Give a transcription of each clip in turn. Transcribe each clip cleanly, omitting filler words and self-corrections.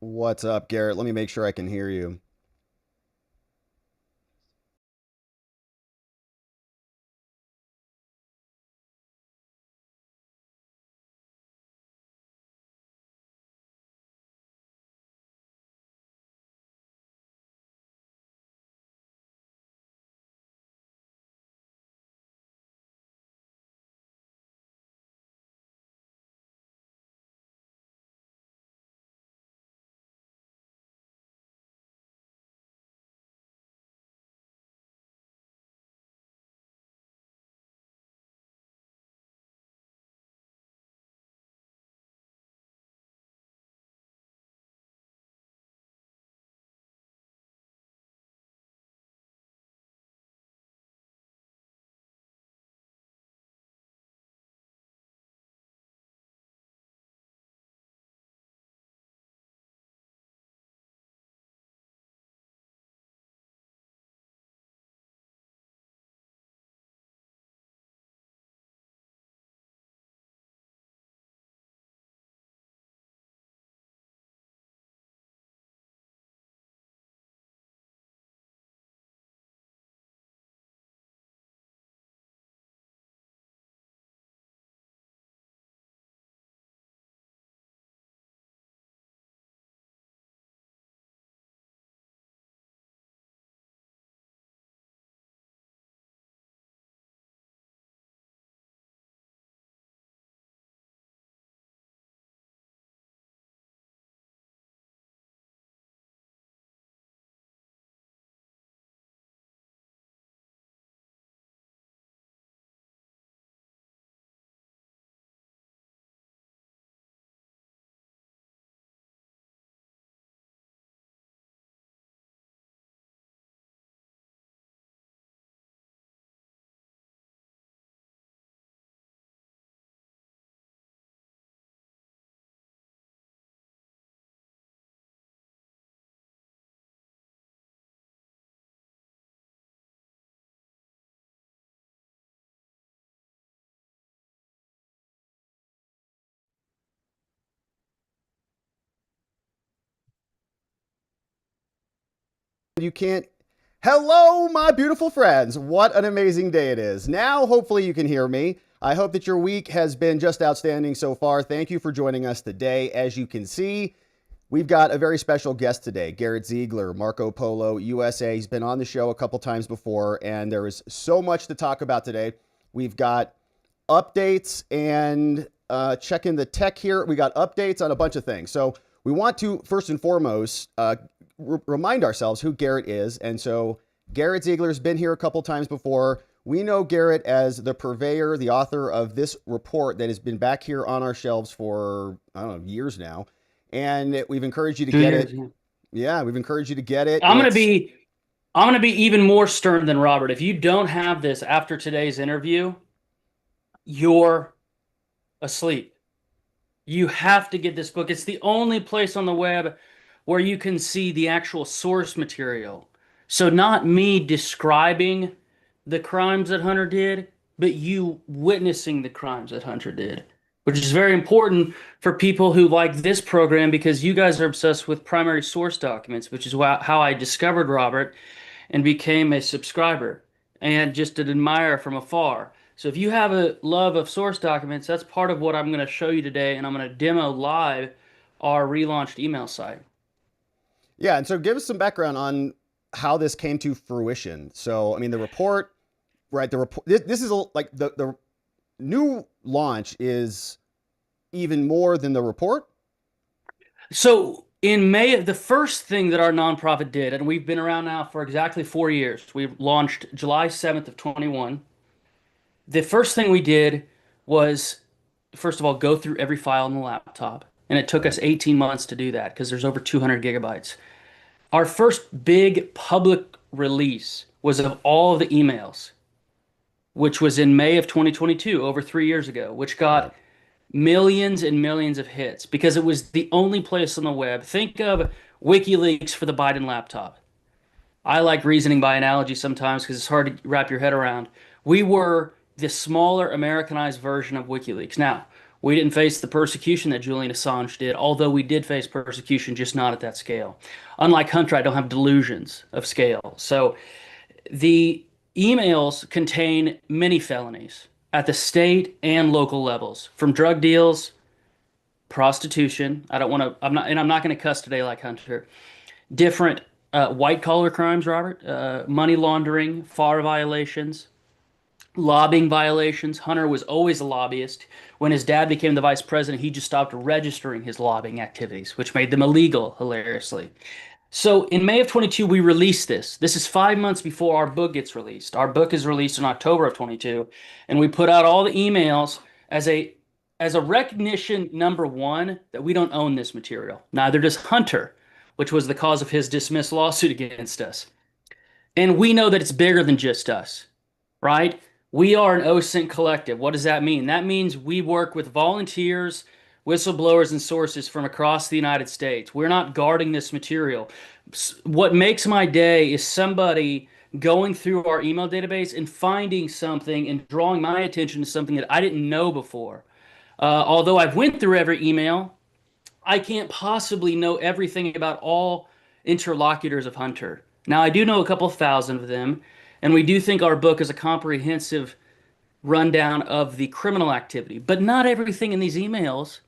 What's up, Garrett? Let me make sure I can hear you. You can't. Hello, my beautiful friends. What an amazing day it is. Now, hopefully, you can hear me. I hope that your week has been just outstanding so far. Thank you for joining us today. As you can see, we've got a very special guest today, Garrett Ziegler, Marco Polo, USA. He's been on the show a couple times before, and there is so much to talk about today. We've got updates and checking the tech here. We got updates on a bunch of things. So we want to, first and foremost, remind ourselves who Garrett is. And so Garrett Ziegler has been here a couple times before. We know Garrett as the purveyor, the author of this report that has been back here on our shelves for, I don't know, years now. And we've encouraged you to Two get years. it. Yeah. Yeah, we've encouraged you to get it. I'm gonna It's, be I'm gonna be even more stern than Robert. If you don't have this after today's interview, you're asleep. You have to get this book. It's the only place on the web where you can see the actual source material. So not me describing the crimes that Hunter did, but you witnessing the crimes that Hunter did, which is very important for people who like this program because you guys are obsessed with primary source documents, which is how I discovered Robert and became a subscriber and just an admirer from afar. So if you have a love of source documents, that's part of what I'm going to show you today, and I'm going to demo live our relaunched email site. yeah. And so give us some background on how this came to fruition. So, I mean, the report, right? The report, this is like the new launch is even more than the report. So in May, the first thing that our nonprofit did, and we've been around now for exactly 4 years, we launched July 7th of 21. The first thing we did was, first of all, go through every file on the laptop. And it took Right. us 18 months to do that because there's over 200 gigabytes. Our first big public release was of all of the emails, which was in May of 2022, over 3 years ago, which Right. got millions and millions of hits because it was the only place on the web. Think of WikiLeaks for the Biden laptop. I like reasoning by analogy sometimes because it's hard to wrap your head around. We were the smaller Americanized version of WikiLeaks. Now, We didn't face the persecution that Julian Assange did, although we did face persecution, just not at that scale. Unlike Hunter, I don't have delusions of scale. So the emails contain many felonies at the state and local levels, from drug deals, prostitution. I don't want to, I'm not going to cuss today like Hunter. Different white collar crimes, Robert, money laundering, FAR violations, lobbying violations. Hunter was always a lobbyist. When his dad became the vice president, he just stopped registering his lobbying activities, which made them illegal, hilariously. So in May of 22, we released this. This is 5 months before our book gets released. Our book is released in October of 22, and we put out all the emails as a recognition, number one, that we don't own this material. Neither does Hunter, which was the cause of his dismissed lawsuit against us. And we know that it's bigger than just us, right? We are an OSINT collective. What does that mean? That means we work with volunteers, whistleblowers, and sources from across the United States. We're not guarding this material. What makes my day is somebody going through our email database and finding something and drawing my attention to something that I didn't know before. Although I've went through every email, I can't possibly know everything about all interlocutors of Hunter. Now, I do know a couple thousand of them, and we do think our book is a comprehensive rundown of the criminal activity. But not everything in these emails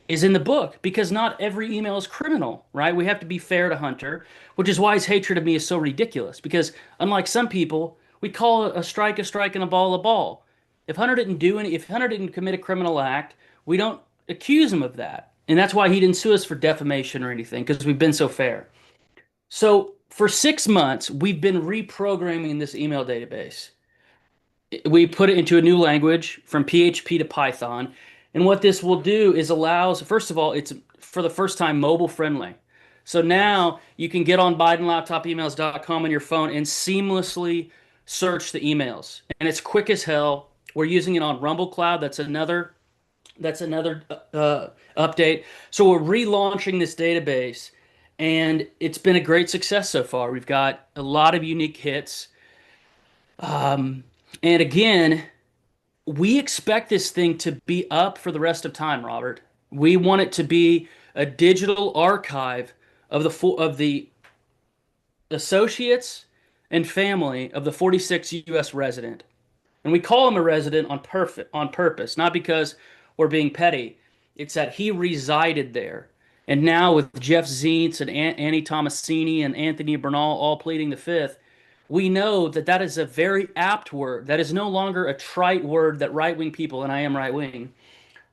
is in the book, because not every email is criminal, right? We have to be fair to Hunter, which is why his hatred of me is so ridiculous. Because unlike some people, we call a strike and a ball a ball. If Hunter didn't commit a criminal act, we don't accuse him of that. And that's why he didn't sue us for defamation or anything, because we've been so fair. So for 6 months, we've been reprogramming this email database. We put it into a new language from PHP to Python. And what this will do is first of all, it's for the first time mobile friendly. So now you can get on BidenLaptopEmails.com on your phone and seamlessly search the emails. And it's quick as hell. We're using it on Rumble Cloud. That's another update. So we're relaunching this database, and it's been a great success so far. We've got a lot of unique hits. And again, we expect this thing to be up for the rest of time, Robert. We want it to be a digital archive of the associates and family of the 46th U.S. resident. And we call him a resident on purpose, not because we're being petty. It's that he resided there. And now with Jeff Zients and Annie Tomasini and Anthony Bernal all pleading the fifth, we know that that is a very apt word. That is no longer a trite word that right-wing people, and I am right-wing,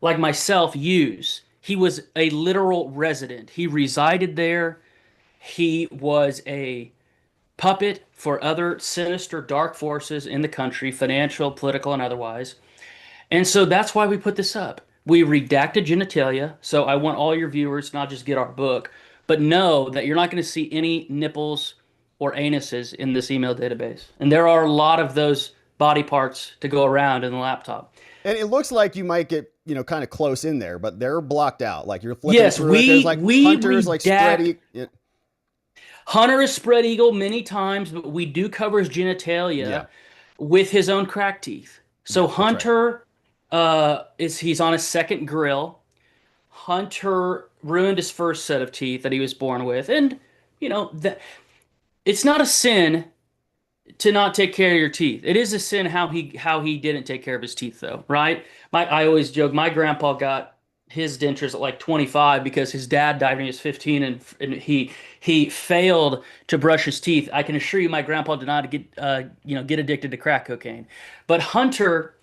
like myself, use. He was a literal resident. He resided there. He was a puppet for other sinister, dark forces in the country, financial, political, and otherwise. And so that's why we put this up. We redacted genitalia, so I want all your viewers not just get our book, but know that you're not going to see any nipples or anuses in this email database. And there are a lot of those body parts to go around in the laptop. And it looks like you might get, kind of close in there, but they're blocked out. Like you're flipping yes, through it. There's like Hunter's like spread Hunter is spread eagle many times, but we do cover his genitalia with his own crack teeth. So Hunter he's on his second grill. Hunter ruined his first set of teeth that he was born with, and that it's not a sin to not take care of your teeth. It is a sin how he didn't take care of his teeth, though, right? I always joke, my grandpa got his dentures at like 25 because his dad died when he was 15, and he failed to brush his teeth. I can assure you, my grandpa did not get addicted to crack cocaine, but Hunter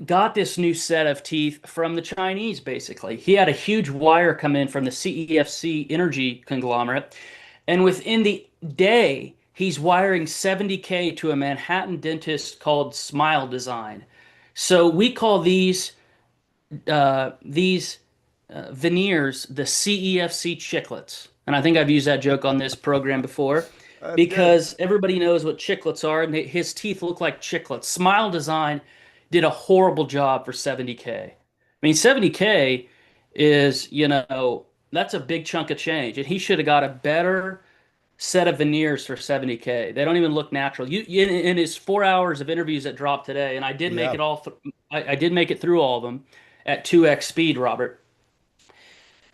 got this new set of teeth from the Chinese. Basically, he had a huge wire come in from the CEFC energy conglomerate, and within the day, he's wiring $70K to a Manhattan dentist called Smile Design. So we call these veneers the CEFC chiclets. And I think I've used that joke on this program before because everybody knows what chiclets are, and his teeth look like chiclets. Smile Design did a horrible job for $70K. I mean, $70K is, that's a big chunk of change, and he should have got a better set of veneers for $70K. They don't even look natural. In his 4 hours of interviews that dropped today, and I did make it all. I did make it through all of them, at 2x speed, Robert.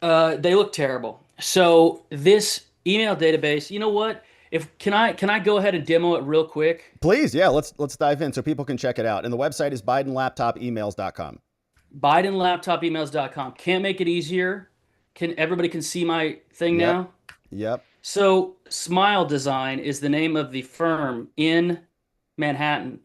They look terrible. So this email database, you know what? If can I go ahead and demo it real quick? Please, yeah, let's dive in so people can check it out. And the website is bidenlaptopemails.com. BidenLaptopEmails.com. Can't make it easier. Can everybody can see my thing Yep. now? Yep. So Smile Design is the name of the firm in Manhattan.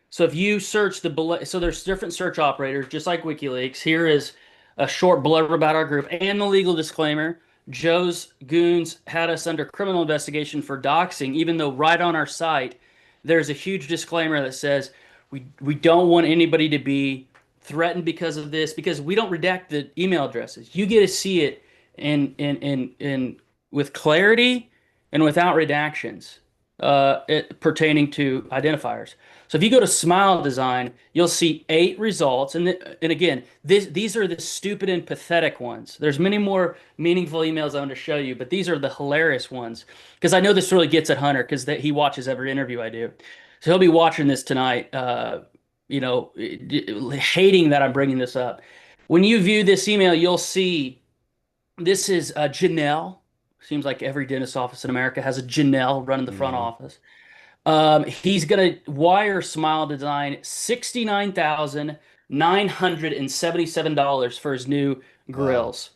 So if you search so there's different search operators, just like WikiLeaks. Here is a short blurb about our group and the legal disclaimer. Joe's goons had us under criminal investigation for doxing, even though right on our site there's a huge disclaimer that says we don't want anybody to be threatened because of this, because we don't redact the email addresses. You get to see it in with clarity and without redactions pertaining to identifiers. So if you go to Smile Design, you'll see 8 results. And again, these are the stupid and pathetic ones. There's many more meaningful emails I want to show you, but these are the hilarious ones. Because I know this really gets at Hunter, because he watches every interview I do. So he'll be watching this tonight, hating that I'm bringing this up. When you view this email, you'll see this is Janelle. Seems like every dentist office in America has a Janelle running the front office. He's gonna wire Smile Design $69,977 for his new Wow. grills.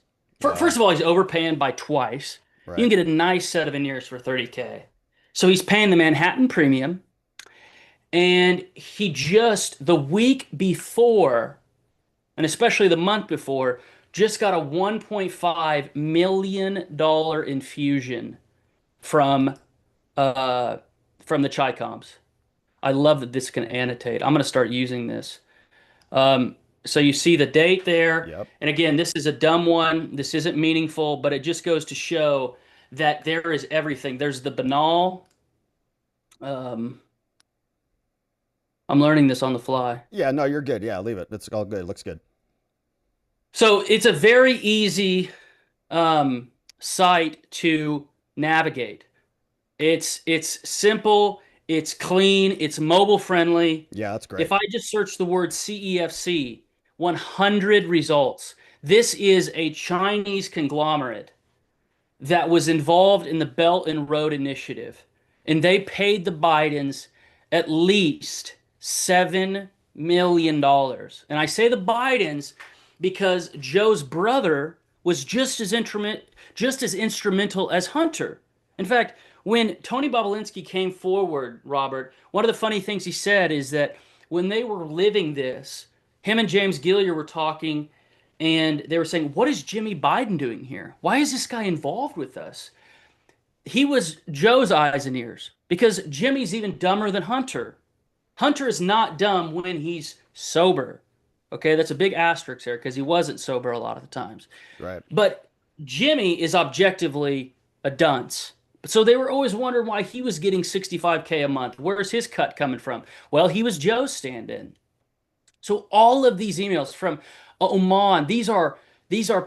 Wow. First of all, he's overpaying by twice. You Right. can get a nice set of veneers for 30K. So he's paying the Manhattan premium, and he just the week before, and especially the month before, just got a $1.5 million infusion from the Chicoms. I love that this can annotate. I'm going to start using this. So you see the date there. Yep. And again, this is a dumb one. This isn't meaningful, but it just goes to show that there is everything. There's the banal. I'm learning this on the fly. Yeah, no, you're good. Yeah, leave it. It's all good. It looks good. So it's a very easy site to navigate. It's simple, it's clean, it's mobile friendly. Yeah, that's great. If I just search the word CEFC, 100 results. This is a Chinese conglomerate that was involved in the Belt and Road Initiative, and they paid the Bidens at least $7 million. And I say the Bidens because Joe's brother was just as instrumental as Hunter. In fact, when Tony Bobulinski came forward, Robert, one of the funny things he said is that when they were living this, him and James Gilliar were talking, and they were saying, what is Jimmy Biden doing here? Why is this guy involved with us? He was Joe's eyes and ears, because Jimmy's even dumber than Hunter. Hunter is not dumb when he's sober. Okay, that's a big asterisk there, because he wasn't sober a lot of the times. Right. But Jimmy is objectively a dunce. So they were always wondering why he was getting $65K a month. Where's his cut coming from? Well, he was Joe's stand-in. So all of these emails from Oman, these are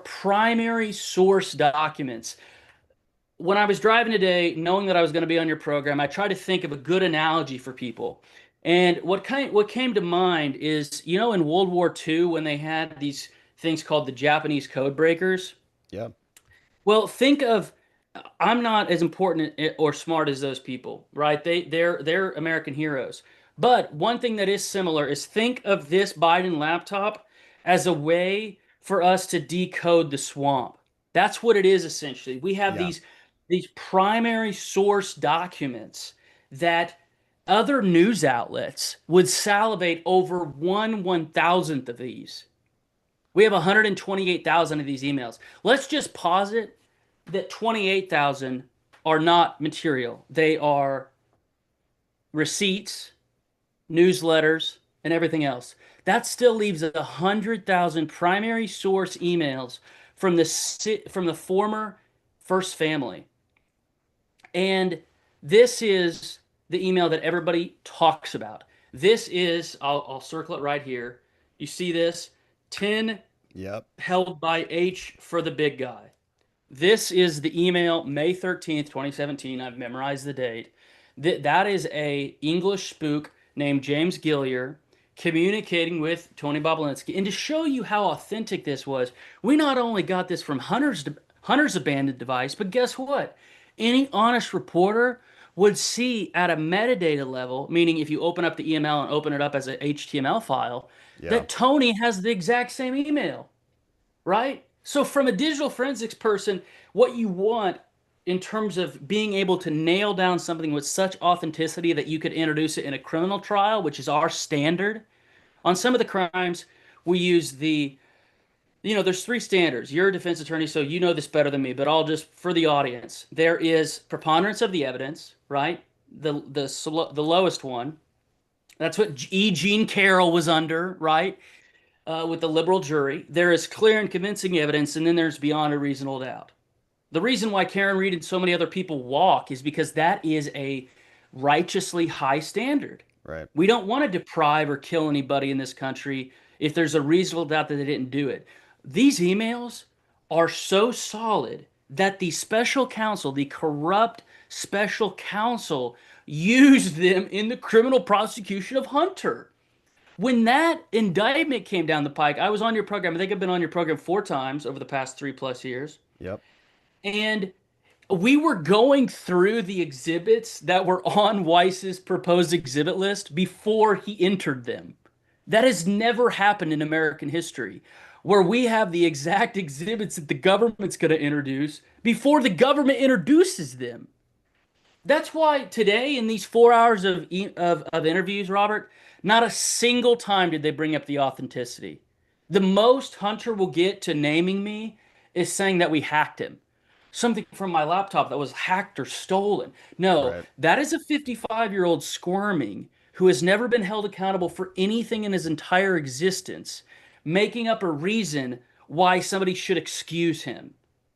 primary source documents. When I was driving today, knowing that I was going to be on your program, I tried to think of a good analogy for people. And what came to mind is, in World War II, when they had these things called the Japanese code breakers. Yeah. Well, think of, I'm not as important or smart as those people, right? They're American heroes. But one thing that is similar is, think of this Biden laptop as a way for us to decode the swamp. That's what it is essentially. We have Yeah. these primary source documents that other news outlets would salivate over 1/1000th of these. We have 128,000 of these emails. Let's just posit that 28,000 are not material. They are receipts, newsletters, and everything else. That still leaves 100,000 primary source emails from the former First Family. And this is the email that everybody talks about. This is, I'll circle it right here. You see this? 10 Yep. held by H for the big guy. This is the email, May 13th, 2017. I've memorized the date. That is a English spook named James Gilliar. communicating with Tony Bobulinski. And to show you how authentic this was, we not only got this from Hunter's abandoned device, but guess what? Any honest reporter would see at a metadata level, meaning if you open up the email and open it up as an HTML file, Yeah. that Tony has the exact same email, right? So from a digital forensics person, what you want in terms of being able to nail down something with such authenticity that you could introduce it in a criminal trial, which is our standard. On some of the crimes, we use there's three standards. You're a defense attorney, so you know this better than me, but I'll just, for the audience, there is preponderance of the evidence, right? The lowest one. That's what E. Jean Carroll was under, right? With the liberal jury. There is clear and convincing evidence, and then there's beyond a reasonable doubt. The reason why Karen Reed and so many other people walk is because that is a righteously high standard. Right. We don't want to deprive or kill anybody in this country if there's a reasonable doubt that they didn't do it. These emails are so solid that the special counsel, the corrupt special counsel, used them in the criminal prosecution of Hunter. When that indictment came down the pike, I was on your program. I think I've been on your program 4 times over the past 3+ years. Yep. And we were going through the exhibits that were on Weiss's proposed exhibit list before he entered them. That has never happened in American history, where we have the exact exhibits that the government's going to introduce before the government introduces them. That's why today, in these 4 hours of interviews, Robert, not a single time did they bring up the authenticity. The most Hunter will get to naming me is saying that we hacked him. Something from my laptop that was hacked or stolen. No, Right. that is a 55-year-old squirming who has never been held accountable for anything in his entire existence, making up a reason why somebody should excuse him,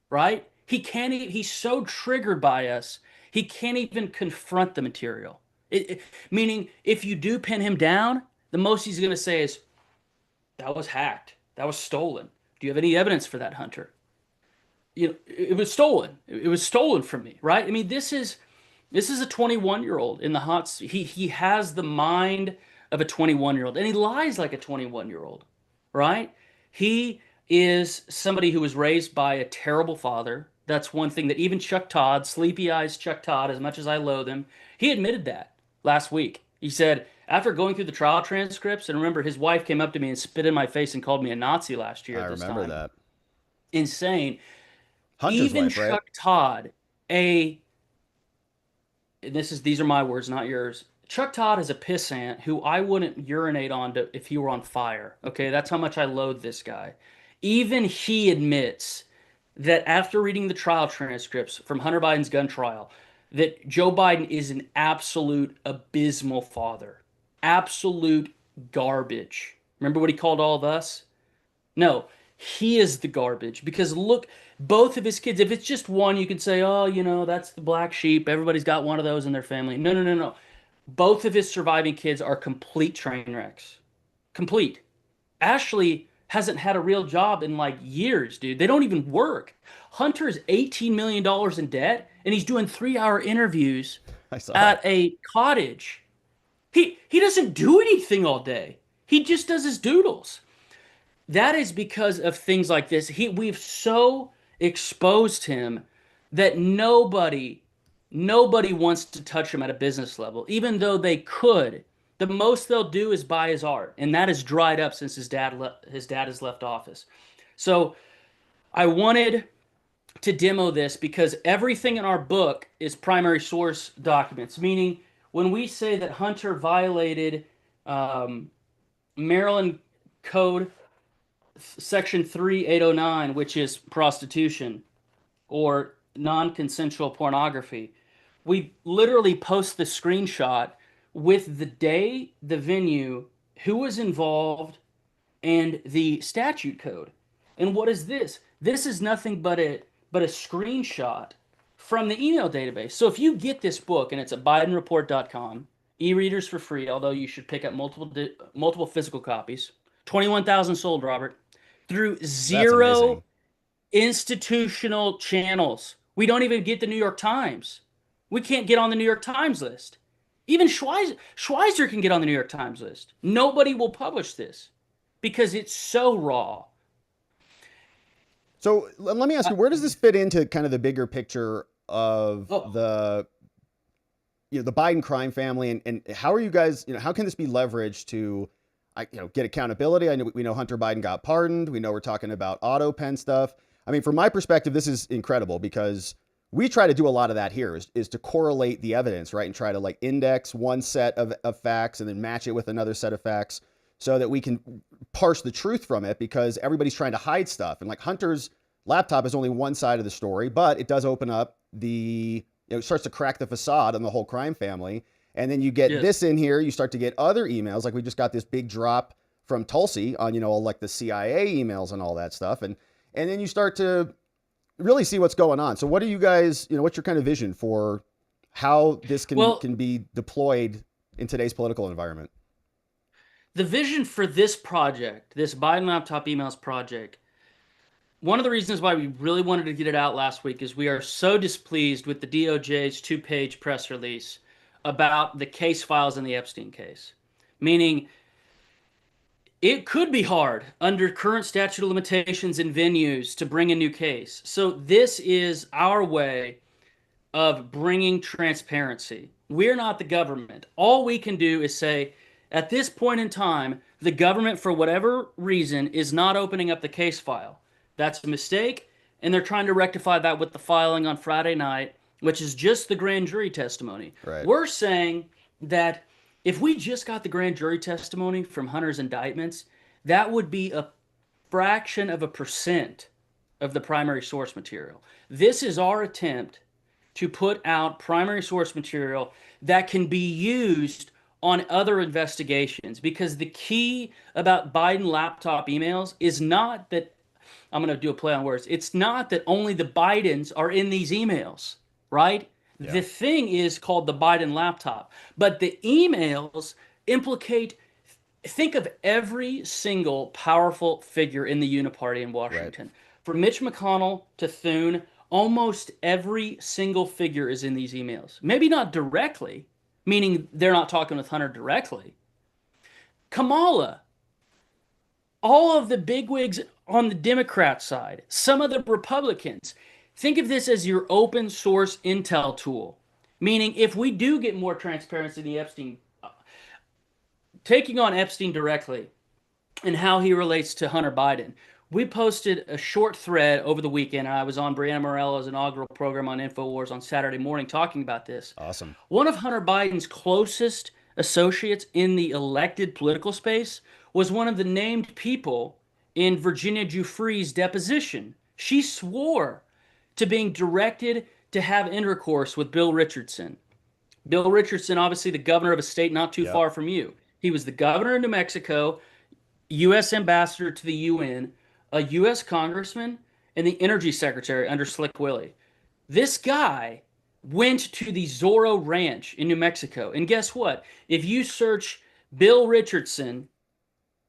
right? He can't. He's so triggered by us, he can't even confront the material. Meaning, if you do pin him down, the most he's going to say is, "That was hacked. That was stolen. Do you have any evidence for that, Hunter? It was stolen. It was stolen from me, right?" I mean, this is a 21-year-old in the hot seat. He has the mind of a 21-year-old, and he lies like a 21-year-old, right? He is somebody who was raised by a terrible father. That's one thing that even Chuck Todd, sleepy eyes Chuck Todd, as much as I loathe him, he admitted that last week. He said, after going through the trial transcripts, and remember, his wife came up to me and spit in my face and called me a Nazi last year I at this remember time. that. Insane. Hunter's Even wife, right? Chuck Todd, these are my words, not yours. Chuck Todd is a pissant who I wouldn't urinate on if he were on fire. Okay, that's how much I loathe this guy. Even he admits that after reading the trial transcripts from Hunter Biden's gun trial, that Joe Biden is an absolute abysmal father. Absolute garbage. Remember what he called all of us? No, he is the garbage. Because look, both of his kids, if it's just one, you can say, oh, that's the black sheep. Everybody's got one of those in their family. No, no, no, no. Both of his surviving kids are complete train wrecks. Complete. Ashley hasn't had a real job in like years, dude. They don't even work. Hunter's $18 million in debt, and he's doing 3-hour interviews I saw at that. a cottage. He doesn't do anything all day. He just does his doodles. That is because of things like this. We've so exposed him that nobody wants to touch him at a business level, even though they could. The most they'll do is buy his art, and that has dried up since his dad has left office. So I wanted to demo this because everything in our book is primary source documents, meaning when we say that Hunter violated Maryland Code Section 3809, which is prostitution or non-consensual pornography, we literally post the screenshot with the day, the venue, who was involved, and the statute code. And what is this? This is nothing but a screenshot from the email database. So if you get this book, and it's at bidenreport.com, e-readers for free, although you should pick up multiple physical copies. 21,000 sold, Robert, through That's zero amazing. institutional channels. We don't even get the New York Times. We can't get on the New York Times list. Even Schweizer can get on the New York Times list. Nobody will publish this because it's so raw. So let me ask you, where does this fit into kind of the bigger picture of Oh, the the Biden crime family, and how are you guys, how can this be leveraged to get accountability? I know we know Hunter Biden got pardoned. We know we're talking about auto pen stuff. I mean, from my perspective, this is incredible because we try to do a lot of that here is to correlate the evidence, right? And try to like index one set of facts and then match it with another set of facts so that we can parse the truth from it, because everybody's trying to hide stuff. And like Hunter's laptop is only one side of the story, but it does open up it starts to crack the facade on the whole crime family. And then you get yes. this in here, you start to get other emails. Like we just got this big drop from Tulsi on, like the CIA emails and all that stuff. And then you start to really see what's going on. So what do you guys, what's your kind of vision for how this can be deployed in today's political environment? The vision for this project, this Biden laptop emails project, one of the reasons why we really wanted to get it out last week is we are so displeased with the DOJ's 2-page press release about the case files in the Epstein case. Meaning, it could be hard under current statute of limitations and venues to bring a new case. So this is our way of bringing transparency. We're not the government. All we can do is say, at this point in time, the government, for whatever reason, is not opening up the case file. That's a mistake, and they're trying to rectify that with the filing on Friday night, which is just the grand jury testimony. Right. We're saying that if we just got the grand jury testimony from Hunter's indictments, that would be a fraction of a percent of the primary source material. This is our attempt to put out primary source material that can be used on other investigations, because the key about Biden laptop emails is not that, I'm going to do a play on words, it's not that only the Bidens are in these emails, right? Yeah. The thing is called the Biden laptop, but the emails implicate, think of every single powerful figure in the Uniparty in Washington. Right. From Mitch McConnell to Thune, almost every single figure is in these emails. Maybe not directly, meaning they're not talking with Hunter directly. Kamala, all of the bigwigs on the Democrat side, some of the Republicans. Think of this as your open source intel tool, meaning if we do get more transparency in the Epstein, taking on Epstein directly and how he relates to Hunter Biden, we posted a short thread over the weekend. I was on Brianna Morello's inaugural program on InfoWars on Saturday morning talking about this. Awesome. One of Hunter Biden's closest associates in the elected political space was one of the named people in Virginia Giuffre's deposition. She swore to being directed to have intercourse with Bill Richardson. Bill Richardson, obviously the governor of a state not too far from you. He was the governor of New Mexico, U.S. ambassador to the UN, a U.S. congressman, and the energy secretary under Slick Willie. This guy went to the Zorro Ranch in New Mexico. And guess what? If you search Bill Richardson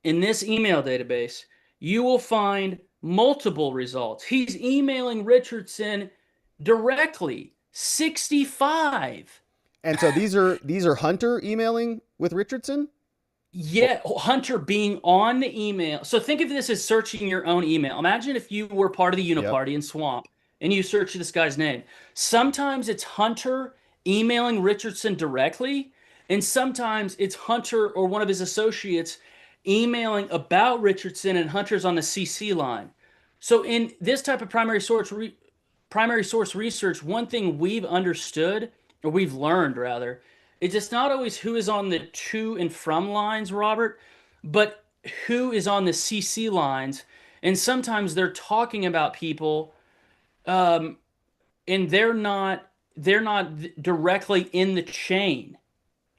in this email database, you will find multiple results. He's emailing Richardson directly. 65. And so these are Hunter emailing with Richardson? Yeah, Hunter being on the email. So think of this as searching your own email. Imagine if you were part of the Uniparty in Swamp and you search this guy's name. Sometimes it's Hunter emailing Richardson directly, and sometimes it's Hunter or one of his associates emailing about Richardson, and Hunter's on the CC line. So in this type of primary source research, one thing we've understood, or we've learned rather, is it's not always who is on the to and from lines, Robert, but who is on the CC lines. And sometimes they're talking about people, and they're not directly in the chain,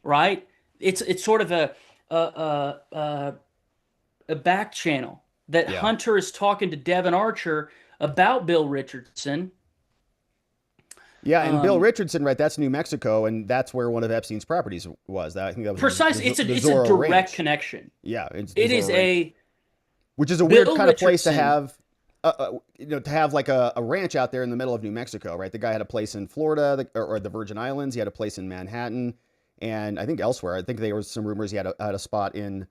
right? It's sort of a back channel that Hunter is talking to Devin Archer about Bill Richardson. Yeah, and Bill Richardson, right? That's New Mexico, and that's where one of Epstein's properties was. I think that was precisely. It's a direct Ranch connection. Yeah, it is which is a weird kind of place to have, to have like a ranch out there in the middle of New Mexico, right? The guy had a place in Florida or the Virgin Islands. He had a place in Manhattan, and I think elsewhere. I think there was some rumors he had a spot in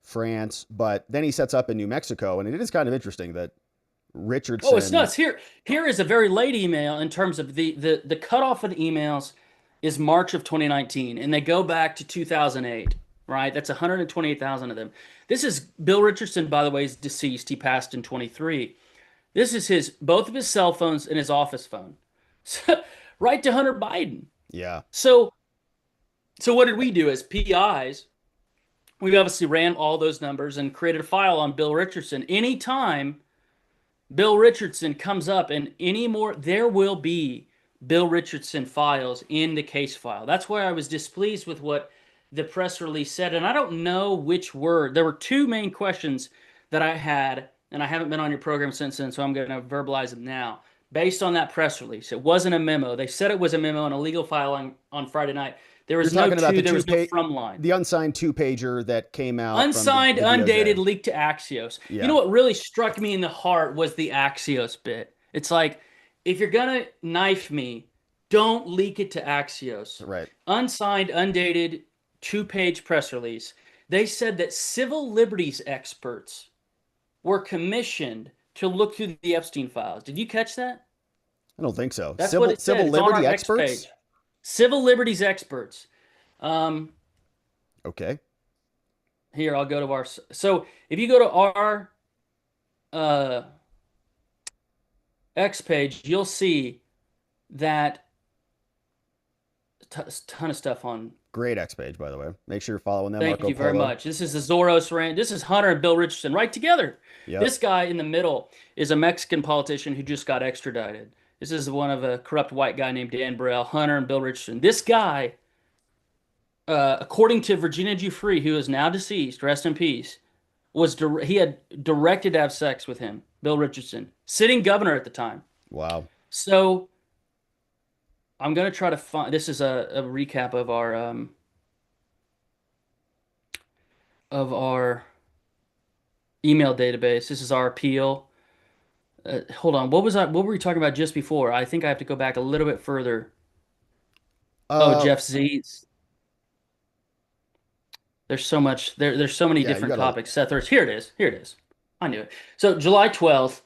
France, but then he sets up in New Mexico, and it is kind of interesting that Richardson. Oh, it's nuts. Here is a very late email in terms of the cutoff of the emails is March of 2019, and they go back to 2008, right? That's 128,000 of them. This is Bill Richardson, by the way, is deceased. He passed in 23. This is both of his cell phones and his office phone. Right to Hunter Biden. Yeah. So what did we do as PIs? We obviously ran all those numbers and created a file on Bill Richardson. Anytime Bill Richardson comes up and there will be Bill Richardson files in the case file. That's why I was displeased with what the press release said. And I don't know which word. There were two main questions that I had, and I haven't been on your program since then, so I'm going to verbalize them now. Based on that press release, it wasn't a memo. They said it was a memo in a legal file on Friday night. There was no from line. The unsigned 2-pager that came out. Unsigned, undated, leaked to Axios. Yeah. You know what really struck me in the heart was the Axios bit. It's like, if you're going to knife me, don't leak it to Axios. Right. Unsigned, undated, 2-page press release. They said that civil liberties experts were commissioned to look through the Epstein files. Did you catch that? I don't think so. That's what it said. Civil liberty experts? Civil liberties experts. Okay. Here, I'll go to our... So, if you go to our X page, you'll see that ton of stuff on... Great X page, by the way. Make sure you're following them. Thank you very much. This is the Zoros rant. This is Hunter and Bill Richardson right together. Yep. This guy in the middle is a Mexican politician who just got extradited. This is one of a corrupt white guy named Dan Burrell, Hunter and Bill Richardson. This guy, according to Virginia Giuffre, who is now deceased, rest in peace, he had directed to have sex with him, Bill Richardson, sitting governor at the time. Wow. So I'm going to try to find, this is a recap of our email database. This is our appeal. Hold on. What were we talking about just before? I think I have to go back a little bit further. Jeff Z's. There's so much. There's so many different topics. Seth, here it is. Here it is. I knew it. So July 12th.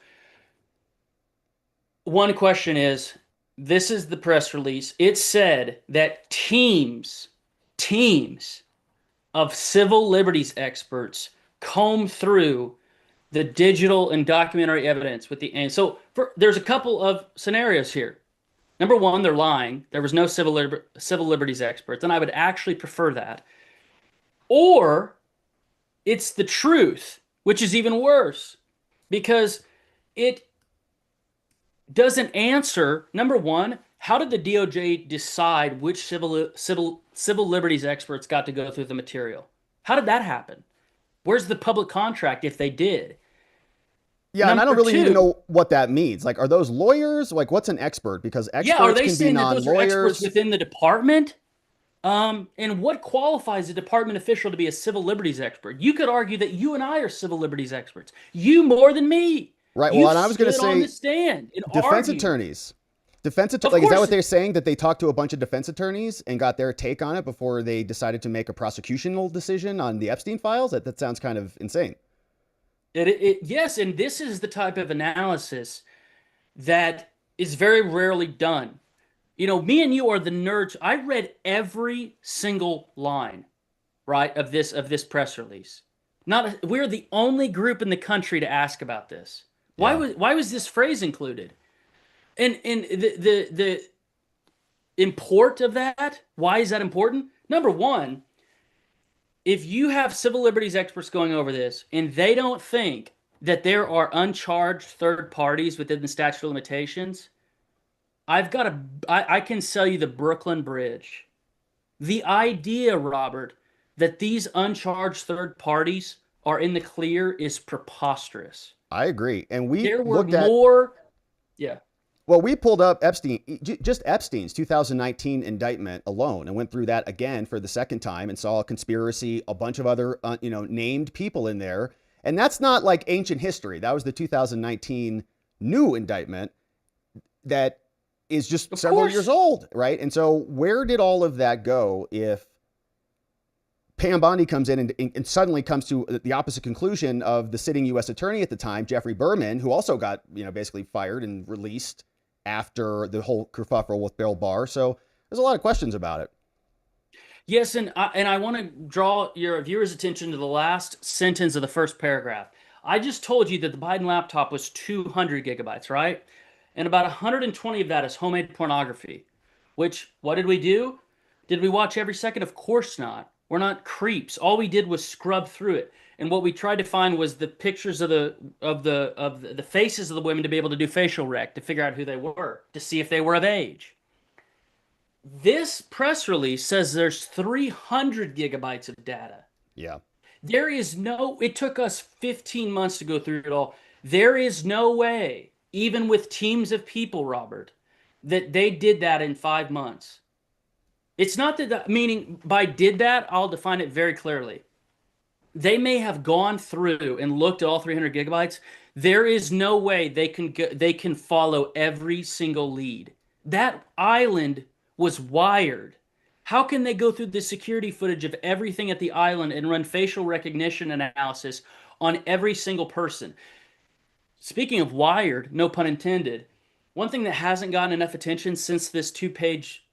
One question is, this is the press release. It said that teams of civil liberties experts comb through the digital and documentary evidence with the and so there's a couple of scenarios here. Number one, they're lying. There was no civil liberties experts, and I would actually prefer that. Or it's the truth, which is even worse, because it doesn't answer. Number one, how did the DOJ decide which civil liberties experts got to go through the material? How did that happen? Where's the public contract if they did? Yeah, and I don't really even know what that means. Like, are those lawyers? Like, what's an expert? Because experts are they can saying be that those are non-lawyers. experts within the department? And what qualifies a department official to be a civil liberties expert? You could argue that you and I are civil liberties experts. You more than me. Right. Well, and I was going to say, on the stand and defense argue. attorneys. Like, is that what they're saying? That they talked to a bunch of defense attorneys and got their take on it before they decided to make a prosecutional decision on the Epstein files? That sounds kind of insane. Yes, and this is the type of analysis that is very rarely done. You know, me and you are the nerds. I read every single line, right, of this press release. We're the only group in the country to ask about this. Why was this phrase included? And the import of that, why is that important? Number one, if you have civil liberties experts going over this and they don't think that there are uncharged third parties within the statute of limitations, I can sell you the Brooklyn Bridge. The idea, Robert, that these uncharged third parties are in the clear is preposterous. I agree. And there were more. Yeah. Well, we pulled up just Epstein's 2019 indictment alone and went through that again for the second time and saw a conspiracy, a bunch of other, named people in there. And that's not like ancient history. That was the 2019 new indictment that is just several years old, right? And so where did all of that go if Pam Bondi comes in and suddenly comes to the opposite conclusion of the sitting U.S. attorney at the time, Jeffrey Berman, who also got, basically fired and released after the whole kerfuffle with Bill Barr. So there's a lot of questions about it. Yes, and I want to draw your viewers' attention to the last sentence of the first paragraph. I just told you that the Biden laptop was 200 gigabytes, right? And about 120 of that is homemade pornography. Which, what did we do? Did we watch every second? Of course not. We're not creeps. All we did was scrub through it. And what we tried to find was the pictures of the faces of the women to be able to do facial rec, to figure out who they were, to see if they were of age. This press release says there's 300 gigabytes of data. Yeah. There is no, it took us 15 months to go through it all. There is no way, even with teams of people, Robert, that they did that in 5 months. It's not that, meaning by did that, I'll define it very clearly. They may have gone through and looked at all 300 gigabytes. There is no way they can follow every single lead. That island was wired. How can they go through the security footage of everything at the island and run facial recognition analysis on every single person? Speaking of wired, no pun intended, one thing that hasn't gotten enough attention since this two-page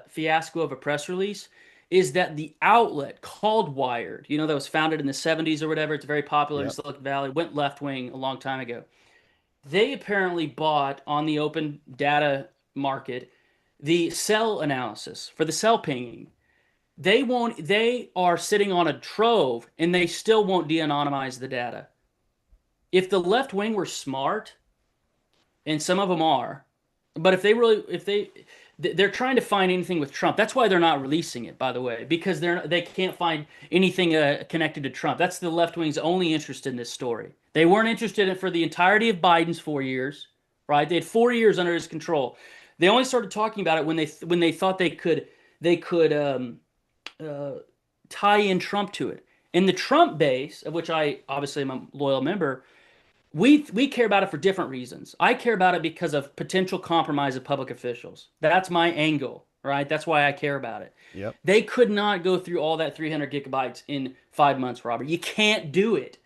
fiasco of a press release is that the outlet called Wired, that was founded in the 70s or whatever, it's very popular in Silicon Valley, went left-wing a long time ago. They apparently bought on the open data market the cell analysis for the cell pinging. They are sitting on a trove and they still won't de-anonymize the data. If the left wing were smart, and some of them are, but they're trying to find anything with Trump. That's why they're not releasing it, by the way, because they can't find anything connected to Trump. That's the left wing's only interest in this story. They weren't interested in it for the entirety of Biden's 4 years, right? They had 4 years under his control. They only started talking about it when they thought they could tie in Trump to it. And the Trump base, of which I obviously am a loyal member, we care about it for different reasons. I care about it because of potential compromise of public officials. That's my angle, right? That's why I care about it. Yep. They could not go through all that 300 gigabytes in 5 months, Robert. You can't do it.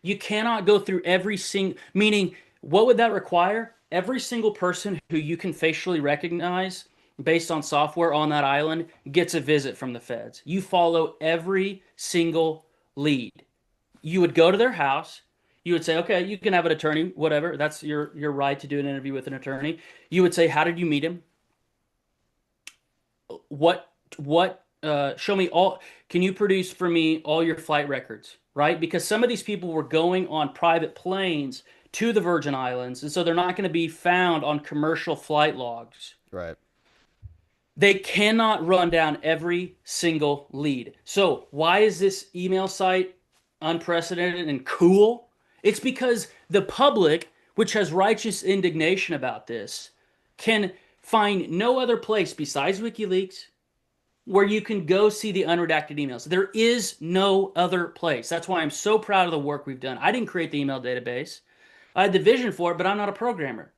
You cannot go through every single, meaning what would that require? Every single person who you can facially recognize based on software on that island gets a visit from the feds. You follow every single lead. You would go to their house. You would say, okay, you can have an attorney, whatever. That's your right to do an interview with an attorney. You would say, how did you meet him? Show me all, can you produce for me all your flight records, right? Because some of these people were going on private planes to the Virgin Islands, and so they're not going to be found on commercial flight logs. Right. They cannot run down every single lead. So why is this email site unprecedented and cool? It's because the public, which has righteous indignation about this, can find no other place besides WikiLeaks where you can go see the unredacted emails. There is no other place. That's why I'm so proud of the work we've done. I didn't create the email database. I had the vision for it, but I'm not a programmer.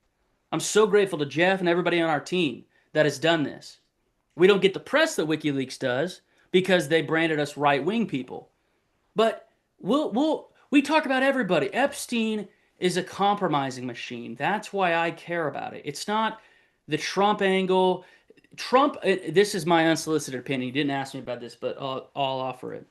I'm so grateful to Jeff and everybody on our team that has done this. We don't get the press that WikiLeaks does because they branded us right-wing people. But we talk about everybody. Epstein is a compromising machine. That's why I care about it. It's not the Trump angle. Trump, this is my unsolicited opinion. He didn't ask me about this, but I'll offer it.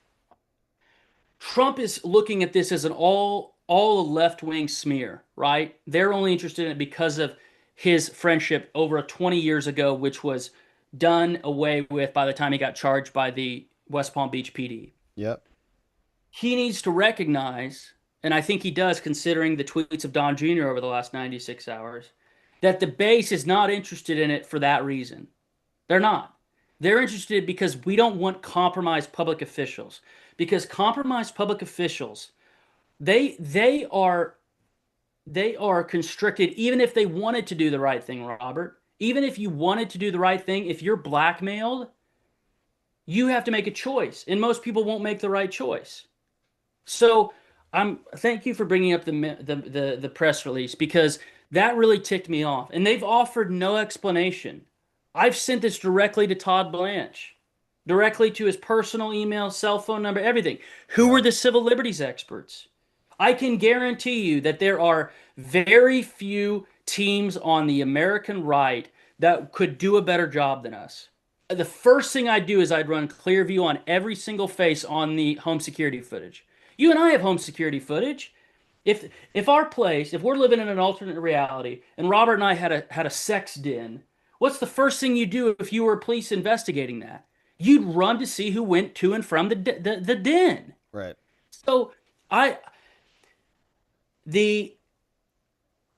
Trump is looking at this as an all left-wing smear, right? They're only interested in it because of his friendship over 20 years ago, which was done away with by the time he got charged by the West Palm Beach PD. Yep. He needs to recognize, and I think he does considering the tweets of Don Jr. over the last 96 hours, that the base is not interested in it for that reason. They're not. They're interested because we don't want compromised public officials. Because compromised public officials, they are constricted even if they wanted to do the right thing, Robert. Even if you wanted to do the right thing, if you're blackmailed, you have to make a choice, and most people won't make the right choice. So thank you for bringing up the press release, because that really ticked me off, and they've offered no explanation. I've sent this directly to Todd Blanche. directly to his personal email, cell phone number, everything. Who Yeah. were the civil liberties experts? I can guarantee you that there are very few teams on the American right that could do a better job than us. The first thing I'd do is I'd run Clearview on every single face on the home security footage. You and I have home security footage. If our place, if we're living in an alternate reality, and Robert and I had a sex den, what's the first thing you do if you were police investigating that? You'd run to see who went to and from the den. Right. So I the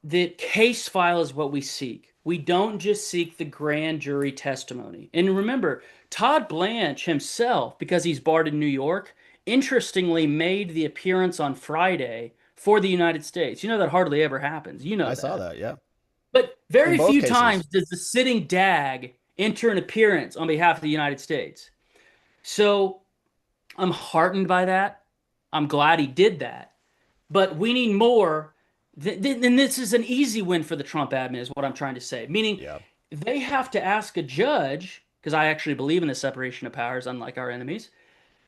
the case file is what we seek. We don't just seek the grand jury testimony. And remember, Todd Blanche himself, because he's barred in New York, interestingly made the appearance on Friday for the United States. You know that hardly ever happens. You know I saw that. that. Yeah. But In very both few cases. times does the sitting DAG enter an appearance on behalf of the United States. So I'm heartened by that. I'm glad he did that. But we need more. And this is an easy win for the Trump admin, is what I'm trying to say. Meaning, Yeah. they have to ask a judge, because I actually believe in the separation of powers, unlike our enemies.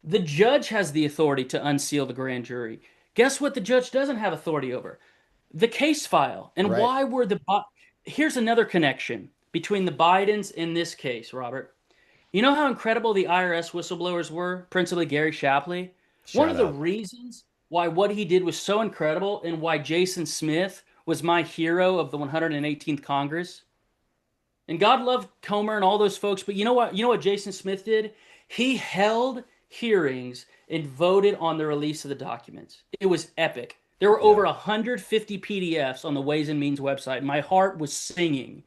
The judge has the authority to unseal the grand jury. Guess what the judge doesn't have authority over? The case file. And Right. why were here's another connection between the Bidens in this case, Robert. You know how incredible the IRS whistleblowers were, principally Gary Shapley? One Shout of the out. reasons why what he did was so incredible and why Jason Smith was my hero of the 118th Congress. And God loved Comer and all those folks, but you know what? You know what Jason Smith did? He held hearings and voted on the release of the documents. It was epic. There were Yeah. over 150 PDFs on the Ways and Means website. My heart was singing.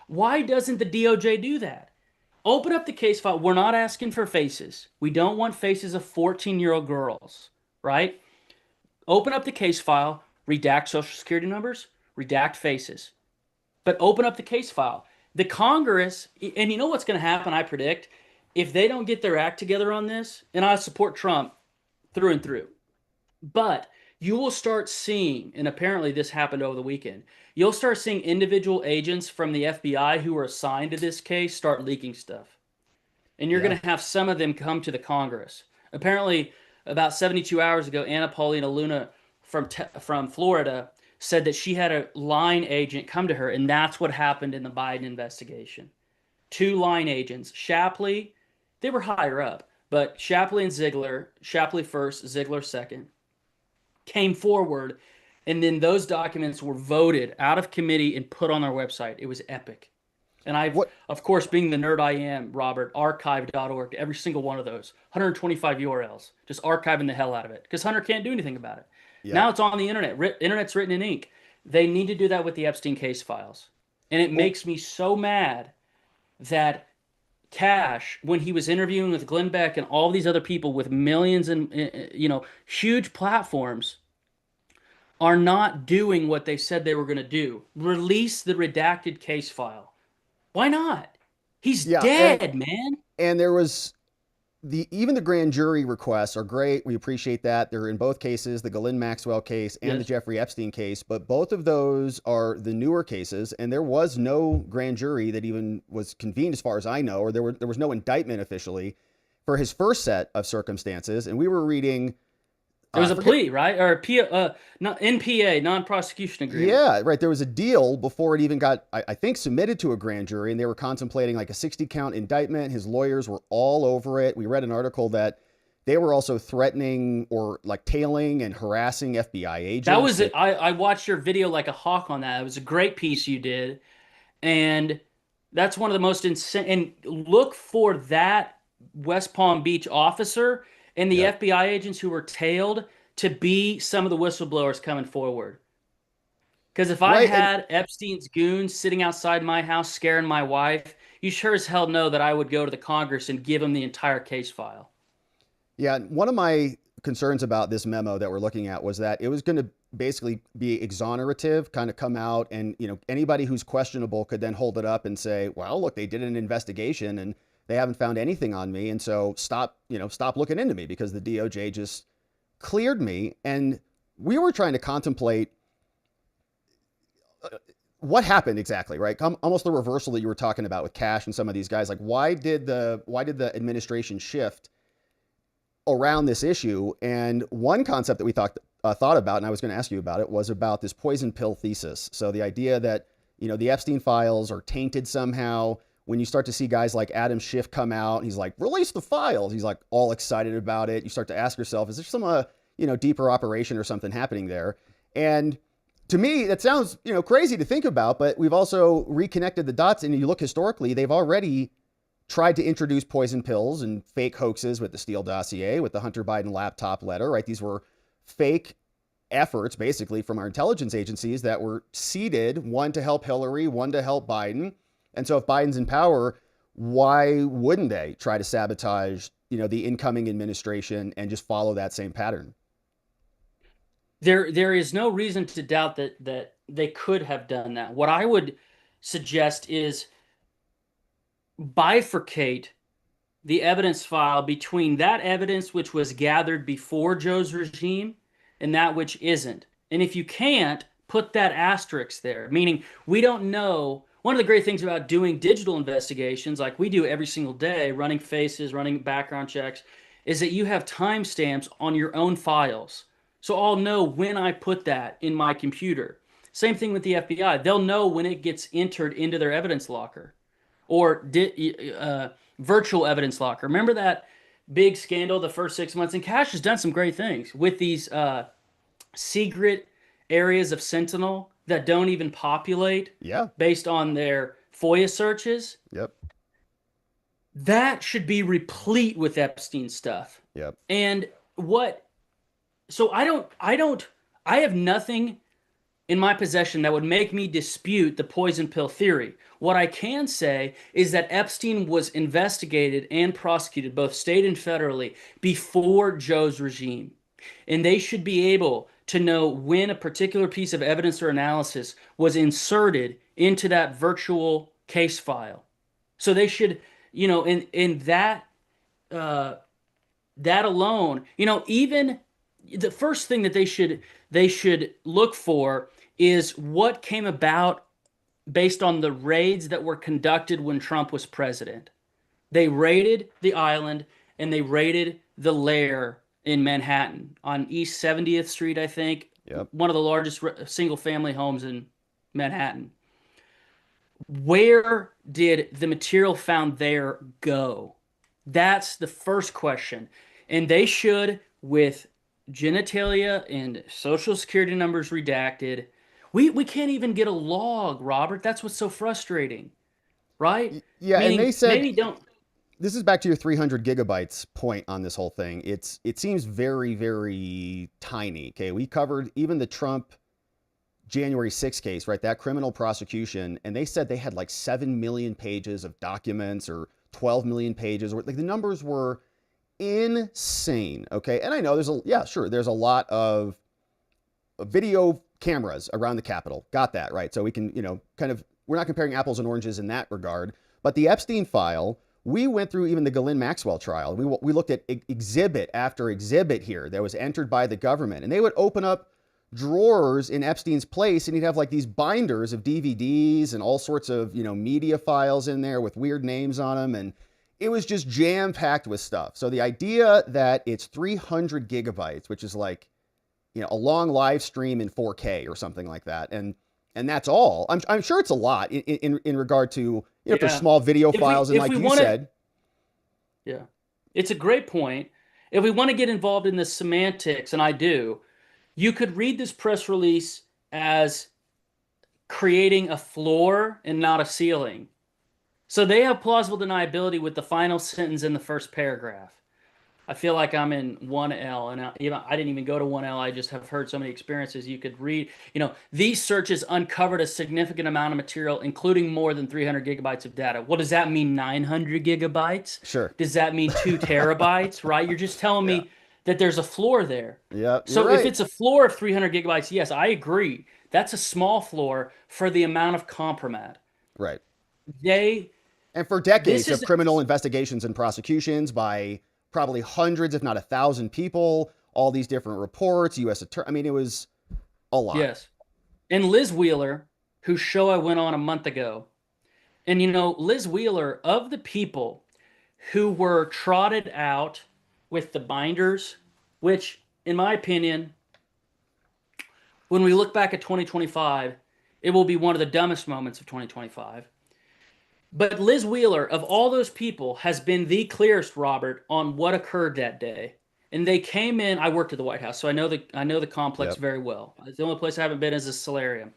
Why doesn't the DOJ do that? Open up the case file. We're not asking for faces. We don't want faces of 14-year-old girls, right? Open up the case file, redact social security numbers, redact faces. But open up the case file. The Congress, and you know what's going to happen, I predict, if they don't get their act together on this, and I support Trump through and through, but you will start seeing, and apparently this happened over the weekend, you'll start seeing individual agents from the FBI who are assigned to this case start leaking stuff. And you're Yeah. going to have some of them come to the Congress. Apparently, about 72 hours ago, Anna Paulina Luna from Florida said that she had a line agent come to her, and that's what happened in the Biden investigation. Two line agents, Shapley, they were higher up, but Shapley and Ziegler, Shapley first, Ziegler second, came forward, and then those documents were voted out of committee and put on our website. It was epic. And I've, What? of course, being the nerd I am, Robert, archive.org, every single one of those, 125 URLs, just archiving the hell out of it, because Hunter can't do anything about it. Yeah. Now it's on the internet. Internet's written in ink. They need to do that with the Epstein case files. And it makes me so mad that Cash, when he was interviewing with Glenn Beck and all these other people with millions and huge platforms, are not doing what they said they were going to do. Release the redacted case file. Why not? He's Yeah. dead, man. And there was even the grand jury requests are great. We appreciate that. They're in both cases, the Ghislaine Maxwell case and the Yes. Jeffrey Epstein case, but both of those are the newer cases, and there was no grand jury that even was convened as far as I know, or there was no indictment officially for his first set of circumstances. And we were reading There was a plea, right? Or a NPA, non-prosecution agreement. Yeah, right. There was a deal before it even got, I think, submitted to a grand jury, and they were contemplating like a 60-count indictment. His lawyers were all over it. We read an article that they were also threatening or like tailing and harassing FBI agents. That was it. I watched your video like a hawk on that. It was a great piece you did. And that's one of the most insane. And look for that West Palm Beach officer and the Yep. FBI agents who were tailed to be some of the whistleblowers coming forward. Because if I Right, had Epstein's goons sitting outside my house scaring my wife, you sure as hell know that I would go to the Congress and give them the entire case file. Yeah, one of my concerns about this memo that we're looking at was that it was going to basically be exonerative, kind of come out, and anybody who's questionable could then hold it up and say, well, look, they did an investigation and they haven't found anything on me, and so stop looking into me because the DOJ just cleared me. And we were trying to contemplate what happened exactly, right? Almost the reversal that you were talking about with Cash and some of these guys. Like, why did the administration shift around this issue? And one concept that we thought about, and I was going to ask you about it, was about this poison pill thesis. So the idea that the Epstein files are tainted somehow. When you start to see guys like Adam Schiff come out, he's like, release the files. He's like all excited about it. You start to ask yourself, is there some deeper operation or something happening there? And to me, that sounds, crazy to think about, but we've also reconnected the dots. And you look historically, they've already tried to introduce poison pills and fake hoaxes with the Steele dossier, with the Hunter Biden laptop letter, right? These were fake efforts, basically, from our intelligence agencies that were seeded, one to help Hillary, one to help Biden. And so if Biden's in power, why wouldn't they try to sabotage, the incoming administration and just follow that same pattern? There is no reason to doubt that they could have done that. What I would suggest is bifurcate the evidence file between that evidence which was gathered before Joe's regime and that which isn't. And if you can't, put that asterisk there, meaning we don't know. One of the great things about doing digital investigations, like we do every single day, running faces, running background checks, is that you have timestamps on your own files. So I'll know when I put that in my computer. Same thing with the FBI. They'll know when it gets entered into their evidence locker or virtual evidence locker. Remember that big scandal the first 6 months? And Cash has done some great things with these secret areas of Sentinel that don't even populate based on their FOIA searches. Yep. That should be replete with Epstein stuff. Yep. And so I have nothing in my possession that would make me dispute the poison pill theory. What I can say is that Epstein was investigated and prosecuted, both state and federally, before Joe's regime. And they should be able to know when a particular piece of evidence or analysis was inserted into that virtual case file. So they should, in that alone, even the first thing that they should look for is what came about based on the raids that were conducted when Trump was president. They raided the island and they raided the lair in Manhattan on East 70th Street, I think. Yep. One of the largest single family homes in Manhattan. Where did the material found there go? That's the first question. And they should, with genitalia and social security numbers redacted. We can't even get a log, Robert. That's what's so frustrating, right? Yeah, Meaning, and they said maybe don't. This is back to your 300 gigabytes point on this whole thing. It seems very, very tiny. Okay, we covered even the Trump January 6th case, right? That criminal prosecution, and they said they had like 7 million pages of documents or 12 million pages, or like the numbers were insane. Okay, and I know there's a lot of video cameras around the Capitol. Got that, right? So we can, we're not comparing apples and oranges in that regard. But the Epstein file, we went through even the Ghislaine Maxwell trial. We looked at exhibit after exhibit here that was entered by the government. And they would open up drawers in Epstein's place and he'd have like these binders of DVDs and all sorts of, media files in there with weird names on them. And it was just jam-packed with stuff. So the idea that it's 300 gigabytes, which is like, a long live stream in 4K or something like that. And that's all. I'm sure it's a lot in regard to, for small video files. And like you said. Yeah, it's a great point. If we want to get involved in the semantics, and I do, you could read this press release as creating a floor and not a ceiling. So they have plausible deniability with the final sentence in the first paragraph. I feel like I'm in 1L, and I didn't even go to 1L. I just have heard so many experiences. You could read, these searches uncovered a significant amount of material, including more than 300 gigabytes of data. What does that mean? 900 gigabytes? Sure. Does that mean 2 terabytes? Right? You're just telling me that there's a floor there. Yeah. So if it's a floor of 300 gigabytes, yes, I agree. That's a small floor for the amount of compromat. Right. And for decades of criminal investigations and prosecutions by probably hundreds, if not 1,000 people, all these different reports, U.S. attorney. I mean, it was a lot. Yes. And Liz Wheeler, whose show I went on a month ago. And Liz Wheeler, of the people who were trotted out with the binders, which, in my opinion, when we look back at 2025, it will be one of the dumbest moments of 2025. But Liz Wheeler, of all those people, has been the clearest, Robert, on what occurred that day. And they came in. I worked at the White House, so I know the complex Yep. very well. The only place I haven't been is the solarium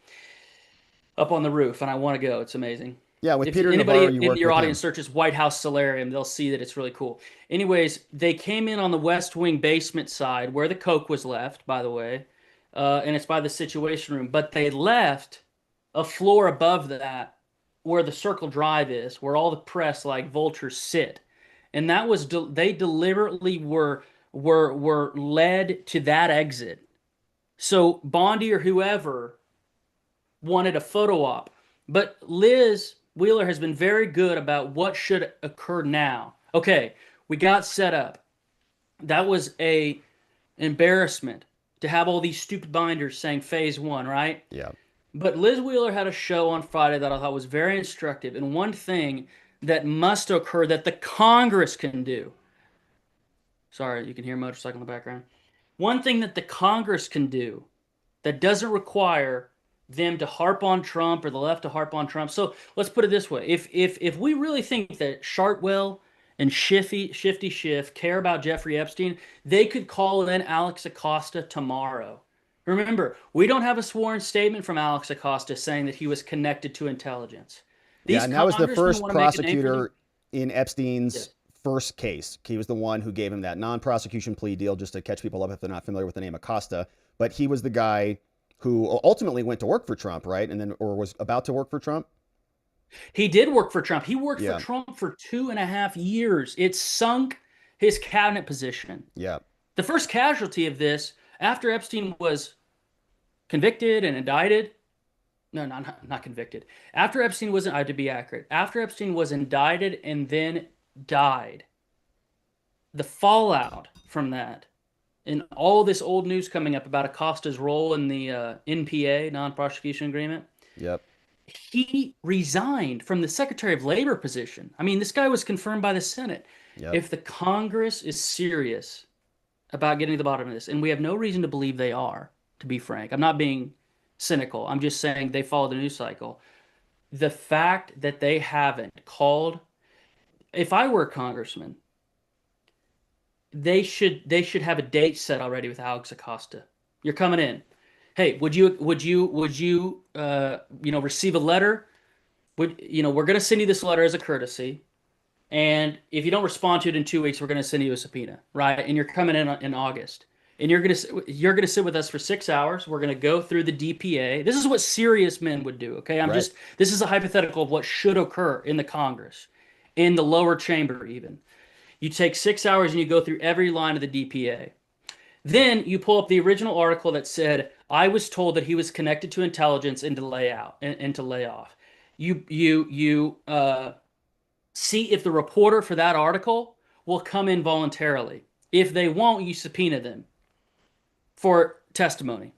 up on the roof, and I want to go. It's amazing. Yeah, with If Peter anybody Navarro, you in worked your with audience him. searches White House solarium, they'll see that it's really cool. Anyways, they came in on the West Wing basement side where the Coke was left, by the way, and it's by the Situation Room. But they left a floor above that where the Circle Drive is, where all the press like vultures sit, and that was they deliberately were led to that exit. So Bondi or whoever wanted a photo op, but Liz Wheeler has been very good about what should occur now. Okay, we got set up. That was a embarrassment to have all these stupid binders saying phase one, right? Yeah. But Liz Wheeler had a show on Friday that I thought was very instructive, and one thing that must occur that the Congress can do. Sorry, you can hear a motorcycle in the background. One thing that the Congress can do that doesn't require them to harp on Trump or the left to harp on Trump. So let's put it this way: if we really think that Shartwell and Shifty Schiff care about Jeffrey Epstein, they could call in Alex Acosta tomorrow. Remember, we don't have a sworn statement from Alex Acosta saying that he was connected to intelligence. Yeah, These and that was the congressmen first want to make a name for them. prosecutor in Epstein's Yes. first case. He was the one who gave him that non-prosecution plea deal, just to catch people up if they're not familiar with the name Acosta. But he was the guy who ultimately went to work for Trump, right? And then, or was about to work for Trump. He did work for Trump. He worked for Yeah, Trump for 2.5 years. It sunk his cabinet position. yeah, The first casualty of this, after Epstein was convicted and indicted, no, not convicted. After Epstein was, I had to be accurate. After Epstein was indicted and then died, the fallout from that, and all this old news coming up about Acosta's role in the NPA, non-prosecution agreement, yep, he resigned from the Secretary of Labor position. I mean, this guy was confirmed by the Senate. yep. If the Congress is serious about getting to the bottom of this, and we have no reason to believe they are, to be frank, I'm not being cynical. I'm just saying they follow the news cycle. The fact that they haven't called, if I were a congressman, they should have a date set already with Alex Acosta. You're coming in. Hey, would you receive a letter? We're going to send you this letter as a courtesy, and if you don't respond to it in 2 weeks, we're going to send you a subpoena, right? And you're coming in August, and you're gonna sit with us for 6 hours. We're going to go through the DPA. This is what serious men would do. Okay, Right. this is a hypothetical of what should occur in the Congress, in the lower chamber even. You take 6 hours and you go through every line of the DPA. Then you pull up the original article that said, "I was told that he was connected to intelligence and to lay out and to lay off." You see if the reporter for that article will come in voluntarily. If they won't, you subpoena them for testimony.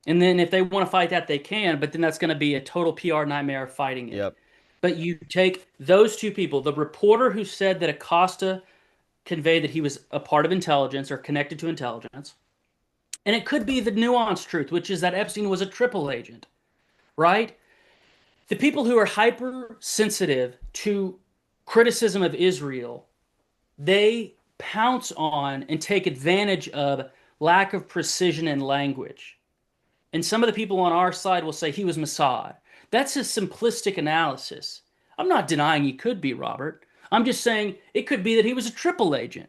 And then if they want to fight that, they can. But then that's going to be a total PR nightmare fighting it. Yep. But you take those two people, the reporter who said that Acosta conveyed that he was a part of intelligence or connected to intelligence, and it could be the nuanced truth, which is that Epstein was a triple agent, right? The people who are hypersensitive to criticism of Israel, they pounce on and take advantage of lack of precision in language. And some of the people on our side will say he was Mossad. That's a simplistic analysis. I'm not denying he could be, Robert. I'm just saying it could be that he was a triple agent.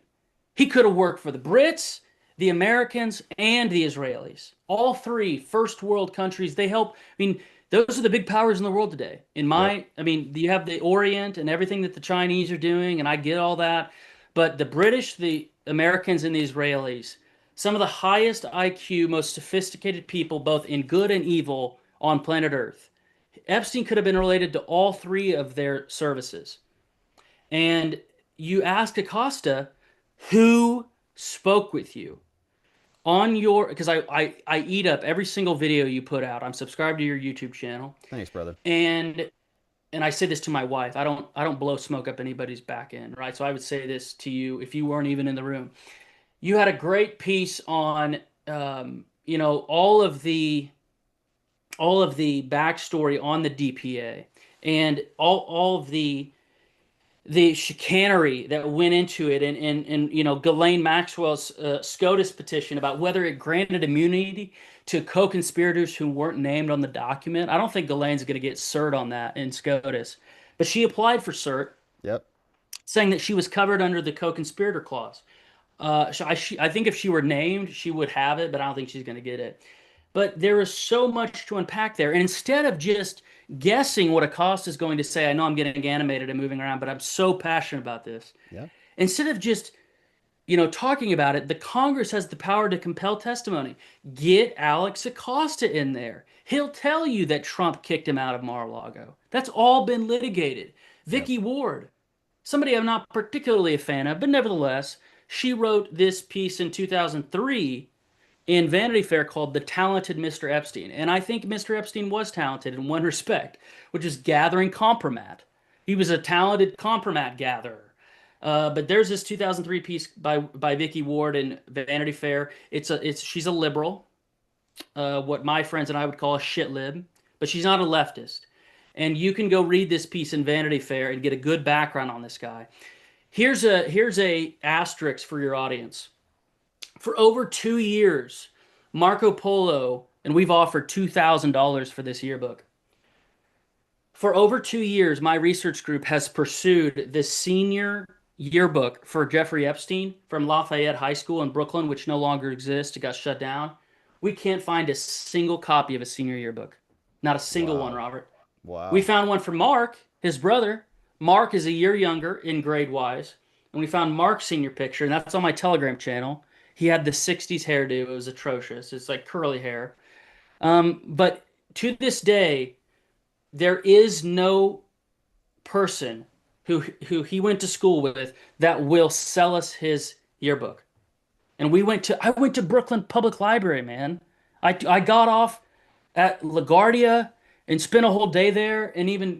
He could have worked for the Brits, the Americans, and the Israelis. All three first world countries. They help. I mean, those are the big powers in the world today. Yep. I mean, you have the Orient and everything that the Chinese are doing, and I get all that. But the British, the Americans, and the Israelis, some of the highest IQ, most sophisticated people, both in good and evil, on planet Earth. Epstein could have been related to all three of their services. And you ask Acosta, who spoke with you? on your, because I eat up every single video you put out. I'm subscribed to your YouTube channel, Thanks, brother. and I say this to my wife. I don't blow smoke up anybody's back end, right? So I would say this to you if you weren't even in the room. You had a great piece on, all of the backstory on the DPA and all of the chicanery that went into it, and Ghislaine Maxwell's SCOTUS petition about whether it granted immunity to co-conspirators who weren't named on the document. I don't think Ghislaine's going to get cert on that in SCOTUS, but she applied for cert, Yep. saying that she was covered under the co-conspirator clause. I think if she were named, she would have it, but I don't think she's going to get it. But there is so much to unpack there. And instead of just guessing what Acosta is going to say, I know I'm getting animated and moving around, but I'm so passionate about this. Yeah. Instead of just, talking about it, the Congress has the power to compel testimony. Get Alex Acosta in there. He'll tell you that Trump kicked him out of Mar-a-Lago. That's all been litigated. Vicky Ward, somebody I'm not particularly a fan of, but nevertheless, she wrote this piece in 2003 in Vanity Fair called "The Talented Mr. Epstein." And I think Mr. Epstein was talented in one respect, which is gathering compromat. He was a talented compromat gatherer. But there's this 2003 piece by Vicky Ward in Vanity Fair. She's a liberal, what my friends and I would call a shit lib, but she's not a leftist. And you can go read this piece in Vanity Fair and get a good background on this guy. Here's a asterisk for your audience. For over 2 years, Marco Polo, and we've offered $2,000 for this yearbook. For over 2 years, my research group has pursued the senior yearbook for Jeffrey Epstein from Lafayette High School in Brooklyn, which no longer exists. It got shut down. We can't find a single copy of a senior yearbook. Not a single one, Robert. Wow. We found one for Mark, his brother. Mark is a year younger in grade-wise. And we found Mark's senior picture, and that's on my Telegram channel. He had the 60s hairdo. It was atrocious. It's like curly hair. But to this day, there is no person who he went to school with that will sell us his yearbook. And I went to Brooklyn Public Library, man. I got off at LaGuardia and spent a whole day there, and even,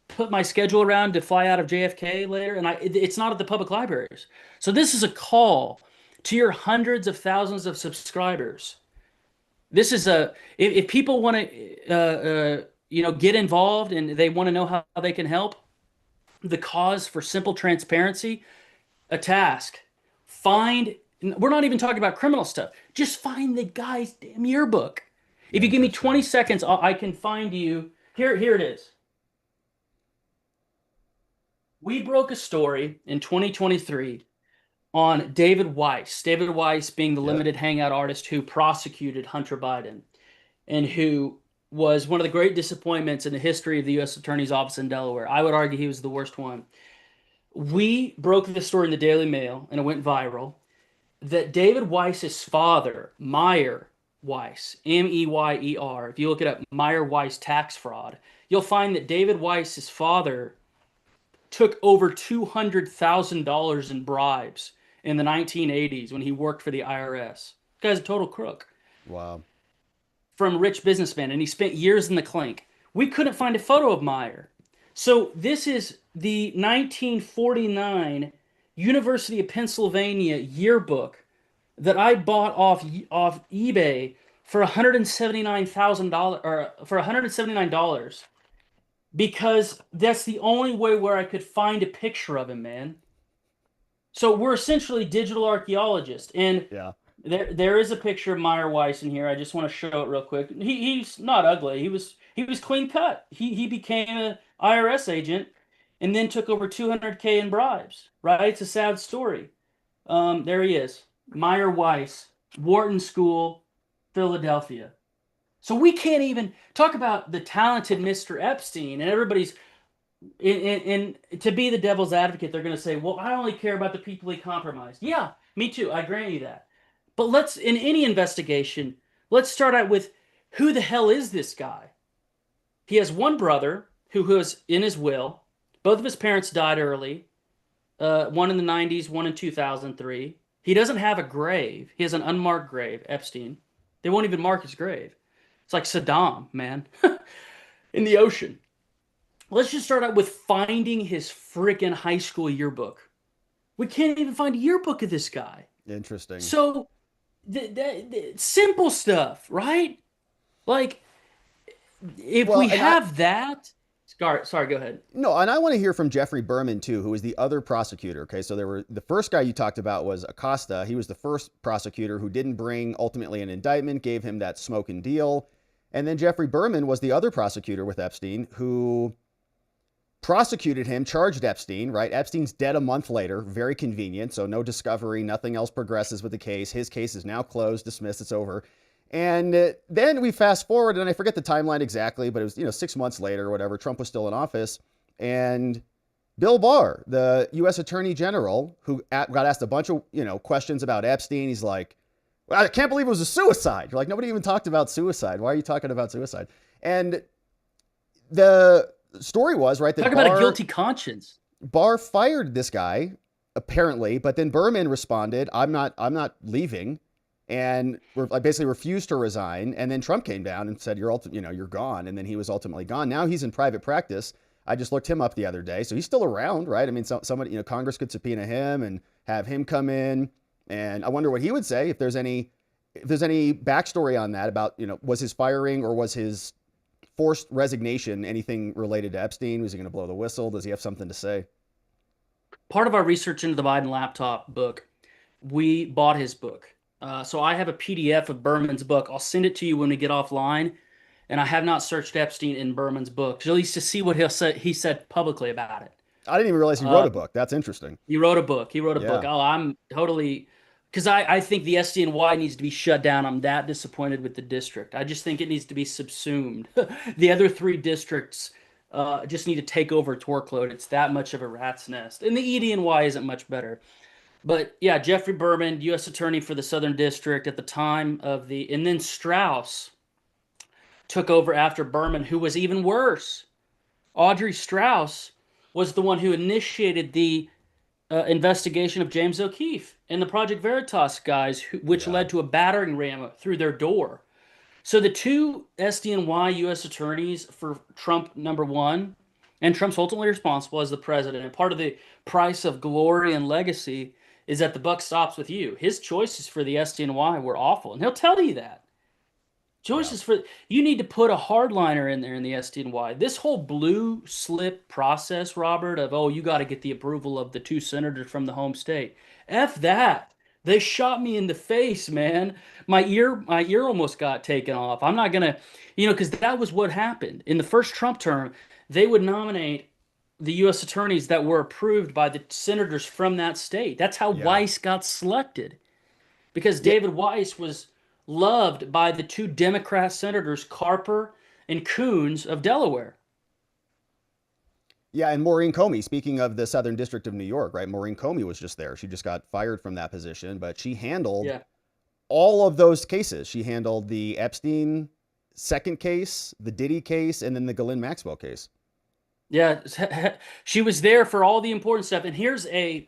put my schedule around to fly out of JFK later. And it's not at the public libraries. So this is a call to your hundreds of thousands of subscribers. This is if people want to get involved and they want to know how they can help the cause for simple transparency, a task. We're not even talking about criminal stuff. Just find the guy's damn yearbook. If you give me 20 seconds, I can find you. Here it is. We broke a story in 2023 on David Weiss. David Weiss being the limited hangout artist who prosecuted Hunter Biden and who was one of the great disappointments in the history of the U.S. Attorney's Office in Delaware. I would argue he was the worst one. We broke this story in the Daily Mail, and it went viral, that David Weiss's father, Meyer Weiss, Meyer, if you look it up, Meyer Weiss tax fraud, you'll find that David Weiss's father took over $200,000 in bribes in the 1980s when he worked for the IRS. This guy's a total crook. Wow. From rich businessmen, and he spent years in the clink. We couldn't find a photo of Meyer. So this is the 1949 University of Pennsylvania yearbook that I bought off eBay for $179,000 or for $179 because that's the only way where I could find a picture of him, man. So we're essentially digital archaeologists, and there is a picture of Meyer Weiss in here. I just want to show it real quick. He's not ugly. He was clean cut. He became an IRS agent and then took over $200K in bribes. Right? It's a sad story. There he is, Meyer Weiss, Wharton School, Philadelphia. So we can't even talk about the talented Mr. Epstein, and everybody's and to be the devil's advocate, they're going to say, well, I only care about the people he compromised. Yeah, me too. I grant you that. But let's, in any investigation, let's start out with who the hell is this guy? He has one brother who was in his will. Both of his parents died early. One in the 90s, one in 2003. He doesn't have a grave. He has an unmarked grave, Epstein. They won't even mark his grave. It's like Saddam, man, in the ocean. Let's just start out with finding his freaking high school yearbook. We can't even find a yearbook of this guy. Interesting. So, the simple stuff, right? Like, if Well, we and I have that, sorry, go ahead. no, and I want to hear from Jeffrey Berman too, who was the other prosecutor. Okay, so there were the first guy you talked about was Acosta. He was the first prosecutor who didn't bring ultimately an indictment, gave him that smoke and deal. And then Jeffrey Berman was the other prosecutor with Epstein who prosecuted him, charged Epstein, right? Epstein's dead a month later, very convenient. So no discovery, nothing else progresses with the case. His case is now closed, dismissed, it's over. And then we fast forward, and I forget the timeline exactly, but it was, 6 months later or whatever, Trump was still in office. And Bill Barr, the U.S. Attorney General, who got asked a bunch of, questions about Epstein, he's like, well, I can't believe it was a suicide. You're like, nobody even talked about suicide. Why are you talking about suicide? And the story was, right, that Talk about a guilty conscience. Barr fired this guy, apparently, but then Berman responded, I'm not leaving. And I basically refused to resign. And then Trump came down and said, you're gone. And then he was ultimately gone. Now he's in private practice. I just looked him up the other day. So he's still around, right? I mean, somebody, Congress could subpoena him and have him come in. And I wonder what he would say if there's any backstory on that about, was his firing or was his forced resignation anything related to Epstein? Was he going to blow the whistle? Does he have something to say? Part of our research into the Biden laptop book, we bought his book. So I have a PDF of Berman's book. I'll send it to you when we get offline. And I have not searched Epstein in Berman's book, at least to see what he said publicly about it. I didn't even realize he wrote a book. That's interesting. He wrote a book. Yeah. Oh, I'm totally, because I think the SDNY needs to be shut down. I'm that disappointed with the district. I just think it needs to be subsumed. The other three districts just need to take over its workload. It's that much of a rat's nest. And the EDNY isn't much better. But yeah, Jeffrey Berman, U.S. Attorney for the Southern District at the time of and then Strauss took over after Berman, who was even worse. Audrey Strauss was the one who initiated the investigation of James O'Keefe and the Project Veritas guys, which led to a battering ram through their door. So the two SDNY U.S. attorneys for Trump #1, and Trump's ultimately responsible as the president, and part of the price of glory and legacy is that the buck stops with you. His choices for the SDNY were awful, and he'll tell you that. Choices for you need to put a hardliner in there in the SDNY. This whole blue slip process, Robert, of you got to get the approval of the two senators from the home state. F that. They shot me in the face, man. My ear almost got taken off. I'm not gonna, because that was what happened in the first Trump term. They would nominate the U.S. attorneys that were approved by the senators from that state. That's how Weiss got selected, because David Weiss was loved by the two Democrat senators, Carper and Coons of Delaware. Yeah, and Maureen Comey, speaking of the Southern District of New York, right? Maureen Comey was just there. She just got fired from that position, but she handled all of those cases. She handled the Epstein second case, the Diddy case, and then the Ghislaine Maxwell case. Yeah, she was there for all the important stuff. And here's I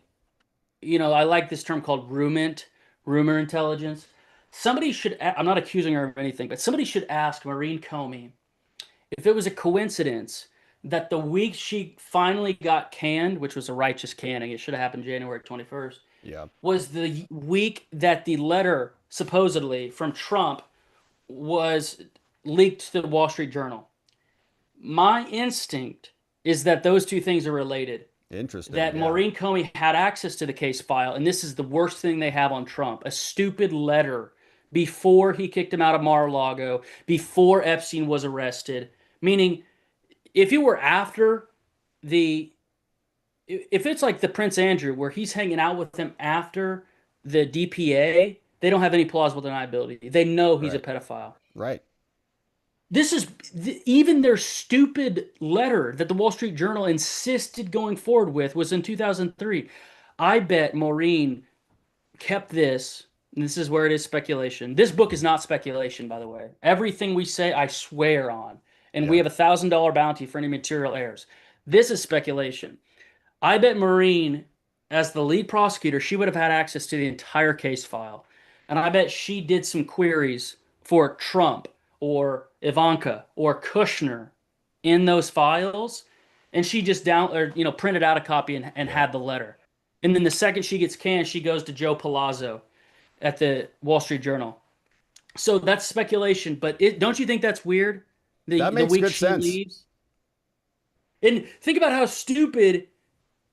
like this term called rumor intelligence. Somebody should, I'm not accusing her of anything, but somebody should ask Maureen Comey if it was a coincidence that the week she finally got canned, which was a righteous canning, it should have happened January 21st, was the week that the letter, supposedly, from Trump was leaked to the Wall Street Journal. My instinct is that those two things are related. Interesting. That Maureen Comey had access to the case file, and this is the worst thing they have on Trump, a stupid letter before he kicked him out of Mar-a-Lago, before Epstein was arrested. Meaning, if you were after if it's like the Prince Andrew, where he's hanging out with him after the DPA, they don't have any plausible deniability. They know he's a pedophile. Right. This is even their stupid letter that the Wall Street Journal insisted going forward with was in 2003. I bet Maureen kept this, and this is where it is speculation. This book is not speculation, by the way. Everything we say, I swear on. And we have $1,000 bounty for any material errors. This is speculation. I bet Maureen as the lead prosecutor, she would have had access to the entire case file. And I bet she did some queries for Trump or Ivanka or Kushner in those files. And she just printed out a copy and Yeah. had the letter. And then the second she gets canned, she goes to Joe Palazzo at the Wall Street Journal. So that's speculation, but don't you think that's weird? That The makes week good she sense. leaves. And think about how stupid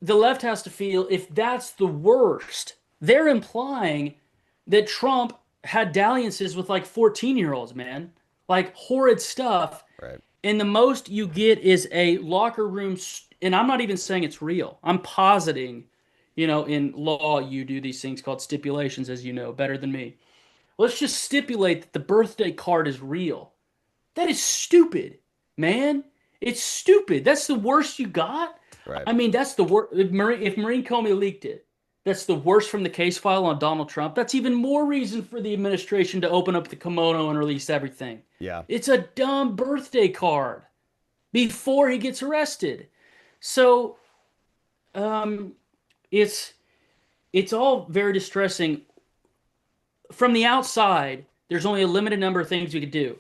the left has to feel if that's the worst. They're implying that Trump had dalliances with like 14-year-olds, man. Like horrid stuff. Right. And the most you get is a locker room, and I'm not even saying it's real. I'm positing, in law, you do these things called stipulations, as you know, better than me. Let's just stipulate that the birthday card is real. That is stupid, man. It's stupid. That's the worst you got? Right. I mean, that's the worst. If Maureen Comey leaked it, that's the worst from the case file on Donald Trump. That's even more reason for the administration to open up the kimono and release everything. Yeah. It's a dumb birthday card before he gets arrested. So, it's all very distressing. From the outside, there's only a limited number of things we could do.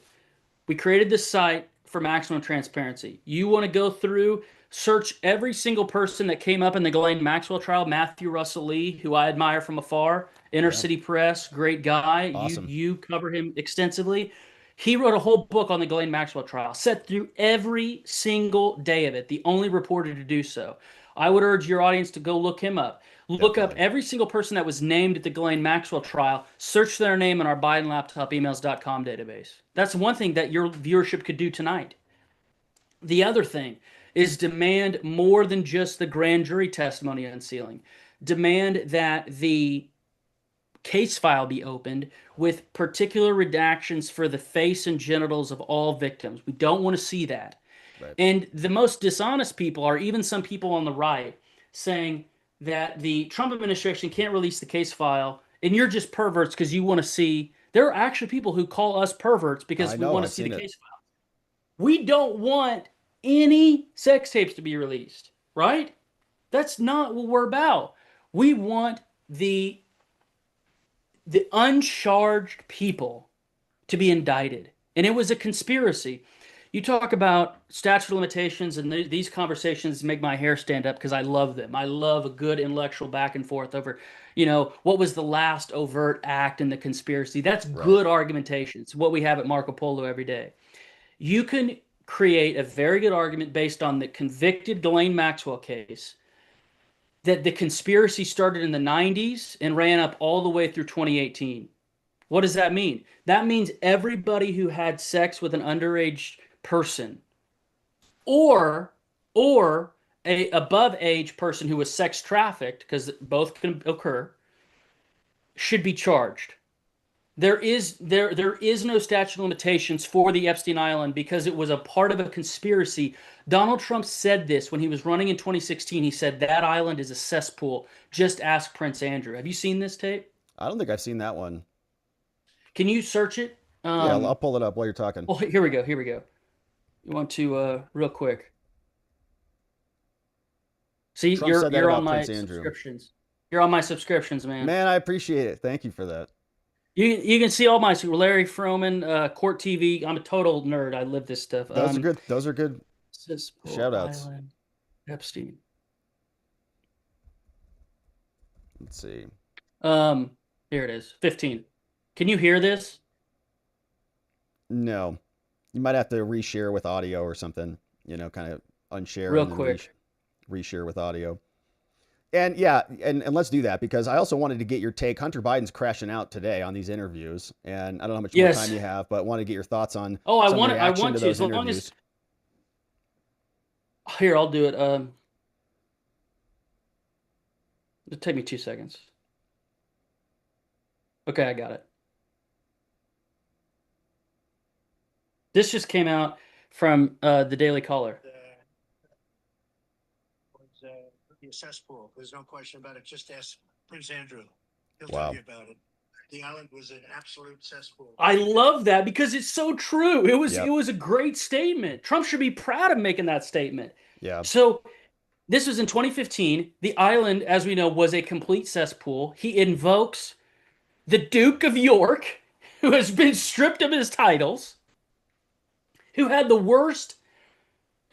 We created this site for maximum transparency. You want to go through, search every single person that came up in the Ghislaine Maxwell trial. Matthew Russell Lee, who I admire from afar, Inner City Press, great guy. Awesome. You cover him extensively. He wrote a whole book on the Ghislaine Maxwell trial, sat through every single day of it, the only reporter to do so. I would urge your audience to go look him up. Look up every single person that was named at the Ghislaine Maxwell trial. Search their name in our BidenLaptopEmails.com database. That's one thing that your viewership could do tonight. The other thing is demand more than just the grand jury testimony unsealing. Demand that the case file be opened with particular redactions for the face and genitals of all victims. We don't want to see that. Right. And the most dishonest people are even some people on the right saying that the Trump administration can't release the case file, and you're just perverts because you want to see. There are actually people who call us perverts because we want to see the case file. We don't want any sex tapes to be released, right? That's not what we're about. We want the uncharged people to be indicted. And it was a conspiracy. You talk about statute of limitations, and these conversations make my hair stand up because I love them. I love a good intellectual back and forth over, what was the last overt act in the conspiracy. That's good argumentation. It's what we have at Marco Polo every day. You can create a very good argument based on the convicted Ghislaine Maxwell case that the conspiracy started in the 90s and ran up all the way through 2018. What does that mean? That means everybody who had sex with an underage person or a above age person who was sex trafficked, because both can occur, should be charged. There is no statute of limitations for the Epstein Island because it was a part of a conspiracy. Donald Trump said this when he was running in 2016. He said that island is a cesspool. Just ask Prince Andrew. Have you seen this tape? I don't think I've seen that one. Can you search it? Yeah, I'll pull it up while you're talking. Oh, here we go. You want to real quick? See, Trump said that you're about on my Prince Andrew. subscriptions. You're on my subscriptions, man. Man, I appreciate it. Thank you for that. You can see all my Larry Froman, Court TV. I'm a total nerd. I live this stuff. Those are good. Those are good Cesspool shout outs. Island, Epstein. Let's see. Here it is. 15. Can you hear this? No. You might have to reshare with audio or something, kind of unshare Real and then quick. reshare with audio. And yeah, and let's do that because I also wanted to get your take. Hunter Biden's crashing out today on these interviews, and I don't know how much more time you have, but want to get your thoughts on I want to to those as long interviews. as here, I'll do it. It'll take me 2 seconds. Okay, I got it. This just came out from the Daily Caller. The cesspool. There's no question about it. Just ask Prince Andrew. He'll Wow. tell you about it. The island was an absolute cesspool. I love that because it's so true. It was Yep. a great statement. Trump should be proud of making that statement. Yeah. So This was in 2015. The island, as we know, was a complete cesspool. He invokes the Duke of York, who has been stripped of his titles, who had the worst,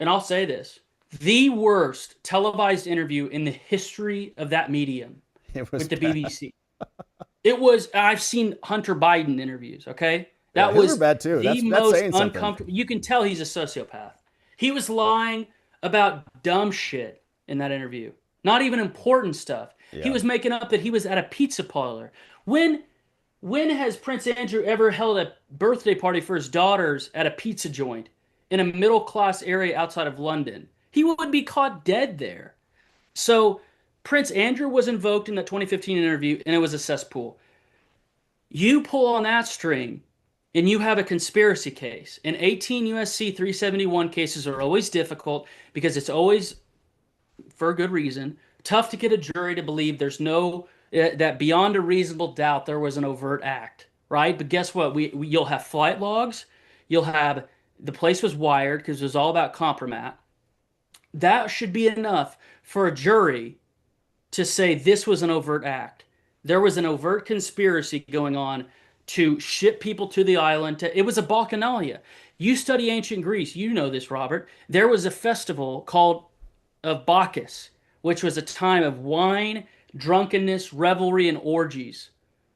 and I'll say this, the worst televised interview in the history of that medium It was with the bad. BBC. It was, I've seen Hunter Biden interviews, okay? Yeah, That his was were bad too. the That's most saying something. uncomfortable. You can tell he's a sociopath. He was lying about dumb shit in that interview. Not even important stuff. He Yeah. was making up that he was at a pizza parlor. When has Prince Andrew ever held a birthday party for his daughters at a pizza joint in a middle class area outside of London? He would be caught dead there. So Prince Andrew was invoked in that 2015 interview, and it was a cesspool. You pull on that string, and you have a conspiracy case. And 18 USC 371 cases are always difficult because it's always, for a good reason, tough to get a jury to believe there's no that beyond a reasonable doubt there was an overt act, right? But guess what? You'll have flight logs, you'll have the place was wired because it was all about compromat. That should be enough for a jury to say this was an overt act. There was an overt conspiracy going on to ship people to the island. It was a bacchanalia. You study ancient Greece, you know this, Robert. There was a festival called of Bacchus, which was a time of wine, drunkenness, revelry, and orgies.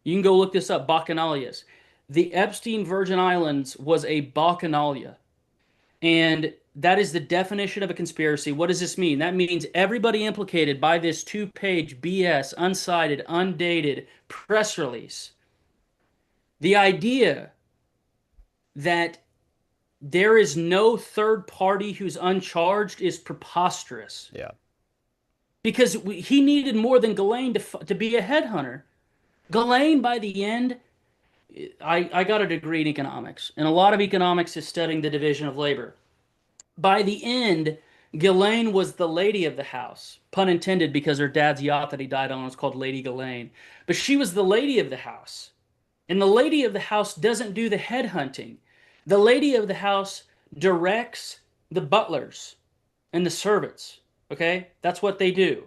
You can go look this up, bacchanalias. The Epstein Virgin Islands was a bacchanalia. And that is the definition of a conspiracy. What does this mean? That means everybody implicated by this two-page BS, unsighted, undated press release. The idea that there is no third party who's uncharged is preposterous. Yeah. Because he needed more than Ghislaine to be a headhunter. Ghislaine, by the end, I got a degree in economics, and a lot of economics is studying the division of labor. By the end, Ghislaine was the lady of the house, pun intended, because her dad's yacht that he died on was called Lady Ghislaine. But she was the lady of the house. And the lady of the house doesn't do the headhunting. The lady of the house directs the butlers and the servants, okay? That's what they do.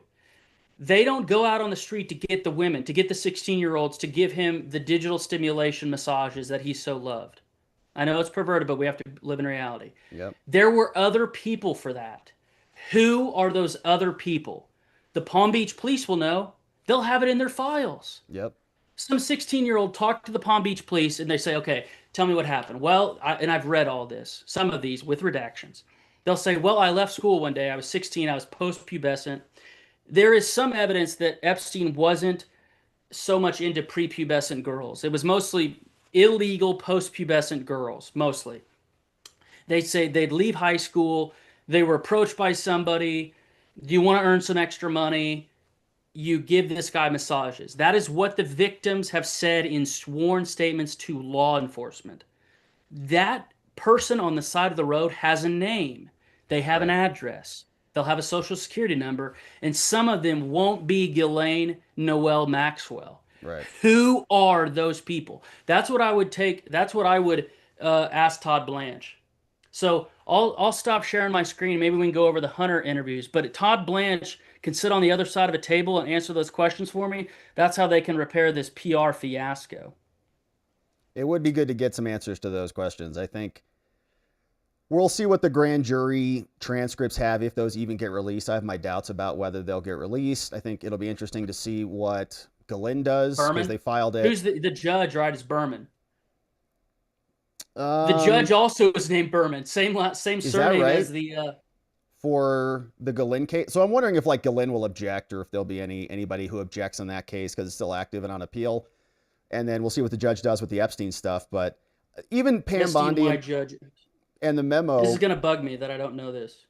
They don't go out on the street to get the women, to get the 16-year-olds, to give him the digital stimulation massages that he so loved. I know it's perverted, but we have to live in reality. Yep. There were other people for that. Who are those other people? The Palm Beach police will know. They'll have it in their files. Yep. Some 16-year-old talked to the Palm Beach police, and they say, okay, tell me what happened. Well, and I've read all this, some of these with redactions. They'll say, well, I left school one day. I was 16. I was post-pubescent. There is some evidence that Epstein wasn't so much into prepubescent girls. It was mostly illegal post-pubescent girls, mostly. They say they'd leave high school. They were approached by somebody. Do you want to earn some extra money? You give this guy massages. That is what the victims have said in sworn statements to law enforcement. That person on the side of the road has a name. They have an address. They'll have a social security number. And some of them won't be Ghislaine Noel Maxwell. Right. Who are those people? That's what I would take. That's what I would ask Todd Blanche. So I'll stop sharing my screen. Maybe we can go over the Hunter interviews. But Todd Blanche can sit on the other side of a table and answer those questions for me. That's how they can repair this PR fiasco. It would be good to get some answers to those questions. I think we'll see what the grand jury transcripts have, if those even get released. I have my doubts about whether they'll get released. I think it'll be interesting to see what Ghislaine does, because they filed it. Who's the judge, right, is Berman. The judge also is named Berman. Same surname right? as the... For the Ghislaine case. So I'm wondering if like Ghislaine will object, or if there'll be anybody who objects in that case, because it's still active and on appeal. And then we'll see what the judge does with the Epstein stuff. But even Pam Bondi and the memo... This is going to bug me that I don't know this.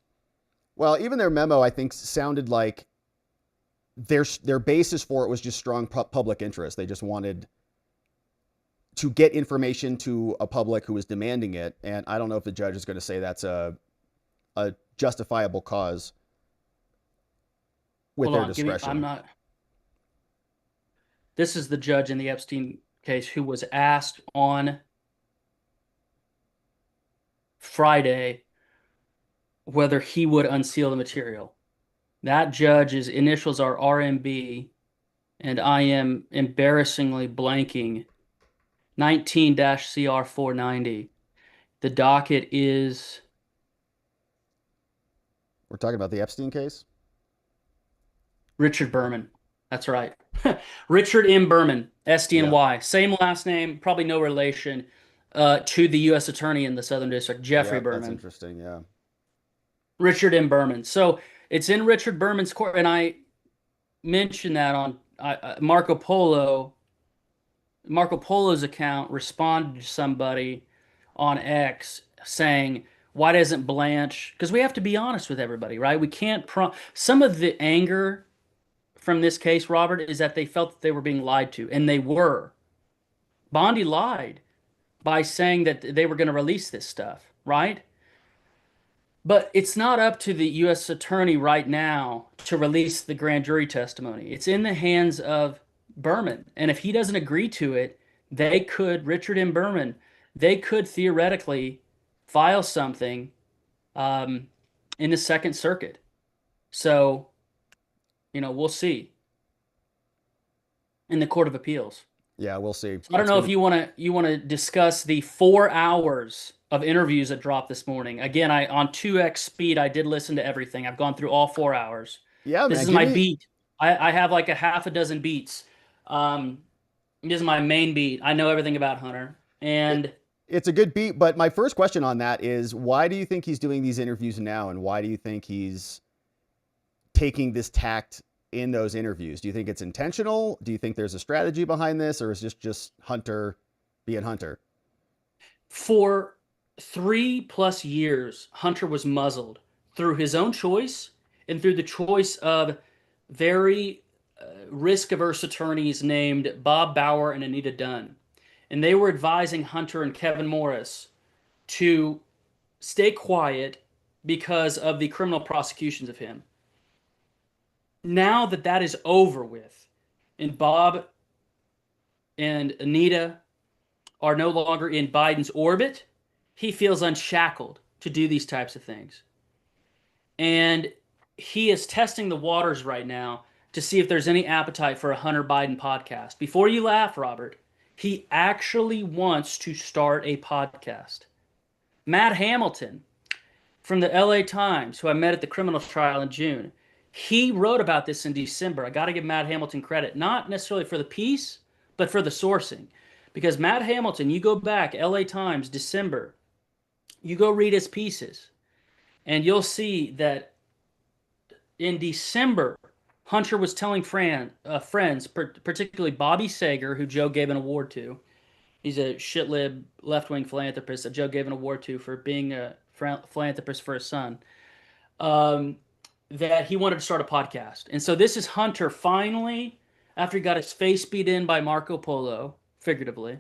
Well, even their memo, I think, sounded like their basis for it was just strong public interest. They just wanted to get information to a public who was demanding it. And I don't know if the judge is going to say that's a justifiable cause with their discretion. I'm not... This is the judge in the Epstein case who was asked on Friday whether he would unseal the material. That judge's initials are RMB, and I am embarrassingly blanking 19-CR490. The docket is We're talking about the Epstein case. Richard Berman. That's right. Richard M. Berman, Yeah. SDNY. Same last name, probably no relation to the U.S. Attorney in the Southern District, Jeffrey Yeah, that's Berman. interesting. Yeah. Richard M. Berman. So it's in Richard Berman's court, and I mentioned that on Marco Polo. Marco Polo's account responded to somebody on X saying, "Why doesn't Blanche?" Because we have to be honest with everybody, right? We can't. Some of the anger from this case, Robert, is that they felt that they were being lied to, and they were. Bondi lied by saying that they were going to release this stuff, right? But it's not up to the U.S. attorney right now to release the grand jury testimony. It's in the hands of Berman. And if he doesn't agree to it, Richard M. Berman, they could theoretically file something in the Second Circuit. So, we'll see in the Court of Appeals. Yeah, we'll see. So I don't know if you want to discuss the 4 hours of interviews that dropped this morning. Again, I on 2x speed, I did listen to everything. I've gone through all 4 hours. Yeah, This man. is my beat. I have like a half a dozen beats. This is my main beat. I know everything about Hunter. And It's a good beat, but my first question on that is, why do you think he's doing these interviews now, and why do you think he's taking this tact in those interviews? Do you think it's intentional? Do you think there's a strategy behind this, or is this just Hunter being Hunter? for 3+ years, Hunter was muzzled through his own choice and through the choice of very risk-averse attorneys named Bob Bauer and Anita Dunn. And they were advising Hunter and Kevin Morris to stay quiet because of the criminal prosecutions of him. Now that that is over with, and Bob and Anita are no longer in Biden's orbit, he feels unshackled to do these types of things. And he is testing the waters right now to see if there's any appetite for a Hunter Biden podcast. Before you laugh, Robert, he actually wants to start a podcast. Matt Hamilton from the LA Times, who I met at the criminal trial in June, he wrote about this in December. I got to give Matt Hamilton credit, not necessarily for the piece, but for the sourcing. Because Matt Hamilton, you go back, LA Times, December, you go read his pieces, and you'll see that in December, Hunter was telling friends, particularly Bobby Sager, who Joe gave an award to. He's a shitlib left-wing philanthropist that Joe gave an award to for being a philanthropist for his son, that he wanted to start a podcast. And so this is Hunter finally, after he got his face beat in by Marco Polo, figuratively,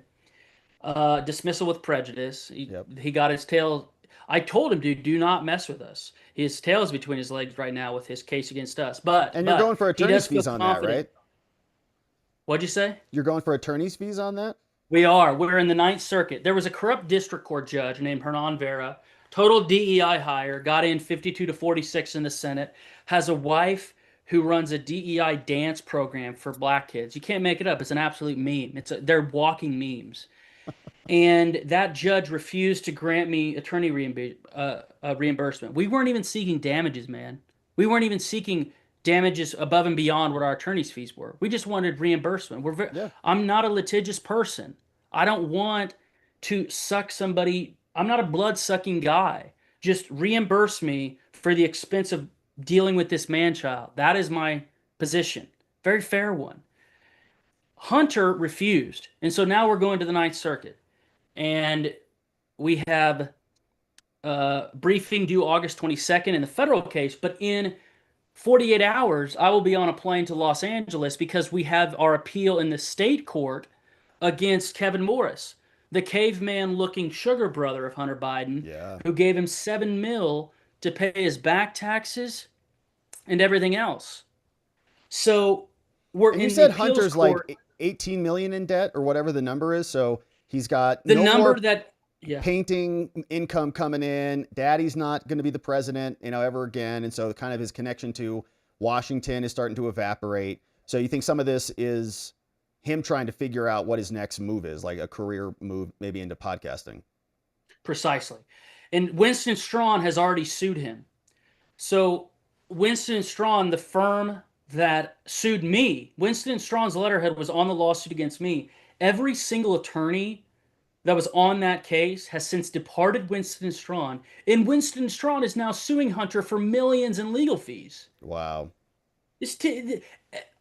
dismissal with prejudice. He got his tail. I told him, dude, do not mess with us. His tail is between his legs right now with his case against us. And you're going for attorney's fees on that, right? What'd you say? You're going for attorney's fees on that? We are. We're in the Ninth Circuit. There was a corrupt district court judge named Hernan Vera, total DEI hire, got in 52-46 in the Senate, has a wife who runs a DEI dance program for black kids. You can't make it up. It's an absolute meme. They're walking memes. And that judge refused to grant me attorney reimbursement. We weren't even seeking damages, man. We weren't even seeking damages above and beyond what our attorney's fees were. We just wanted reimbursement. I'm not a litigious person. I don't want to suck somebody. I'm not a blood-sucking guy. Just reimburse me for the expense of dealing with this man-child. That is my position. Very fair one. Hunter refused. And so now we're going to the Ninth Circuit. And we have a briefing due August 22nd in the federal case. But in 48 hours, I will be on a plane to Los Angeles because we have our appeal in the state court against Kevin Morris, the caveman-looking sugar brother of Hunter Biden, who gave him $7 million to pay his back taxes and everything else. So we're in the appeals court. You said Hunter's like 18 million in debt or whatever the number is. So he's got the number that painting income coming in. Daddy's not going to be the president, ever again. And so kind of his connection to Washington is starting to evaporate. So you think some of this is him trying to figure out what his next move is, like a career move, maybe into podcasting? Precisely. And Winston Strawn has already sued him. So Winston Strawn, the firm that sued me, Winston Strawn's letterhead was on the lawsuit against me. Every single attorney that was on that case has since departed Winston Strawn, and Winston Strawn is now suing Hunter for millions in legal fees. Wow.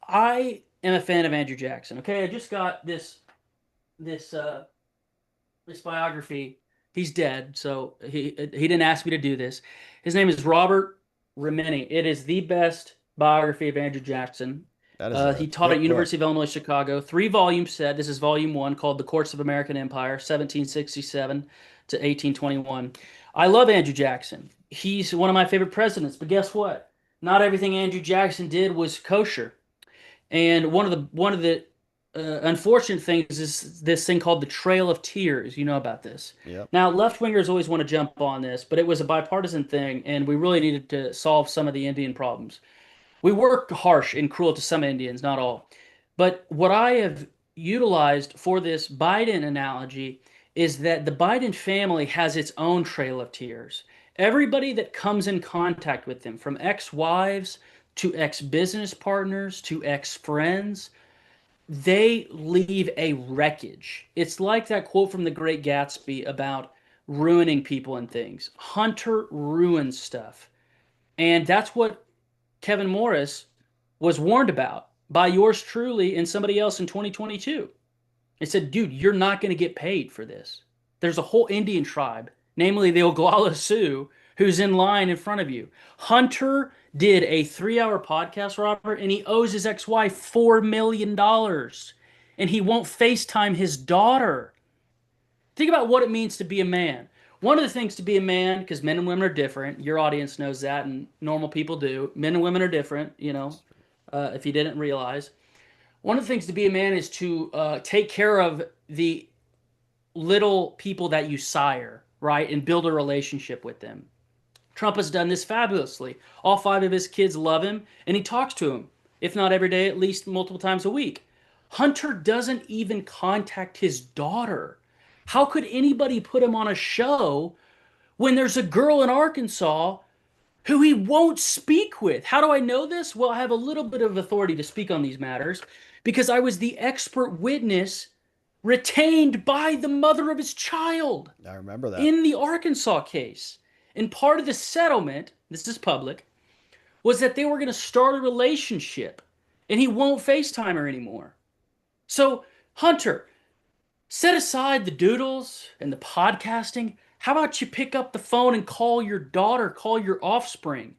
I am a fan of Andrew Jackson. Okay, I just got this biography. He's dead, so he didn't ask me to do this. His name is Robert Remini. It is the best biography of Andrew Jackson. He taught at University of Illinois Chicago. 3-volume set. This is volume 1, called The Courts of American Empire, 1767 to 1821. I love Andrew Jackson. He's one of my favorite presidents. But guess what? Not everything Andrew Jackson did was kosher. And one of the unfortunate things is this thing called the Trail of Tears. You know about this. Yep. Now, left-wingers always want to jump on this, but it was a bipartisan thing, and we really needed to solve some of the Indian problems. We were harsh and cruel to some Indians, not all. But what I have utilized for this Biden analogy is that the Biden family has its own trail of tears. Everybody that comes in contact with them, from ex-wives to ex-business partners to ex-friends, they leave a wreckage. It's like that quote from The Great Gatsby about ruining people and things. Hunter ruins stuff. And that's what Kevin Morris was warned about by yours truly and somebody else in 2022. It said, dude, you're not going to get paid for this. There's a whole Indian tribe, namely the Oglala Sioux, who's in line in front of you. Hunter did a 3-hour podcast, Robert, and he owes his ex-wife $4 million. And he won't FaceTime his daughter. Think about what it means to be a man. One of the things to be a man, because men and women are different, your audience knows that, and normal people do. Men and women are different, if you didn't realize. One of the things to be a man is to take care of the little people that you sire, right, and build a relationship with them. Trump has done this fabulously. All 5 of his kids love him, and he talks to them, if not every day, at least multiple times a week. Hunter doesn't even contact his daughter. How could anybody put him on a show when there's a girl in Arkansas who he won't speak with? How do I know this? Well, I have a little bit of authority to speak on these matters because I was the expert witness retained by the mother of his child. I remember that. In the Arkansas case. And part of the settlement, this is public, was that they were going to start a relationship and he won't FaceTime her anymore. So, Hunter, set aside the doodles and the podcasting. How about you pick up the phone and call your daughter, call your offspring?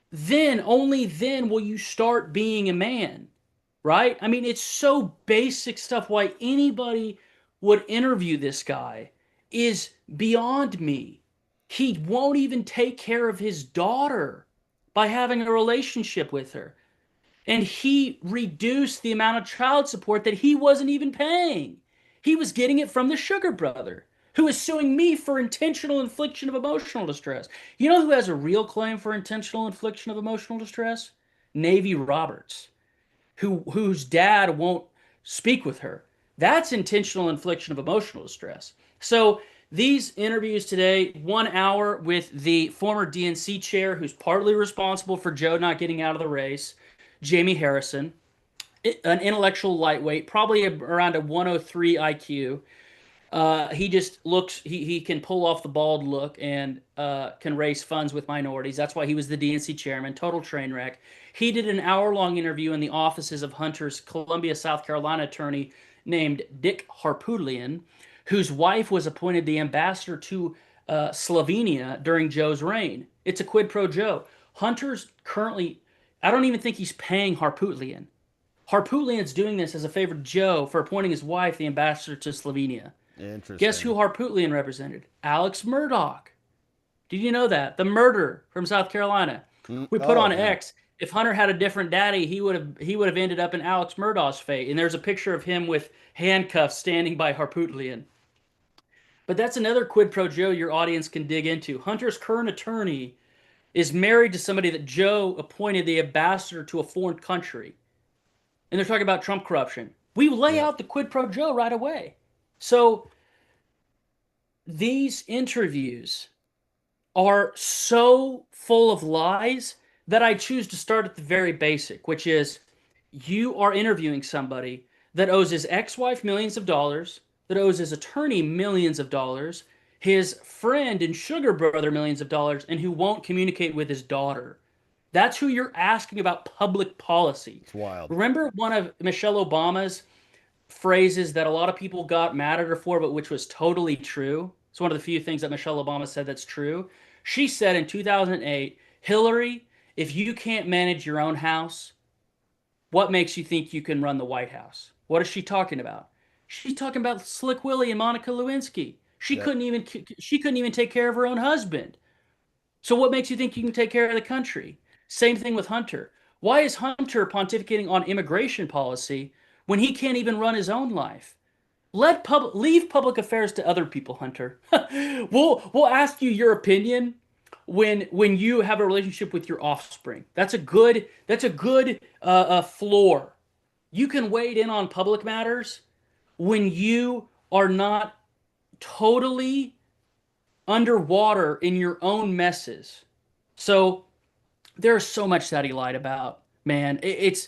Then, only then will you start being a man, right? I mean, it's so basic stuff. Why anybody would interview this guy is beyond me. He won't even take care of his daughter by having a relationship with her. And he reduced the amount of child support that he wasn't even paying. He was getting it from the sugar brother, who is suing me for intentional infliction of emotional distress. You know who has a real claim for intentional infliction of emotional distress? Navy Roberts, whose dad won't speak with her. That's intentional infliction of emotional distress. So these interviews today, 1 hour with the former DNC chair, who's partly responsible for Joe not getting out of the race, Jamie Harrison, an intellectual lightweight, probably around a 103 IQ. He just looks, he can pull off the bald look and can raise funds with minorities. That's why he was the DNC chairman, total train wreck. He did an hour-long interview in the offices of Hunter's Columbia, South Carolina attorney named Dick Harpootlian, whose wife was appointed the ambassador to Slovenia during Joe's reign. It's a quid pro Joe. Hunter's currently, I don't even think he's paying Harpootlian. Harpootlian's doing this as a favor to Joe for appointing his wife the ambassador to Slovenia. Interesting. Guess who Harpootlian represented? Alex Murdaugh. Did you know that? The murderer from South Carolina. We put on X. If Hunter had a different daddy, he would have ended up in Alex Murdaugh's fate. And there's a picture of him with handcuffs standing by Harpootlian. But that's another quid pro Joe your audience can dig into. Hunter's current attorney is married to somebody that Joe appointed the ambassador to a foreign country. And they're talking about Trump corruption. We lay out the quid pro Joe right away. So these interviews are so full of lies that I choose to start at the very basic, which is you are interviewing somebody that owes his ex-wife millions of dollars, that owes his attorney millions of dollars, his friend and sugar brother millions of dollars, and who won't communicate with his daughter. That's who you're asking about public policy. It's wild. Remember one of Michelle Obama's phrases that a lot of people got mad at her for, but which was totally true? It's one of the few things that Michelle Obama said that's true. She said in 2008, Hillary, if you can't manage your own house, what makes you think you can run the White House? What is she talking about? She's talking about Slick Willie and Monica Lewinsky. She couldn't even take care of her own husband. So what makes you think you can take care of the country? Same thing with Hunter. Why is Hunter pontificating on immigration policy when he can't even run his own life? Leave public affairs to other people, Hunter. We'll ask you your opinion when you have a relationship with your offspring. That's a good floor. You can wade in on public matters when you are not totally underwater in your own messes. So there's so much that he lied about, man. It's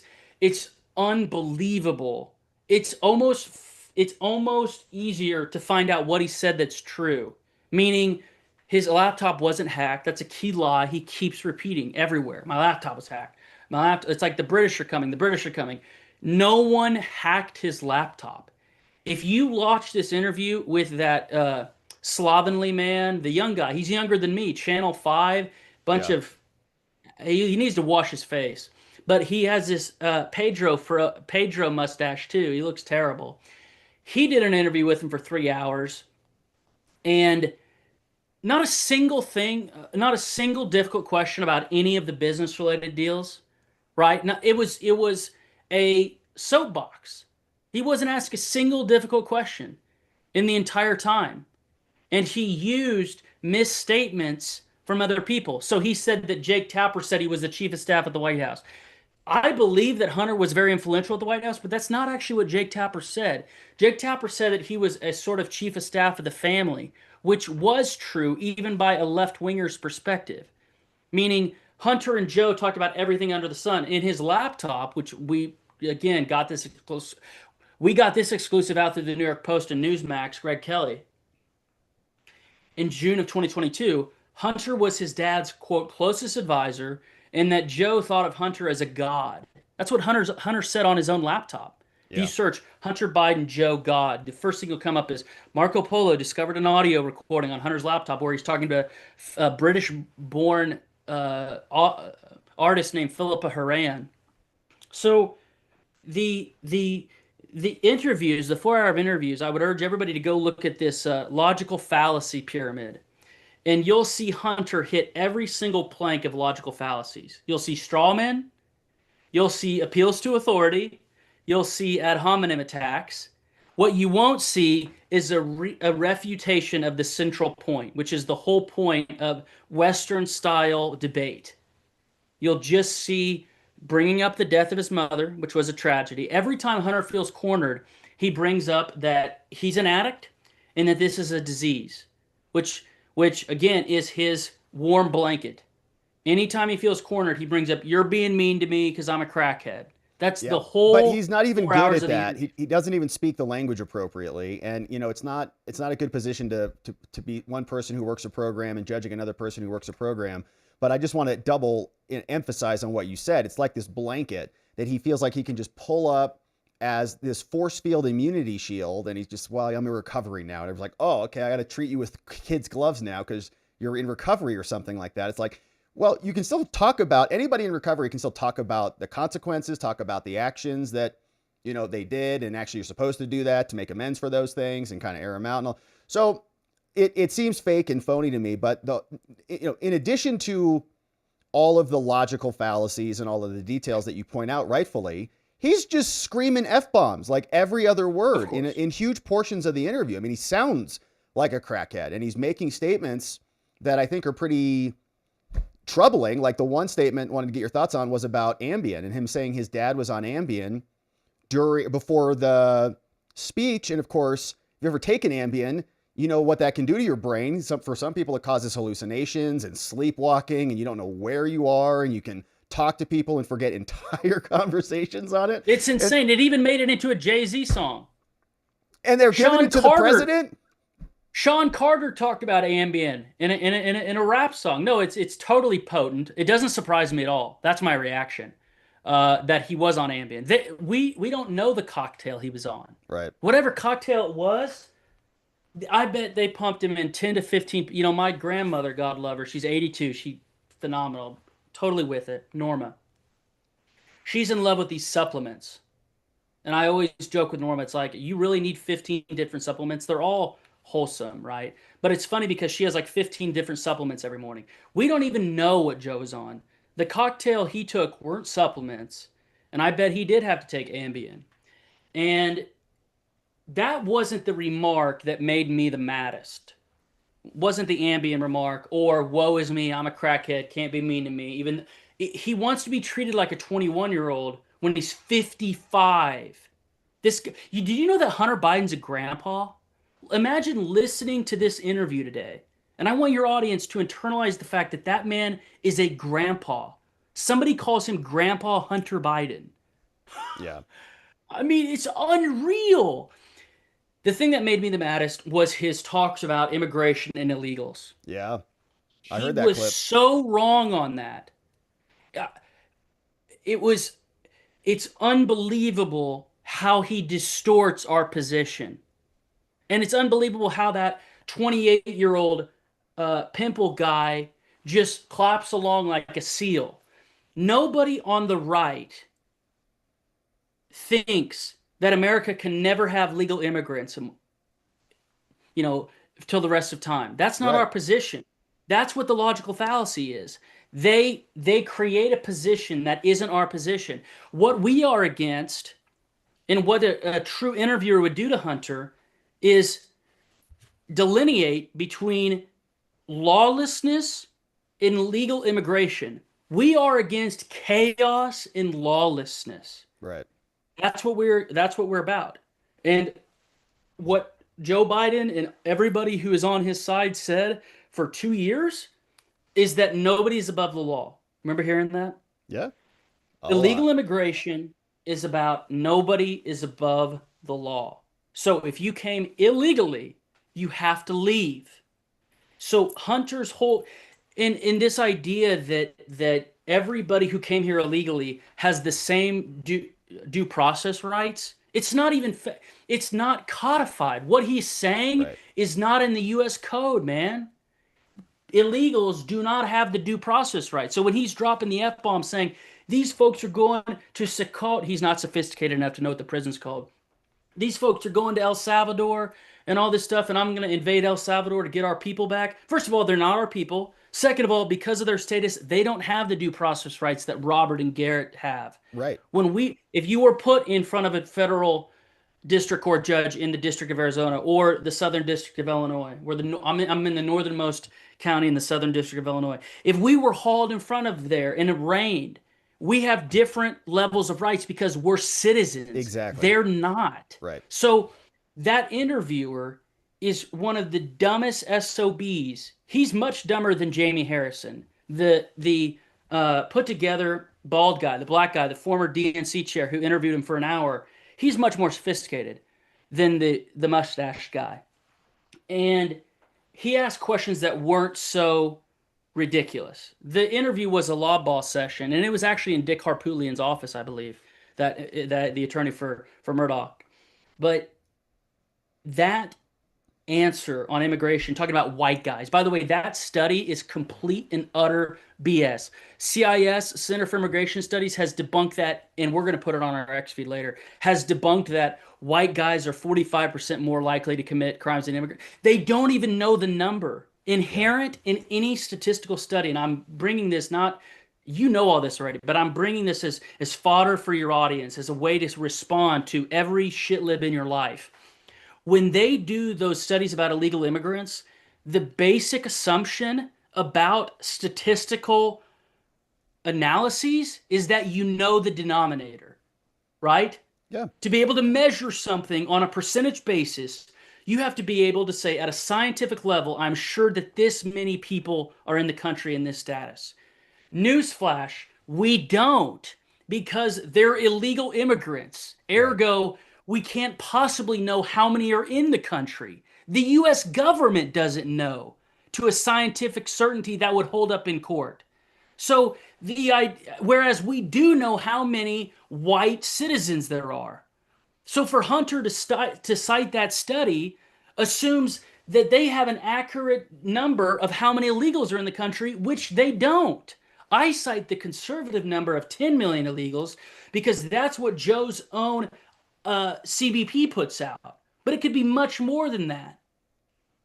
unbelievable. It's almost easier to find out what he said that's true. Meaning his laptop wasn't hacked. That's a key lie he keeps repeating everywhere. My laptop was hacked. It's like the British are coming. The British are coming. No one hacked his laptop. If you watch this interview with that slovenly man, the young guy, he's younger than me, Channel 5, he needs to wash his face. But he has this Pedro mustache too. He looks terrible. He did an interview with him for 3 hours, and not a single difficult question about any of the business-related deals, right? Now, it was a soapbox. He wasn't asked a single difficult question in the entire time. And he used misstatements from other people. So he said that Jake Tapper said he was the chief of staff at the White House. I believe that Hunter was very influential at the White House, but that's not actually what Jake Tapper said. Jake Tapper said that he was a sort of chief of staff of the family, which was true even by a left-winger's perspective. Meaning Hunter and Joe talked about everything under the sun. In his laptop, which we, again, got this exclusive out through the New York Post and Newsmax, Greg Kelly. In June of 2022, Hunter was his dad's, quote, closest advisor, and that Joe thought of Hunter as a god. That's what Hunter said on his own laptop. If you search Hunter Biden, Joe, God, the first thing will come up is Marco Polo discovered an audio recording on Hunter's laptop where he's talking to a British-born artist named Philippa Horan. So the interviews, the 4-hour interviews, I would urge everybody to go look at this logical fallacy pyramid. And you'll see Hunter hit every single plank of logical fallacies. You'll see straw men. You'll see appeals to authority. You'll see ad hominem attacks. What you won't see is a refutation of the central point, which is the whole point of Western-style debate. You'll just see bringing up the death of his mother, which was a tragedy. Every time Hunter feels cornered, he brings up that he's an addict and that this is a disease, which again is his warm blanket. Anytime he feels cornered, he brings up, you're being mean to me because I'm a crackhead. That's the whole. But he's not even good at that. He doesn't even speak the language appropriately, and it's not a good position to be one person who works a program and judging another person who works a program. But I just want to double emphasize on what you said. It's like this blanket that he feels like he can just pull up as this force field immunity shield, and he's just, well, I'm in recovery now. And everyone's like, oh, okay, I got to treat you with kids' gloves now because you're in recovery or something like that. It's like, well, you can still talk about, anybody in recovery can still talk about the consequences, talk about the actions that, they did, and actually you're supposed to do that to make amends for those things and kind of air them out and all. So it seems fake and phony to me, but in addition to all of the logical fallacies and all of the details that you point out rightfully, he's just screaming F-bombs like every other word in huge portions of the interview. I mean, he sounds like a crackhead, and he's making statements that I think are pretty troubling. Like the one statement I wanted to get your thoughts on was about Ambien and him saying his dad was on Ambien before the speech. And of course, if you've ever taken Ambien, you know what that can do to your brain. For some people, it causes hallucinations and sleepwalking, and you don't know where you are, and you can talk to people and forget entire conversations on it. It's insane. It even made it into a Jay-Z song. And they're giving it to the president? Sean Carter talked about Ambien in a rap song. No, it's totally potent. It doesn't surprise me at all. That's my reaction. That he was on Ambien. We don't know the cocktail he was on. Right. Whatever cocktail it was, I bet they pumped him in 10 to 15. You know, my grandmother, God love her, she's 82. She phenomenal. Totally with it. Norma. She's in love with these supplements. And I always joke with Norma, it's like, you really need 15 different supplements. They're all wholesome, right? But it's funny because she has like 15 different supplements every morning. We don't even know what Joe's on. The cocktail he took weren't supplements, and I bet he did have to take Ambien. And that wasn't the remark that made me the maddest. Wasn't the Ambien remark, or woe is me, I'm a crackhead, can't be mean to me. Even he wants to be treated like a 21-year-old when he's 55. Did you know that Hunter Biden's a grandpa? Imagine listening to this interview today. And I want your audience to internalize the fact that that man is a grandpa. Somebody calls him Grandpa Hunter Biden. Yeah. I mean, it's unreal. The thing that made me the maddest was his talks about immigration and illegals. Yeah. I heard that clip. He clip. was so wrong on that. It's unbelievable how he distorts our position. And it's unbelievable how that 28-year-old pimple guy just claps along like a seal. Nobody on the right thinks that America can never have legal immigrants, you know, till the rest of time. That's not Right. our position. That's what the logical fallacy is. They create a position that isn't our position. What we are against, and what a true interviewer would do to Hunter, is delineate between lawlessness and legal immigration. We are against chaos and lawlessness. Right. That's what we're about. And what Joe Biden and everybody who is on his side said for 2 years is that nobody's above the law. Remember hearing that? Yeah. Illegal immigration is about nobody is above the law. So if you came illegally, you have to leave. So Hunter's whole in this idea that everybody who came here illegally has the same due process rights, it's not even it's not codified. What he's saying is not in the U.S. code, man. Illegals do not have the due process rights. So when he's dropping the F-bomb saying these folks are going to Secaucus, he's not sophisticated enough to know what the prison's called. These folks are going to El Salvador and all this stuff, and I'm going to invade El Salvador to get our people back. First of all, they're not our people. Second of all, because of their status, they don't have the due process rights that Robert and Garrett have. Right. If you were put in front of a federal district court judge in the District of Arizona or the Southern District of Illinois, where I'm in the northernmost county in the Southern District of Illinois. If we were hauled in front of there and arraigned, we have different levels of rights because we're citizens. Exactly. They're not. Right. So that interviewer is one of the dumbest SOBs. He's much dumber than Jamie Harrison, the put together bald guy, the black guy, the former DNC chair who interviewed him for an hour. He's much more sophisticated than the mustache guy. And he asked questions that weren't so ridiculous. The interview was a law ball session, and it was actually in Dick Harpootlian's office, I believe, that the attorney for Murdoch. But that answer on immigration, talking about white guys. By the way, that study is complete and utter BS. CIS, Center for Immigration Studies, has debunked that, and we're going to put it on our X feed later, has debunked that white guys are 45% more likely to commit crimes than immigrants. They don't even know the number. Inherent in any statistical study, and I'm bringing this not, you know all this already, but I'm bringing this as fodder for your audience, as a way to respond to every shit lib in your life. When they do those studies about illegal immigrants, the basic assumption about statistical analyses is that you know the denominator, right? Yeah. To be able to measure something on a percentage basis, you have to be able to say at a scientific level, I'm sure that this many people are in the country in this status. Newsflash, we don't, because they're illegal immigrants. Ergo, we can't possibly know how many are in the country. The U.S. government doesn't know to a scientific certainty that would hold up in court. So whereas we do know how many white citizens there are. So for Hunter to cite that study assumes that they have an accurate number of how many illegals are in the country, which they don't. I cite the conservative number of 10 million illegals because that's what Joe's own CBP puts out. But it could be much more than that.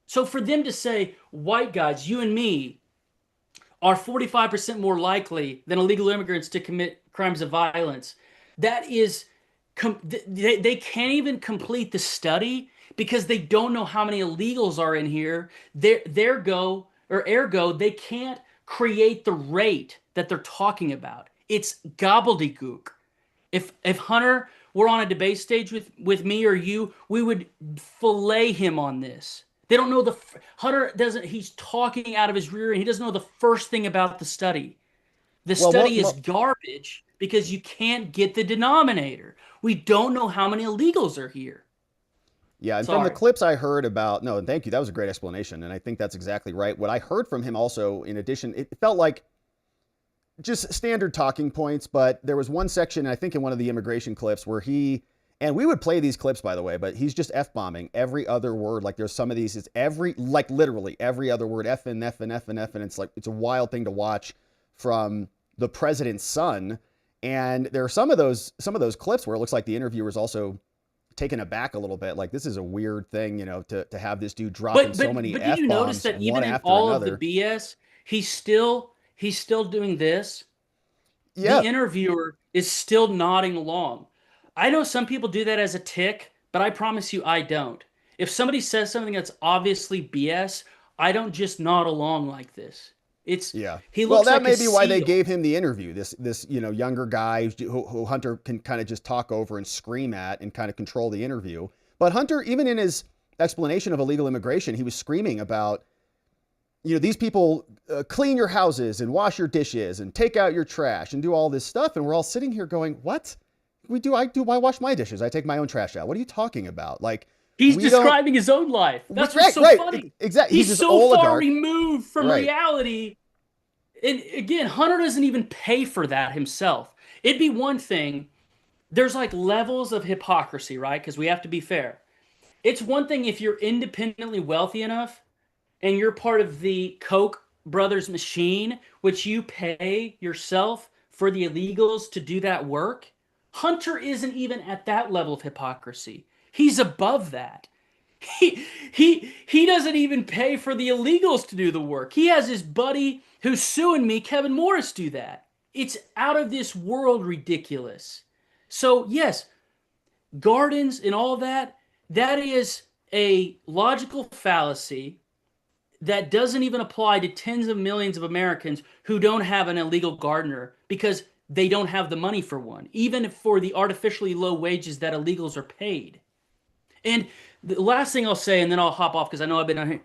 So for them to say, white guys, you and me, are 45% more likely than illegal immigrants to commit crimes of violence, that is, they can't even complete the study because they don't know how many illegals are in here. Ergo, they can't create the rate that they're talking about. It's gobbledygook. If Hunter were on a debate stage with me or you, we would fillet him on this. They don't know Hunter doesn't, he's talking out of his rear and he doesn't know the first thing about the study. The study is garbage because you can't get the denominator. We don't know how many illegals are here. Yeah, and from the clips I heard about, no, and thank you, that was a great explanation, and I think that's exactly right. What I heard from him also, in addition, it felt like just standard talking points, but there was one section, I think in one of the immigration clips, where and we would play these clips, by the way, but he's just F-bombing every other word. Like there's some of these, it's literally every other word, F and F and F and F, and it's like, it's a wild thing to watch from the president's son. And there are some of those clips where it looks like the interviewer is also taken aback a little bit. Like, this is a weird thing, to have this dude dropping so many F-bombs. But did you notice that even in all of the BS, he's still doing this? Yeah. The interviewer is still nodding along. I know some people do that as a tick, but I promise you I don't. If somebody says something that's obviously BS, I don't just nod along like this. He looks that may be why they gave him the interview. This younger guy who Hunter can kind of just talk over and scream at and kind of control the interview. But Hunter, even in his explanation of illegal immigration, he was screaming about, these people clean your houses and wash your dishes and take out your trash and do all this stuff. And we're all sitting here going, what? I wash my dishes. I take my own trash out. What are you talking about? Like, he's describing his own life. That's what's so funny. Exactly. He's so far removed from reality. And again, Hunter doesn't even pay for that himself. It'd be one thing. There's like levels of hypocrisy, right? Because we have to be fair. It's one thing if you're independently wealthy enough and you're part of the Koch brothers machine, which you pay yourself for the illegals to do that work. Hunter isn't even at that level of hypocrisy. He's above that. He doesn't even pay for the illegals to do the work. He has his buddy who's suing me, Kevin Morris, do that. It's out of this world ridiculous. So yes, gardens and all that is a logical fallacy that doesn't even apply to tens of millions of Americans who don't have an illegal gardener because they don't have the money for one, even for the artificially low wages that illegals are paid. And the last thing I'll say, and then I'll hop off because I know I've been on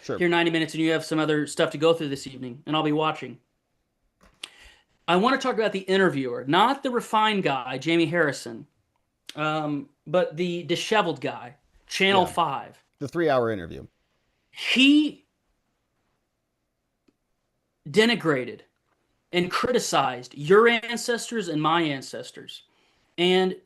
here 90 minutes and you have some other stuff to go through this evening, and I'll be watching. I want to talk about the interviewer, not the refined guy, Jamie Harrison, but the disheveled guy, Channel 5. The 3-hour interview. He denigrated and criticized your ancestors and my ancestors. And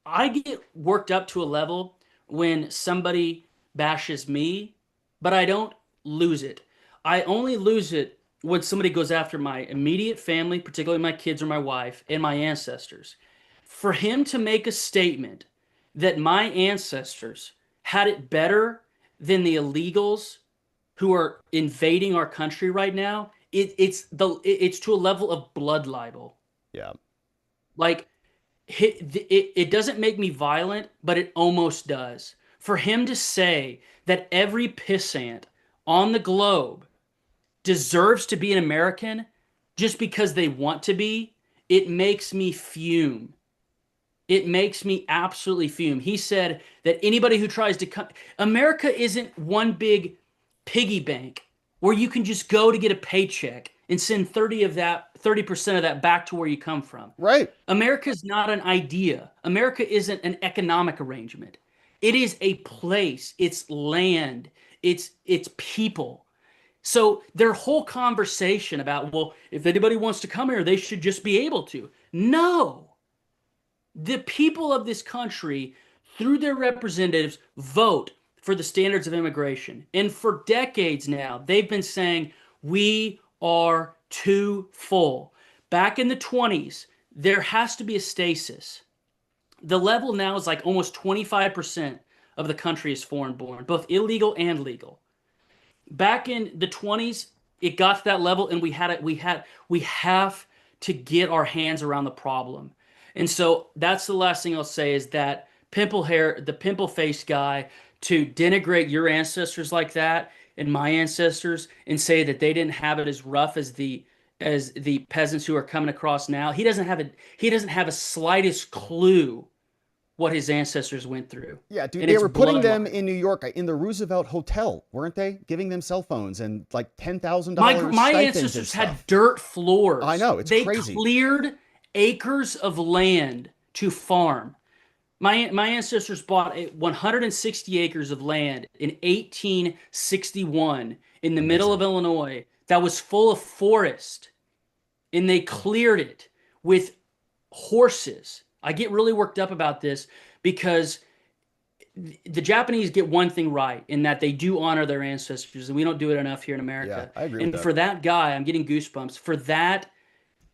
I get worked up to a level when somebody bashes me, but I don't lose it. I only lose it when somebody goes after my immediate family, particularly my kids or my wife, and my ancestors. For him to make a statement that my ancestors had it better than the illegals who are invading our country right now, it's to a level of blood libel. Yeah. Like, it doesn't make me violent, but it almost does. For him to say that every pissant on the globe deserves to be an American just because they want to be, it makes me fume. It makes me absolutely fume. He said that anybody who tries to come, America isn't one big piggy bank where you can just go to get a paycheck and send 30% of that back to where you come from. Right. America is not an idea. America isn't an economic arrangement. It is a place, it's land, it's people. So their whole conversation about, well, if anybody wants to come here, they should just be able to. No. The people of this country, through their representatives, vote for the standards of immigration. And for decades now, they've been saying, we are too full. Back in the 20s, there has to be a stasis. The level now is like almost 25% of the country is foreign born, both illegal and legal. Back in the 20s, it got to that level, and we have to get our hands around the problem. And so that's the last thing I'll say is that the pimple-faced guy, to denigrate your ancestors like that and my ancestors and say that they didn't have it as rough as the peasants who are coming across now. He doesn't have a slightest clue what his ancestors went through. Yeah, dude, they were putting them in New York in the Roosevelt Hotel, weren't they? Giving them cell phones and like $10,000. My ancestors had dirt floors. I know, it's crazy. They cleared acres of land to farm. My ancestors bought 160 acres of land in 1861 in the middle of Illinois that was full of forest, and they cleared it with horses. I get really worked up about this because the Japanese get one thing right in that they do honor their ancestors, and we don't do it enough here in America. Yeah, I agree with that. And for that guy, I'm getting goosebumps. For that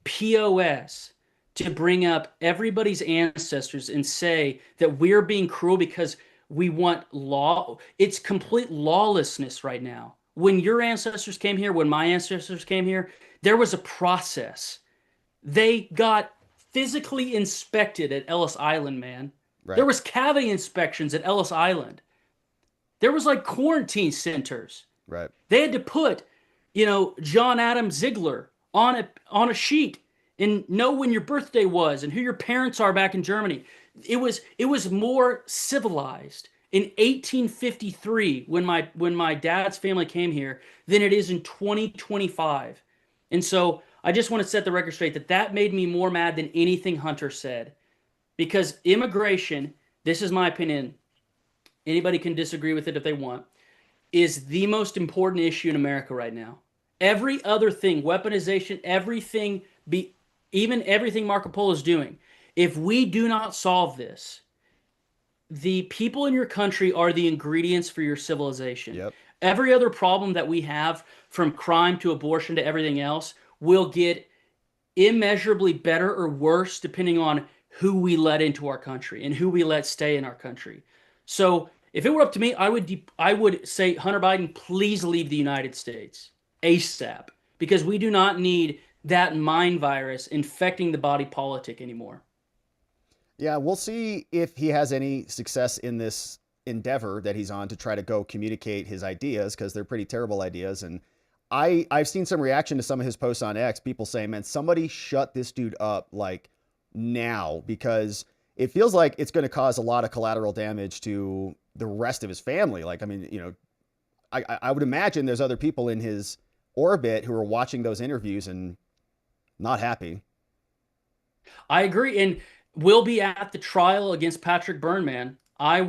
POS to bring up everybody's ancestors and say that we're being cruel because we want law. It's complete lawlessness right now. When your ancestors came here, when my ancestors came here, there was a process. They got physically inspected at Ellis Island, man. Right. There was cavity inspections at Ellis Island. There was like quarantine centers. Right. They had to put, John Adam Ziegler on a sheet and know when your birthday was and who your parents are back in Germany. It was more civilized in 1853 when my dad's family came here than it is in 2025. And so I just want to set the record straight that made me more mad than anything Hunter said. Because immigration, this is my opinion, anybody can disagree with it if they want, is the most important issue in America right now. Every other thing, weaponization, even everything Marco Polo is doing, if we do not solve this, the people in your country are the ingredients for your civilization. Yep. Every other problem that we have, from crime to abortion to everything else, will get immeasurably better or worse depending on who we let into our country and who we let stay in our country. So if it were up to me, I would say, Hunter Biden, please leave the United States ASAP, because we do not need that mind virus infecting the body politic anymore. Yeah, we'll see if he has any success in this endeavor that he's on to try to go communicate his ideas, because they're pretty terrible ideas. And I've seen some reaction to some of his posts on X, people saying, man, somebody shut this dude up like now, because it feels like it's going to cause a lot of collateral damage to the rest of his family. Like, I mean, I would imagine there's other people in his orbit who are watching those interviews and not happy. I agree. And we'll be at the trial against Patrick Byrne, man. I'd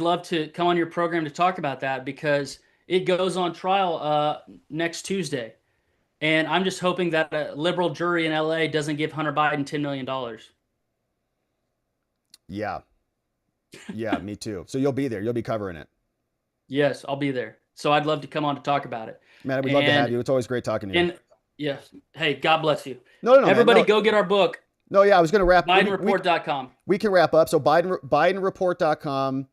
love to come on your program to talk about that, because it goes on trial next Tuesday. And I'm just hoping that a liberal jury in LA doesn't give Hunter Biden $10 million. Yeah. Yeah, me too. So you'll be there. You'll be covering it. Yes, I'll be there. So I'd love to come on to talk about it. Man, we'd love to have you. It's always great talking to you. And yes, hey, God bless you. No, everybody, man, go get our book. No, yeah, I was going to wrap. BidenReport.com. We can wrap up. So BidenReport.com,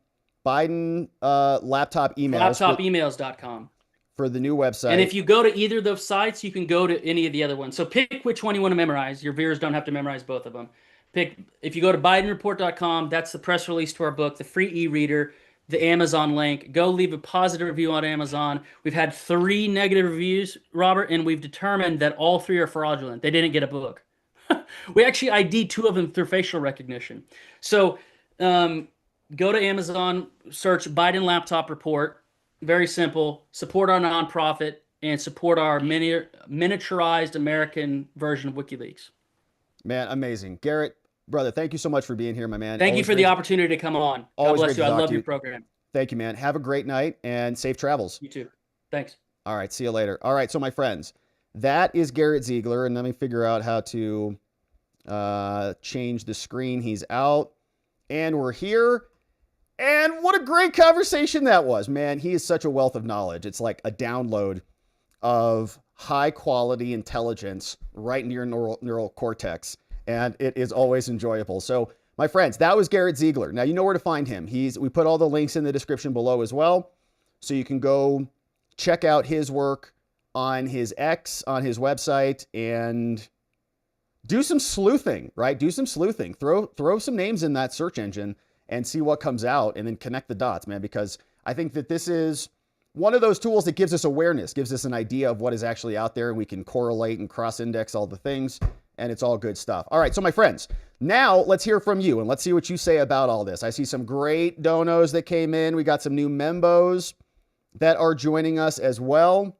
Biden laptop emails. Laptopemails.com. For the new website. And if you go to either of those sites, you can go to any of the other ones. So pick which one you want to memorize. Your viewers don't have to memorize both of them. If you go to BidenReport.com, that's the press release to our book, the free e-reader. the Amazon link. Go leave a positive review on Amazon. We've had 3 negative reviews, Robert, and we've determined that all 3 are fraudulent. They didn't get a book. We actually ID 2 of them through facial recognition. So go to Amazon, search Biden Laptop Report. Very simple. Support our nonprofit and support our miniaturized American version of WikiLeaks. Man, amazing. Garrett, brother, thank you so much for being here, my man. Thank you Always for the great- opportunity to come on. God Always bless great you. to I talk love to your you. program. Thank you, man. Have a great night and safe travels. You too. Thanks. All right, see you later. All right, so my friends, that is Garrett Ziegler, and let me figure out how to change the screen. He's out, and we're here. And what a great conversation that was, man. He is such a wealth of knowledge. It's like a download of high quality intelligence right into your neural cortex, and it is always enjoyable. So, my friends, that was Garrett Ziegler. Now you know where to find him. We put all the links in the description below as well, so you can go check out his work on his X, on his website, and do some sleuthing, right? Do some sleuthing. Throw some names in that search engine and see what comes out, and then connect the dots, man, because I think that this is one of those tools that gives us awareness, gives us an idea of what is actually out there, and we can correlate and cross-index all the things, and it's all good stuff. All right, so my friends, now let's hear from you, and let's see what you say about all this. I see some great donos that came in. We got some new membos that are joining us as well.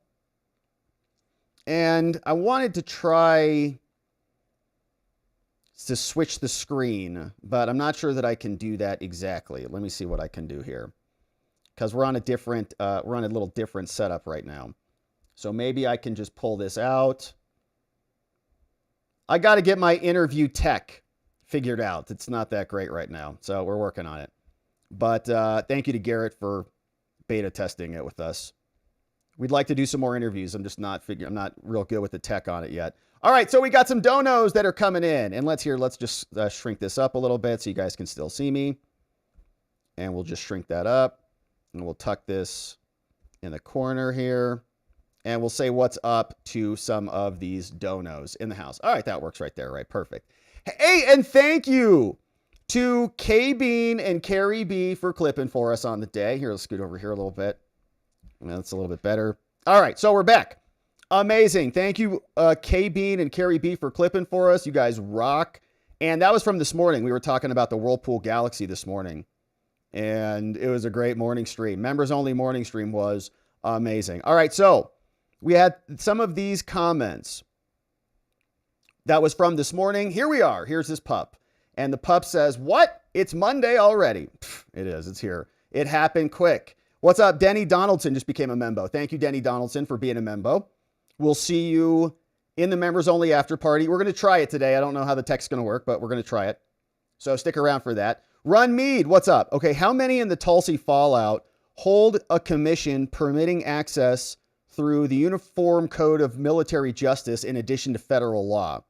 And I wanted to try to switch the screen, but I'm not sure that I can do that exactly. Let me see what I can do here, because we're on a little different setup right now. So maybe I can just pull this out. I got to get my interview tech figured out. It's not that great right now, so we're working on it. But thank you to Garrett for beta testing it with us. We'd like to do some more interviews. I'm not real good with the tech on it yet. All right, so we got some donos that are coming in, and let's just shrink this up a little bit so you guys can still see me. And we'll just shrink that up, and we'll tuck this in the corner here, and we'll say what's up to some of these donos in the house. All right, that works right there, right? Perfect. Hey, and thank you to K Bean and Carrie B for clipping for us on the day. Here, let's scoot over here a little bit. That's a little bit better. All right, so we're back. Amazing. Thank you, K Bean and Carrie B for clipping for us. You guys rock. And that was from this morning. We were talking about the Whirlpool Galaxy this morning, and it was a great morning stream. Members only morning stream was amazing. All right, so we had some of these comments. That was from this morning. Here we are. Here's this pup. And the pup says, "What? It's Monday already." Pfft, it is. It's here. It happened quick. What's up? Denny Donaldson just became a member. Thank you, Denny Donaldson, for being a member. We'll see you in the members only after party. We're going to try it today. I don't know how the tech's going to work, but we're going to try it. So stick around for that. Run Mead, what's up? Okay, how many in the Tulsi fallout hold a commission permitting access through the Uniform Code of Military Justice in addition to federal law?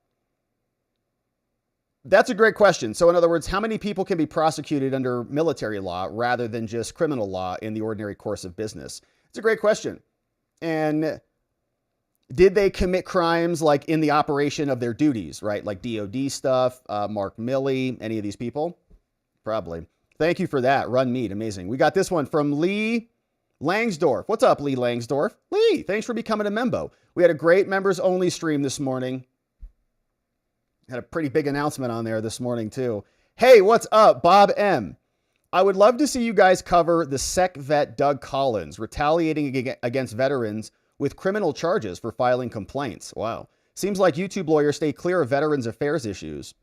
That's a great question. So in other words, how many people can be prosecuted under military law rather than just criminal law in the ordinary course of business? It's a great question. And did they commit crimes like in the operation of their duties, right? Like DOD stuff, Mark Milley, any of these people? Probably. Thank you for that. Run Meat. Amazing. We got this one from Lee Langsdorf. What's up, Lee Langsdorf? Lee, thanks for becoming a member. We had a great members only stream this morning. Had a pretty big announcement on there this morning too. Hey, what's up? Bob M. I would love to see you guys cover the Sec vet Doug Collins retaliating against veterans with criminal charges for filing complaints. Wow. Seems like YouTube lawyers stay clear of veterans affairs issues.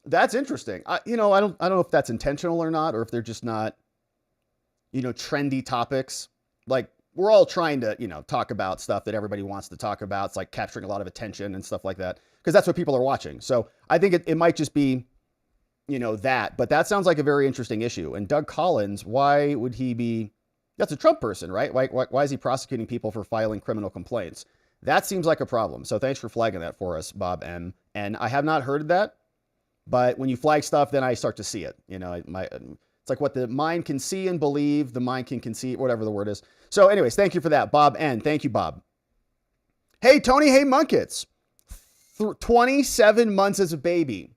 That's interesting. I don't know if that's intentional or not, or if they're just not, trendy topics. Like we're all trying to, talk about stuff that everybody wants to talk about. It's like capturing a lot of attention and stuff like that, because that's what people are watching. So I think it might just be, that, but that sounds like a very interesting issue. And Doug Collins, why would he be, that's a Trump person, right? Why is he prosecuting people for filing criminal complaints? That seems like a problem. So thanks for flagging that for us, Bob M. And I have not heard that, but when you flag stuff, then I start to see it. It's like what the mind can see and believe, the mind can conceive, whatever the word is. So anyways, thank you for that, Bob N. Thank you, Bob. Hey, Tony, hey, Munkets. 27 months as a baby.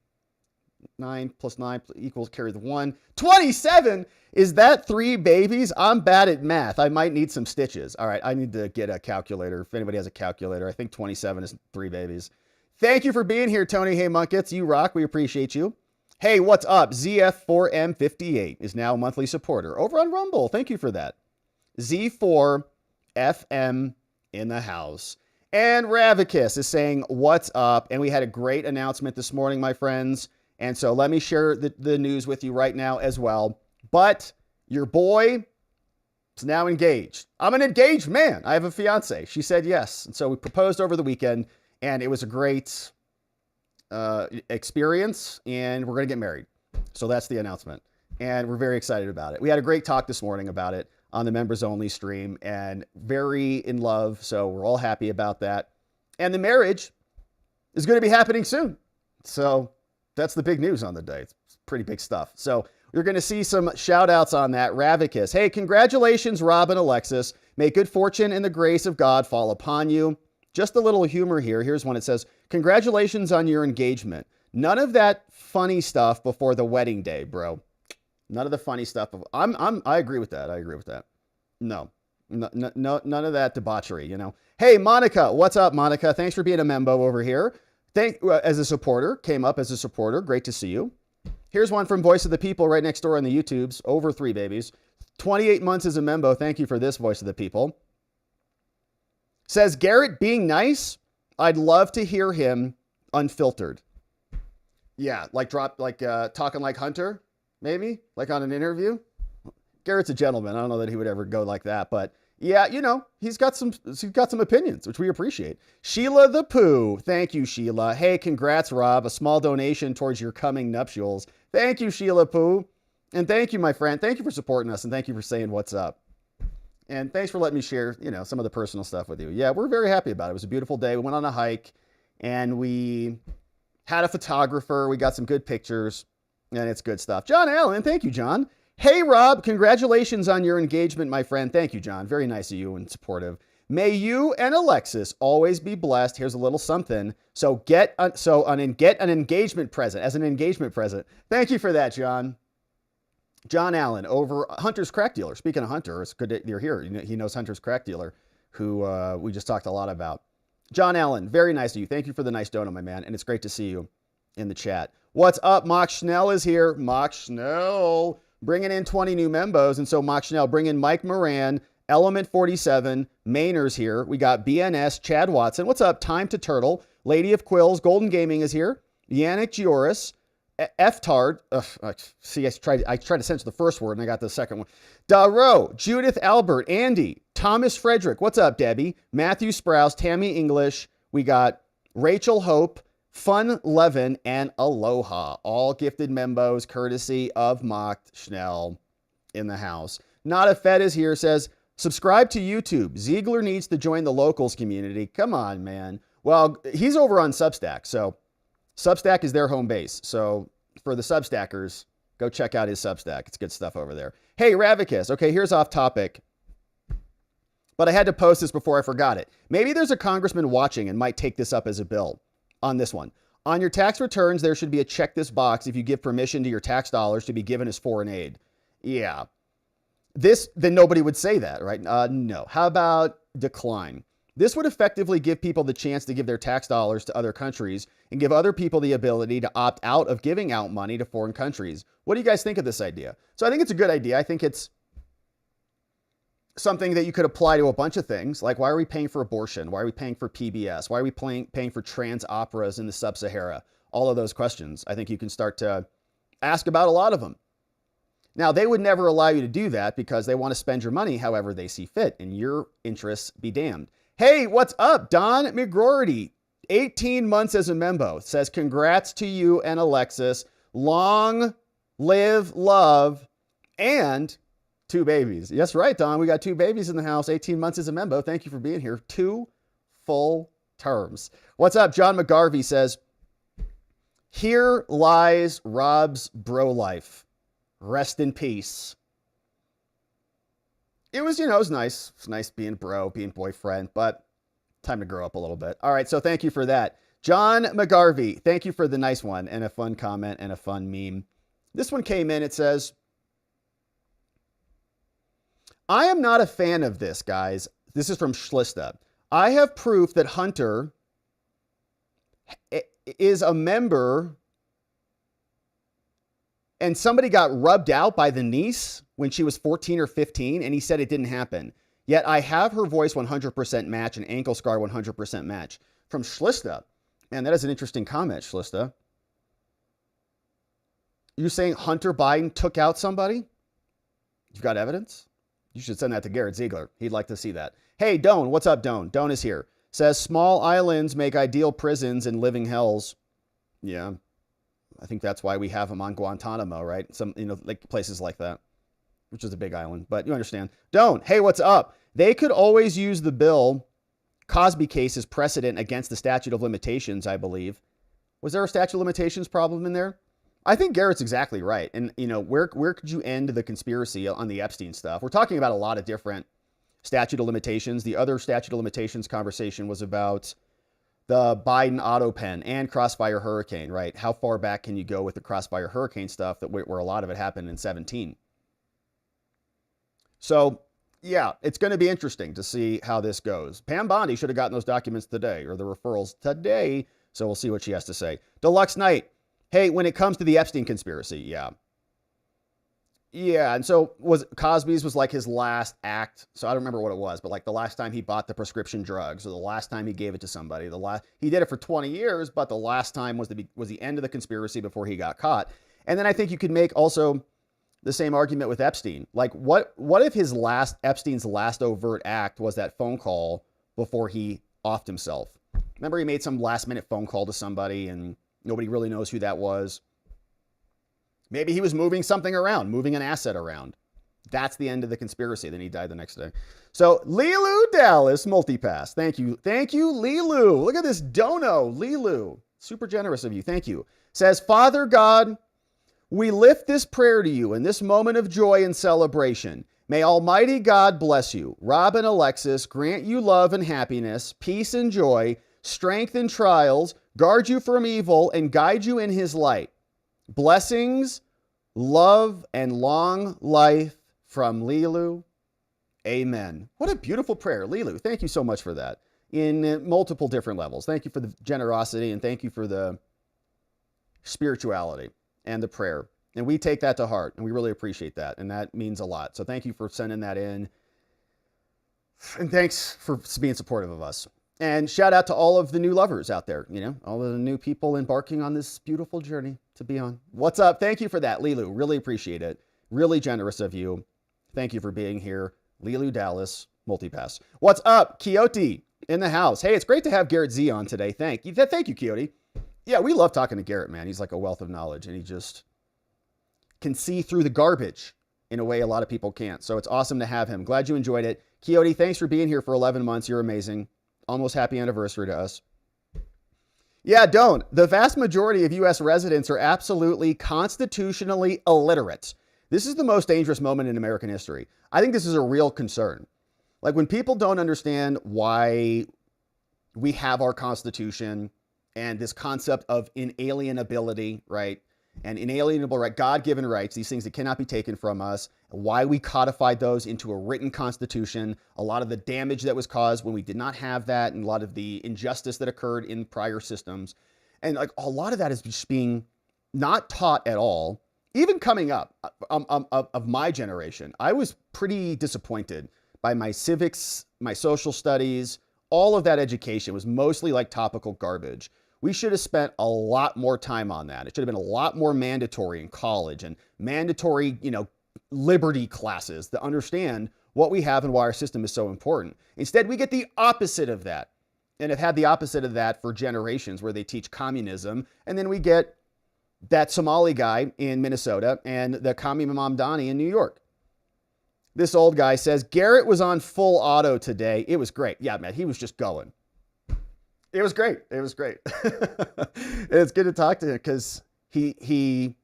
9 plus 9 equals carry the 1. 27? Is that 3 babies? I'm bad at math. I might need some stitches. All right, I need to get a calculator. If anybody has a calculator, I think 27 is 3 babies. Thank you for being here, Tony. Hey, Munkets, you rock. We appreciate you. Hey, what's up? ZF4M58 is now a monthly supporter over on Rumble. Thank you for that. Z4FM in the house. And Ravicus is saying, what's up? And we had a great announcement this morning, my friends. And so let me share the news with you right now as well. But your boy is now engaged. I'm an engaged man. I have a fiance. She said yes. And so we proposed over the weekend, and it was a great experience, and we're going to get married. So that's the announcement. And we're very excited about it. We had a great talk this morning about it on the members only stream, and very in love. So we're all happy about that. And the marriage is going to be happening soon. So that's the big news on the day. It's pretty big stuff. So you're going to see some shout outs on that. Ravicus. Hey, congratulations, Rob and Alexis. May good fortune and the grace of God fall upon you. Just a little humor here. Here's one. It says, congratulations on your engagement. None of that funny stuff before the wedding day, bro. None of the funny stuff. I agree with that. I agree with that. No, none of that debauchery, you know. Hey, Monica, what's up, Monica? Thanks for being a member over here. As a supporter, came up as a supporter. Great to see you. Here's one from Voice of the People right next door on the YouTubes. Over 3 babies. 28 months as a member. Thank you for this, Voice of the People. Says, Garrett being nice. I'd love to hear him unfiltered. Yeah, talking like Hunter. Maybe, like on an interview. Garrett's a gentleman. I don't know that he would ever go like that, but yeah, you know, he's got some opinions, which we appreciate. Sheila the Pooh. Thank you, Sheila. Hey, congrats, Rob. A small donation towards your coming nuptials. Thank you, Sheila Pooh. And thank you, my friend. Thank you for supporting us, and thank you for saying what's up. And thanks for letting me share, you know, some of the personal stuff with you. Yeah, we're very happy about it. It was a beautiful day. We went on a hike, and we had a photographer. We got some good pictures. And it's good stuff. John Allen, thank you, John. Hey, Rob, congratulations on your engagement, my friend. Thank you, John. Very nice of you and supportive. May you and Alexis always be blessed. Here's a little something. So get an engagement present, as an engagement present. Thank you for that, John. John Allen over Hunter's Crack Dealer. Speaking of Hunter, it's good that you're here. He knows Hunter's Crack Dealer, who we just talked a lot about. John Allen, very nice of you. Thank you for the nice donut, my man. And it's great to see you in the chat. What's up? Mock Schnell is here. Mock Schnell bringing in 20 new membos. And so Mock Schnell, bring in Mike Moran, Element 47, Mainers here. We got BNS, Chad Watson. What's up? Time to Turtle, Lady of Quills, Golden Gaming is here. Yannick Gioris, F-Tard. See, I tried to censor the first word and I got the second one. Daro, Judith Albert, Andy, Thomas Frederick. What's up, Debbie? Matthew Sprouse, Tammy English. We got Rachel Hope, Fun Levin, and Aloha. All gifted membos courtesy of Mock Schnell in the house. Not a Fed is here, says, subscribe to YouTube. Ziegler needs to join the locals community. Come on, man. Well, he's over on Substack. So Substack is their home base. So for the Substackers, go check out his Substack. It's good stuff over there. Hey, Ravicus. Okay, here's off topic. But I had to post this before I forgot it. Maybe there's a congressman watching and might take this up as a bill. On this one, on your tax returns, there should be a check this box if you give permission to your tax dollars to be given as foreign aid. Yeah. Then nobody would say that, right? No. How about decline? This would effectively give people the chance to give their tax dollars to other countries and give other people the ability to opt out of giving out money to foreign countries. What do you guys think of this idea? So I think it's a good idea. I think it's something that you could apply to a bunch of things. Like, why are we paying for abortion? Why are we paying for PBS? Why are we paying for trans operas in the sub-Sahara? All of those questions, I think you can start to ask about a lot of them. Now, they would never allow you to do that because they want to spend your money however they see fit, and your interests be damned. Hey, what's up? Don McGroarty, 18 months as a membo, says, congrats to you and Alexis. Long live love and 2 babies. Yes, right, Don. We got 2 babies in the house, 18 months as a member. Thank you for being here. 2 full terms. What's up? John McGarvey says, here lies Rob's bro life. Rest in peace. It was nice. It's nice being bro, being boyfriend, but time to grow up a little bit. All right, so thank you for that. John McGarvey, thank you for the nice one and a fun comment and a fun meme. This one came in. It says, I am not a fan of this, guys. This is from Schlista. I have proof that Hunter is a member and somebody got rubbed out by the niece when she was 14 or 15, and he said it didn't happen. Yet I have her voice 100% match and ankle scar 100% match. From Schlista. Man, that is an interesting comment, Schlista. You saying Hunter Biden took out somebody? You've got evidence? You should send that to Garrett Ziegler. He'd like to see that. Hey, Doan, what's up, Doan? Doan is here. Says, small islands make ideal prisons and living hells. Yeah. I think that's why we have them on Guantanamo, right? Some, like places like that, which is a big island, but you understand. Doan, hey, what's up? They could always use the Bill Cosby case as precedent against the statute of limitations, I believe. Was there a statute of limitations problem in there? I think Garrett's exactly right. And, where could you end the conspiracy on the Epstein stuff? We're talking about a lot of different statute of limitations. The other statute of limitations conversation was about the Biden auto pen and Crossfire Hurricane, right? How far back can you go with the Crossfire Hurricane stuff where a lot of it happened in 17? So, yeah, it's going to be interesting to see how this goes. Pam Bondi should have gotten those documents today, or the referrals today. So we'll see what she has to say. Deluxe Knight. Hey, when it comes to the Epstein conspiracy, yeah. Yeah, and so Cosby's was like his last act. So I don't remember what it was, but like the last time he bought the prescription drugs or the last time he gave it to somebody. He did it for 20 years, but the last time was the end of the conspiracy before he got caught. And then I think you could make also the same argument with Epstein. Like what if Epstein's last overt act was that phone call before he offed himself? Remember he made some last minute phone call to somebody and nobody really knows who that was. Maybe he was moving something around, moving an asset around. That's the end of the conspiracy. Then he died the next day. So Lilu Dallas multipass. Thank you. Thank you, Lilu. Look at this dono, Lilu. Super generous of you. Thank you. Says, Father God, we lift this prayer to you in this moment of joy and celebration. May Almighty God bless you. Rob and Alexis, grant you love and happiness, peace and joy, strength in trials, guard you from evil, and guide you in his light. Blessings, love, and long life from Lilu. Amen. What a beautiful prayer. Lilu, thank you so much for that in multiple different levels. Thank you for the generosity and thank you for the spirituality and the prayer. And we take that to heart and we really appreciate that. And that means a lot. So thank you for sending that in. And thanks for being supportive of us. And shout out to all of the new lovers out there, all of the new people embarking on this beautiful journey to be on. What's up? Thank you for that, Lilu. Really appreciate it. Really generous of you. Thank you for being here. Lilu Dallas, multipass. What's up? Quixote in the house. Hey, it's great to have Garrett Z on today. Thank you, Quixote. Yeah, we love talking to Garrett, man. He's like a wealth of knowledge and he just can see through the garbage in a way a lot of people can't. So it's awesome to have him. Glad you enjoyed it. Quixote, thanks for being here for 11 months. You're amazing. Almost happy anniversary to us. Yeah, don't. The vast majority of U.S. residents are absolutely constitutionally illiterate. This is the most dangerous moment in American history. I think this is a real concern. Like when people don't understand why we have our Constitution and this concept of inalienability, right? And inalienable right, God-given rights, these things that cannot be taken from us, why we codified those into a written constitution, a lot of the damage that was caused when we did not have that, and a lot of the injustice that occurred in prior systems. And like a lot of that is just being not taught at all. Even coming up of my generation, I was pretty disappointed by my civics, my social studies, all of that education was mostly like topical garbage. We should have spent a lot more time on that. It should have been a lot more mandatory in college and mandatory, liberty classes to understand what we have and why our system is so important. Instead, we get the opposite of that and have had the opposite of that for generations where they teach communism. And then we get that Somali guy in Minnesota and the Kami Mamdani in New York. This old guy says, Garrett was on full auto today. It was great. Yeah, man, he was just going. It was great. It was great. It's good to talk to him because he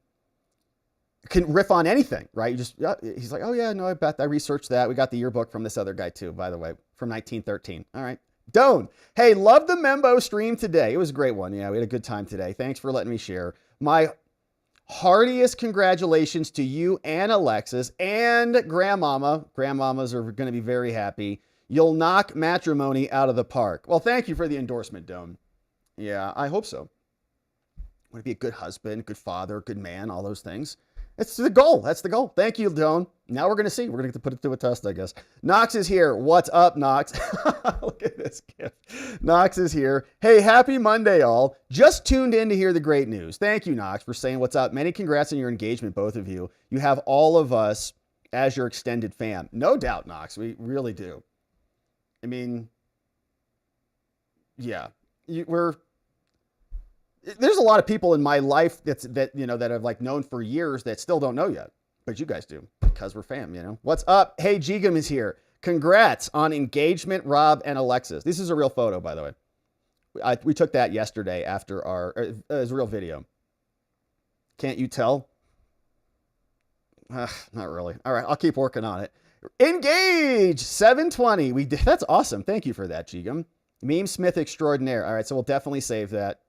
can riff on anything, right? He's like, oh yeah, no, I researched that. We got the yearbook from this other guy too, by the way, from 1913. All right. Doan, hey, love the Membo stream today. It was a great one. Yeah, we had a good time today. Thanks for letting me share. My heartiest congratulations to you and Alexis and Grandmama. Grandmamas are going to be very happy. You'll knock matrimony out of the park. Well, thank you for the endorsement, Doan. Yeah, I hope so. Want to be a good husband, good father, good man, all those things. It's the goal. That's the goal. Thank you, Doan. Now we're going to see. We're going to get to put it to a test, I guess. Knox is here. What's up, Knox? Look at this gift. Knox is here. Hey, happy Monday, all. Just tuned in to hear the great news. Thank you, Knox, for saying what's up. Many congrats on your engagement, both of you. You have all of us as your extended fam. No doubt, Knox. We really do. I mean, yeah. There's a lot of people in my life that I've like known for years that still don't know yet, but you guys do because we're fam, you know. What's up? Hey, Jigam is here. Congrats on engagement, Rob and Alexis. This is a real photo, by the way. We took that yesterday after it was a real video. Can't you tell? Not really. All right, I'll keep working on it. Engage 720. We did. That's awesome. Thank you for that, Jigam. Meme Smith extraordinaire. All right, so we'll definitely save that.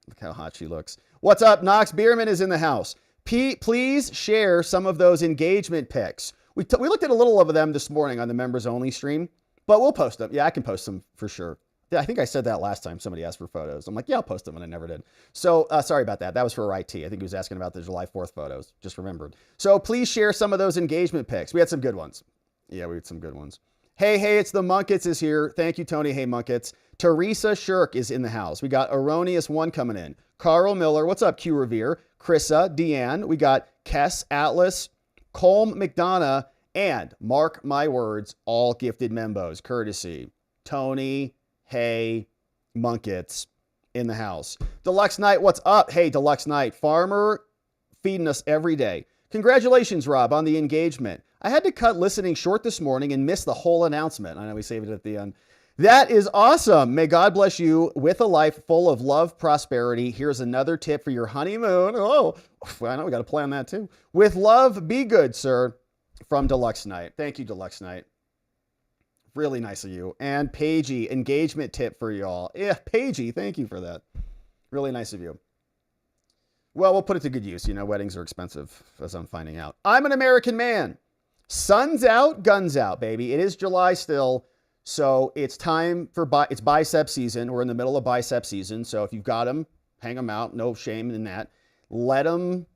Look how hot she looks. What's up? Knox Bierman is in the house. Please share some of those engagement pics. We looked at a little of them this morning on the members only stream, but we'll post them. Yeah, I can post them for sure. Yeah, I think I said that last time somebody asked for photos. I'm like, yeah, I'll post them, and I never did. So sorry about that. That was for IT. I think he was asking about the July 4th photos. Just remembered. So please share some of those engagement pics. We had some good ones. Yeah, we had some good ones. Hey, it's the Munkets is here. Thank you, Tony. Hey, Munkets. Teresa Shirk is in the house. We got Erroneous One coming in. Carl Miller. What's up, Q Revere? Chrissa, Deanne. We got Kess, Atlas, Colm McDonough, and mark my words, all gifted membos, courtesy Tony, Hey, Munkets in the house. Deluxe Knight, what's up? Hey, Deluxe Knight. Farmer feeding us every day. Congratulations, Rob, on the engagement. I had to cut listening short this morning and miss the whole announcement. I know we saved it at the end. That is awesome. May God bless you with a life full of love, prosperity. Here's another tip for your honeymoon. Oh, I know we got to plan that too. With love, be good, sir. From Deluxe Knight. Thank you, Deluxe Knight. Really nice of you. And Paigey, engagement tip for y'all. Yeah, Paigey, thank you for that. Really nice of you. Well, we'll put it to good use. You know, weddings are expensive, as I'm finding out. I'm an American man. Sun's out, guns out, baby. It is July still. So it's time for it's bicep season. We're in the middle of bicep season. So if you've got them, hang them out. No shame in that. Let them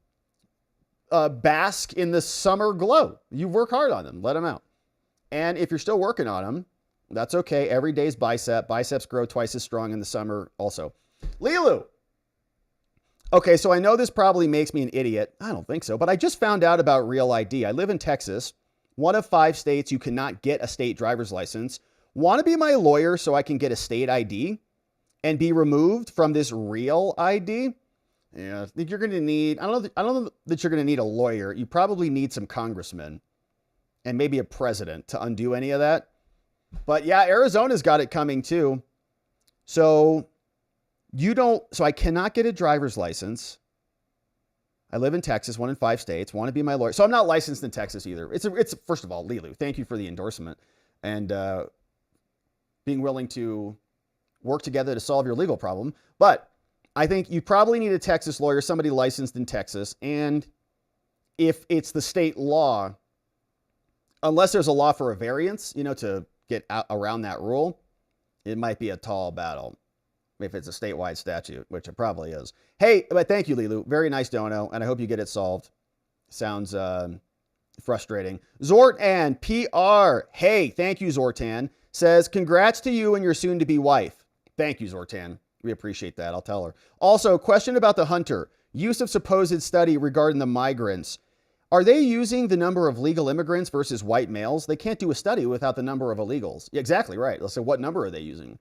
bask in the summer glow. You work hard on them. Let them out. And if you're still working on them, that's okay. Every day's bicep. Biceps grow twice as strong in the summer also. Lilu. Okay, so I know this probably makes me an idiot. I don't think so. But I just found out about Real ID. I live in Texas. One of 5 states you cannot get a state driver's license. Want to be my lawyer so I can get a state ID and be removed from this Real ID? Yeah, I think you're going to need, I don't know that you're going to need a lawyer. You probably need some congressmen and maybe a president to undo any of that. But yeah, Arizona's got it coming too. So I cannot get a driver's license. I live in Texas, 1 in 5 states, want to be my lawyer. So I'm not licensed in Texas either. It's first of all, Lilu, thank you for the endorsement and being willing to work together to solve your legal problem. But I think you probably need a Texas lawyer, somebody licensed in Texas. And if it's the state law, unless there's a law for a variance, to get out around that rule, it might be a tall battle. If it's a statewide statute, which it probably is. Hey, but thank you, Lilu. Very nice dono, and I hope you get it solved. Sounds frustrating. Zortan PR. Hey, thank you, Zortan. Says, congrats to you and your soon-to-be wife. Thank you, Zortan. We appreciate that. I'll tell her. Also, question about the Hunter. Use of supposed study regarding the migrants. Are they using the number of legal immigrants versus white males? They can't do a study without the number of illegals. Yeah, exactly right. So what number are they using?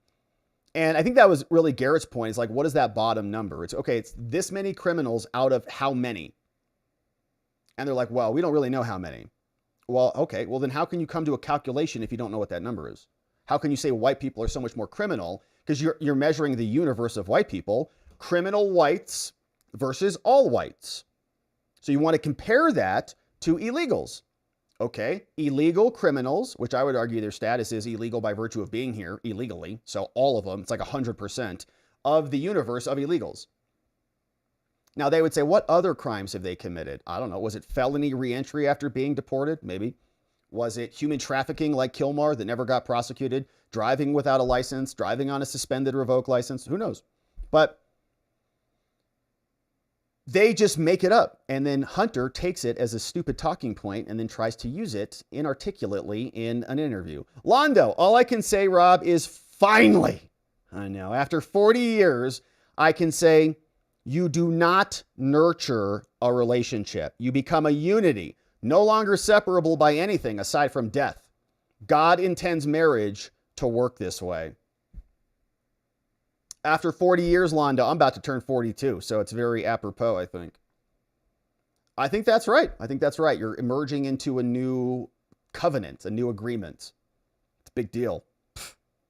And I think that was really Garrett's point. It's like, what is that bottom number? It's okay, it's this many criminals out of how many? And they're like, well, we don't really know how many. Well, okay, well then how can you come to a calculation if you don't know what that number is? How can you say white people are so much more criminal? Because you're measuring the universe of white people, criminal whites versus all whites. So you want to compare that to illegals. Okay. Illegal criminals, which I would argue their status is illegal by virtue of being here illegally. So all of them, it's like 100% of the universe of illegals. Now they would say, what other crimes have they committed? I don't know. Was it felony reentry after being deported? Maybe. Was it human trafficking like Kilmar that never got prosecuted? Driving without a license? Driving on a suspended revoked license? Who knows? But they just make it up. And then Hunter takes it as a stupid talking point and then tries to use it inarticulately in an interview. Londo, all I can say, Rob, is finally, I know, after 40 years, I can say you do not nurture a relationship. You become a unity, no longer separable by anything aside from death. God intends marriage to work this way. After 40 years, Londo, I'm about to turn 42, so it's very apropos, I think. I think that's right. I think that's right. You're emerging into a new covenant, a new agreement. It's a big deal.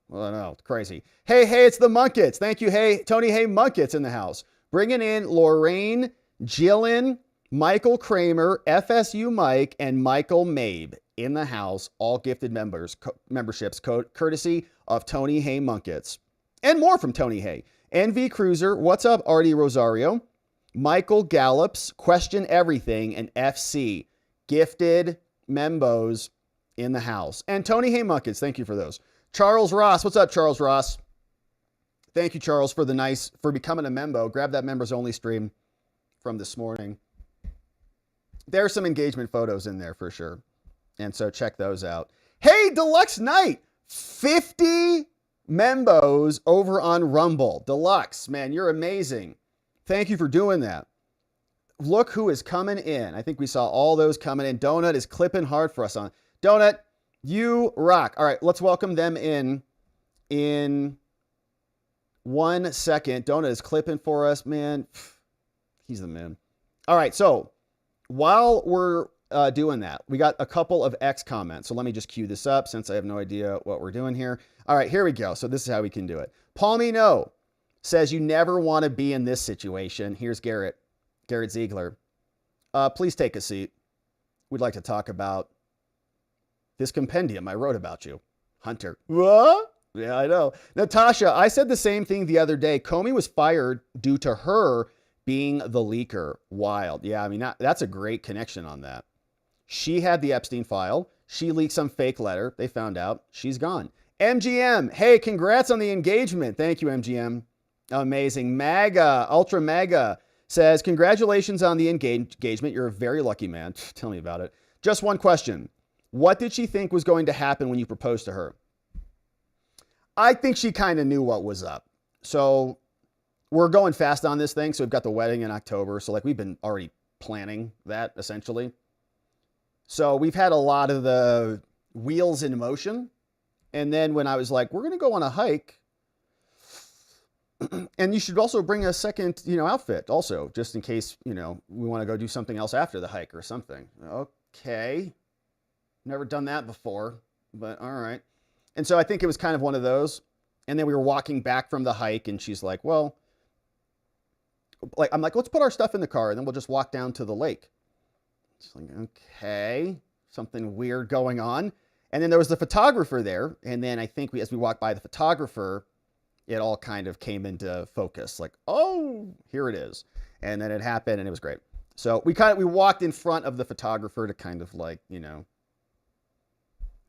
Well, I don't know. It's crazy. Hey, it's the Munkets. Thank you. Hey, Tony, hey, Munkets in the house. Bringing in Lorraine, Jillian, Michael Kramer, FSU Mike, and Michael Mabe in the house. All gifted memberships, courtesy of Tony Hay Munkets. And more from Tony Hay. NV Cruiser, what's up, Artie Rosario? Michael Gallops, Question Everything, and FC. Gifted membos in the house. And Tony Hay Munkets, thank you for those. Charles Ross, what's up, Charles Ross? Thank you, Charles, for becoming a membo. Grab that members only stream from this morning. There's some engagement photos in there for sure. And so check those out. Hey, Deluxe Night, 50 membos over on Rumble. Deluxe, man, you're amazing. Thank you for doing that. Look who is coming in. I think we saw all those coming in. Donut is clipping hard for us on. Donut, you rock. All right, let's welcome them in 1 second. Donut is clipping for us, man. He's the man. All right, so while we're doing that, we got a couple of X comments. So let me just cue this up since I have no idea what we're doing here. All right, here we go. So this is how we can do it. Palmino says you never want to be in this situation. Here's Garrett Ziegler. Please take a seat. We'd like to talk about this compendium I wrote about you. Hunter. What? Yeah, I know. Natasha, I said the same thing the other day. Comey was fired due to her being the leaker. Wild. Yeah, I mean, that's a great connection on that. She had the Epstein file. She leaked some fake letter. They found out. She's gone. MGM. Hey, congrats on the engagement. Thank you, MGM. Amazing. MAGA, Ultra MAGA says, congratulations on the engagement. You're a very lucky man. Tell me about it. Just one question. What did she think was going to happen when you proposed to her? I think she kind of knew what was up. So we're going fast on this thing. So we've got the wedding in October. So like we've been already planning that essentially. So we've had a lot of the wheels in motion. And then when I was like, we're going to go on a hike and you should also bring a second, outfit also, just in case, we want to go do something else after the hike or something. Okay. Never done that before, but all right. And so I think it was kind of one of those. And then we were walking back from the hike and she's like, I'm like, let's put our stuff in the car and then we'll just walk down to the lake. It's like, okay, something weird going on. And then there was the photographer there. And then I think as we walked by the photographer, it all kind of came into focus. Like, oh, here it is. And then it happened and it was great. So we walked in front of the photographer to kind of like,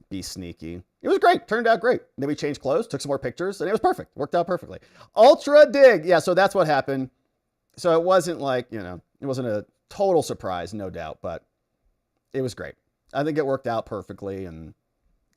be sneaky. It was great. Turned out great. And then we changed clothes, took some more pictures, and it was perfect. Worked out perfectly. Ultra dig. Yeah, so that's what happened. So it wasn't like, it wasn't a total surprise, no doubt, but it was great. I think it worked out perfectly and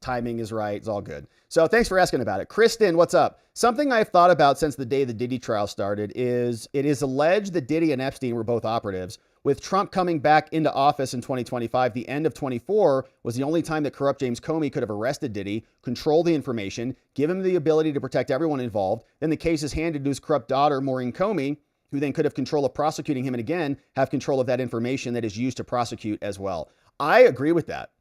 timing is right. It's all good. So thanks for asking about it. Kristen, what's up? Something I've thought about since the day the Diddy trial started is it is alleged that Diddy and Epstein were both operatives. With Trump coming back into office in 2025, the end of 24 was the only time that corrupt James Comey could have arrested Diddy, control the information, give him the ability to protect everyone involved. Then the case is handed to his corrupt daughter, Maureen Comey, who then could have control of prosecuting him and again have control of that information that is used to prosecute as well. I agree with that.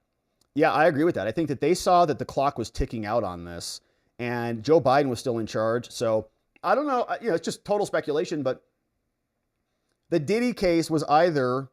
Yeah, I agree with that. I think that they saw that the clock was ticking out on this and Joe Biden was still in charge. So I don't know, it's just total speculation, but the Diddy case was either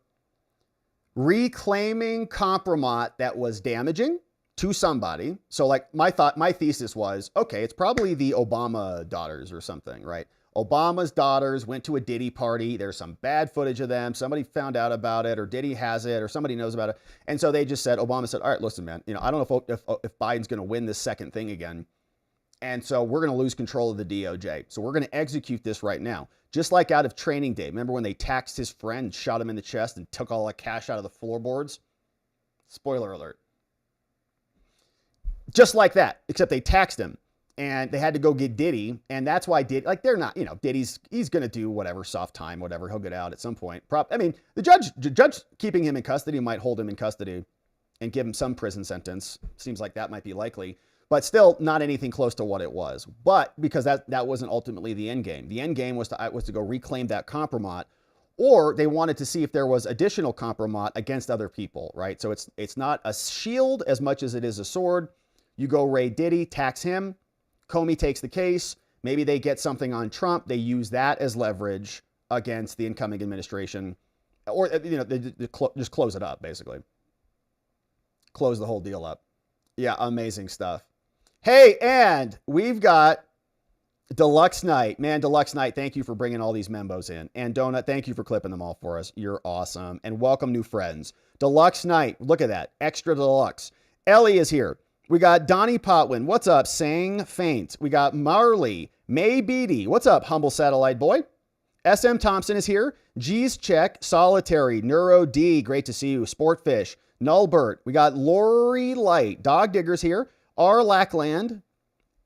reclaiming compromat that was damaging to somebody. So like my thesis was, okay, it's probably the Obama daughters or something, right? Obama's daughters went to a Diddy party. There's some bad footage of them. Somebody found out about it, or Diddy has it, or somebody knows about it. And so they just said, Obama said, all right, listen, man, I don't know if Biden's going to win this second thing again. And so we're going to lose control of the DOJ. So we're going to execute this right now. Just like out of Training Day. Remember when they taxed his friend, shot him in the chest, and took all the cash out of the floorboards? Spoiler alert. Just like that, except they taxed him. And they had to go get Diddy, and that's why they're not, Diddy's, he's going to do whatever, soft time, whatever, he'll get out at some point. The judge keeping him in custody might hold him in custody and give him some prison sentence. Seems like that might be likely, but still not anything close to what it was. But because that wasn't ultimately the end game. The end game was to go reclaim that compromat, or they wanted to see if there was additional compromat against other people, right? So it's not a shield as much as it is a sword. You go raid Diddy, tax him. Comey takes the case. Maybe they get something on Trump. They use that as leverage against the incoming administration, or they just close it up, basically. Close the whole deal up. Yeah, amazing stuff. Hey, and we've got Deluxe Night. Man, Deluxe Night, thank you for bringing all these membos in. And Donut, thank you for clipping them all for us. You're awesome. And welcome new friends. Deluxe Night, look at that. Extra Deluxe. Ellie is here. We got Donnie Potwin. What's up? Sang Faint. We got Marley. May Beatty. What's up, humble satellite boy? SM Thompson is here. G's Check. Solitary. Neuro D. Great to see you. Sportfish. Nullbert. We got Lori Light. Dog Diggers here. R. Lackland.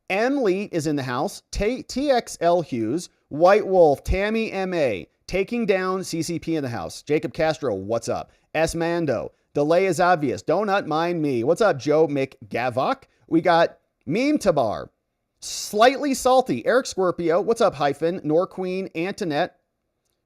M. Leet is in the house. TXL Hughes. White Wolf. Tammy M.A. Taking down CCP in the house. Jacob Castro. What's up? S. Mando. Delay is obvious. Donut mind me. What's up, Joe McGavock? We got Meme Tabar. Slightly Salty. Eric Scorpio. What's up, Hyphen? Norqueen. Antoinette.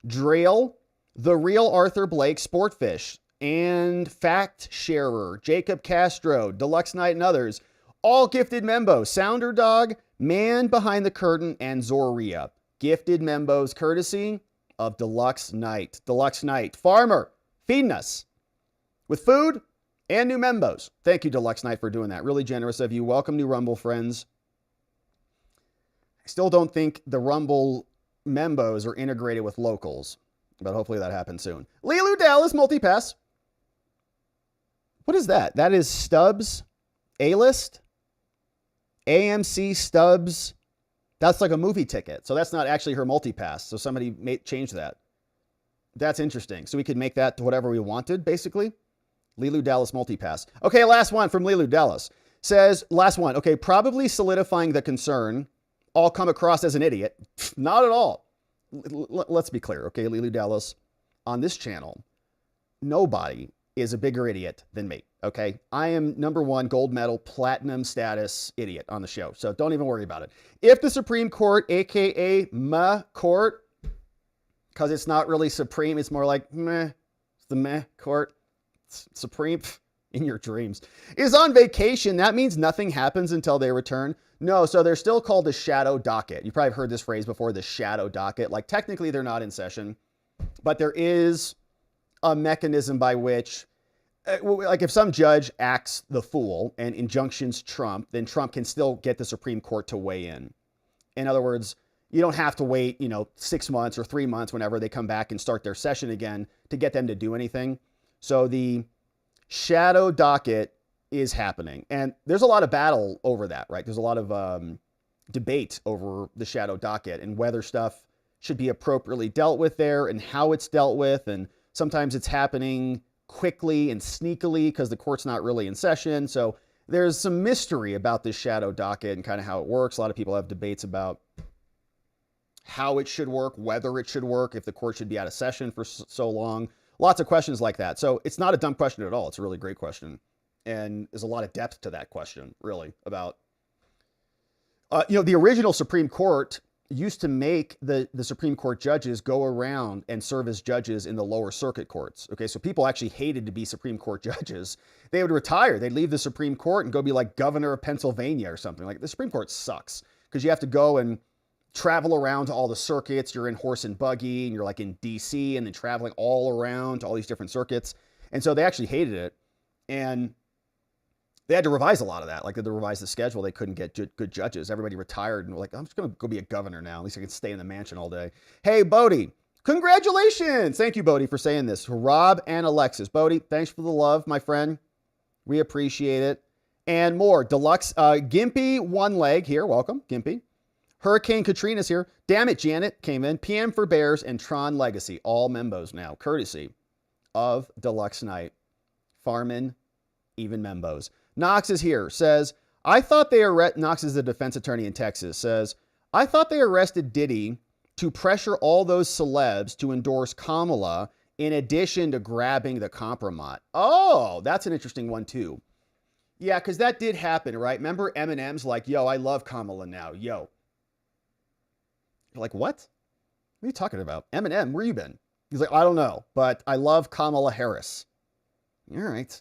Drail. The Real Arthur Blake. Sportfish. And Fact Sharer. Jacob Castro. Deluxe Night and others. All gifted membos. Sounder Dog. Man Behind the Curtain. And Zoria. Gifted membos courtesy of Deluxe Night. Deluxe Night. Farmer. Feeding us with food and new membos. Thank you, Deluxe Night, for doing that. Really generous of you. Welcome, new Rumble friends. I still don't think the Rumble membos are integrated with locals, but hopefully that happens soon. Lilu Dallas Multipass. What is that? That is Stubbs A-List? AMC Stubbs. That's like a movie ticket. So that's not actually her multipass. So somebody changed that. That's interesting. So we could make that to whatever we wanted, basically. Lilu Dallas Multipass. Okay, last one from Lilu Dallas. Says, last one. Okay, probably solidifying the concern. I'll come across as an idiot. Not at all. Let's be clear, okay, Lilu Dallas. On this channel, nobody is a bigger idiot than me, okay? I am #1 gold medal platinum status idiot on the show, so don't even worry about it. If the Supreme Court, aka meh court, because it's not really supreme, it's more like meh, it's the meh court. Supreme in your dreams, is on vacation, that means nothing happens until they return. No, so they're still called the shadow docket. You probably have heard this phrase before, the shadow docket. Like technically they're not in session, but there is a mechanism by which, like if some judge acts the fool and injunctions Trump, then Trump can still get the Supreme Court to weigh in. In other words, you don't have to wait, 6 months or 3 months whenever they come back and start their session again to get them to do anything. So the shadow docket is happening. And there's a lot of battle over that, right? There's a lot of debate over the shadow docket and whether stuff should be appropriately dealt with there and how it's dealt with. And sometimes it's happening quickly and sneakily because the court's not really in session. So there's some mystery about this shadow docket and kind of how it works. A lot of people have debates about how it should work, whether it should work, if the court should be out of session for so long. Lots of questions like that. So it's not a dumb question at all. It's a really great question. And there's a lot of depth to that question, really, about, the original Supreme Court used to make the Supreme Court judges go around and serve as judges in the lower circuit courts. Okay, so people actually hated to be Supreme Court judges. They would retire. They'd leave the Supreme Court and go be like governor of Pennsylvania or something. Like the Supreme Court sucks because you have to go and travel around to all the circuits. You're in horse and buggy and you're like in DC and then traveling all around to all these different circuits. And so they actually hated it. And they had to revise a lot of that. Like they had to revise the schedule. They couldn't get good judges. Everybody retired and were like, I'm just going to go be a governor now. At least I can stay in the mansion all day. Hey, Bodie, congratulations. Thank you, Bodie, for saying this. Rob and Alexis. Bodie, thanks for the love, my friend. We appreciate it. And more. Deluxe. Gimpy One Leg here. Welcome, Gimpy. Hurricane Katrina's here. Damn it, Janet came in. PM for Bears and Tron Legacy. All membos now, courtesy of Deluxe Night. Farmin, even membos. Knox is here, says, Knox is the defense attorney in Texas, says, I thought they arrested Diddy to pressure all those celebs to endorse Kamala in addition to grabbing the compromat. Oh, that's an interesting one too. Yeah, because that did happen, right? Remember Eminem's like, yo, I love Kamala now, yo. You're like, what? What are you talking about? Eminem, where you been? He's like, I don't know, but I love Kamala Harris. All right.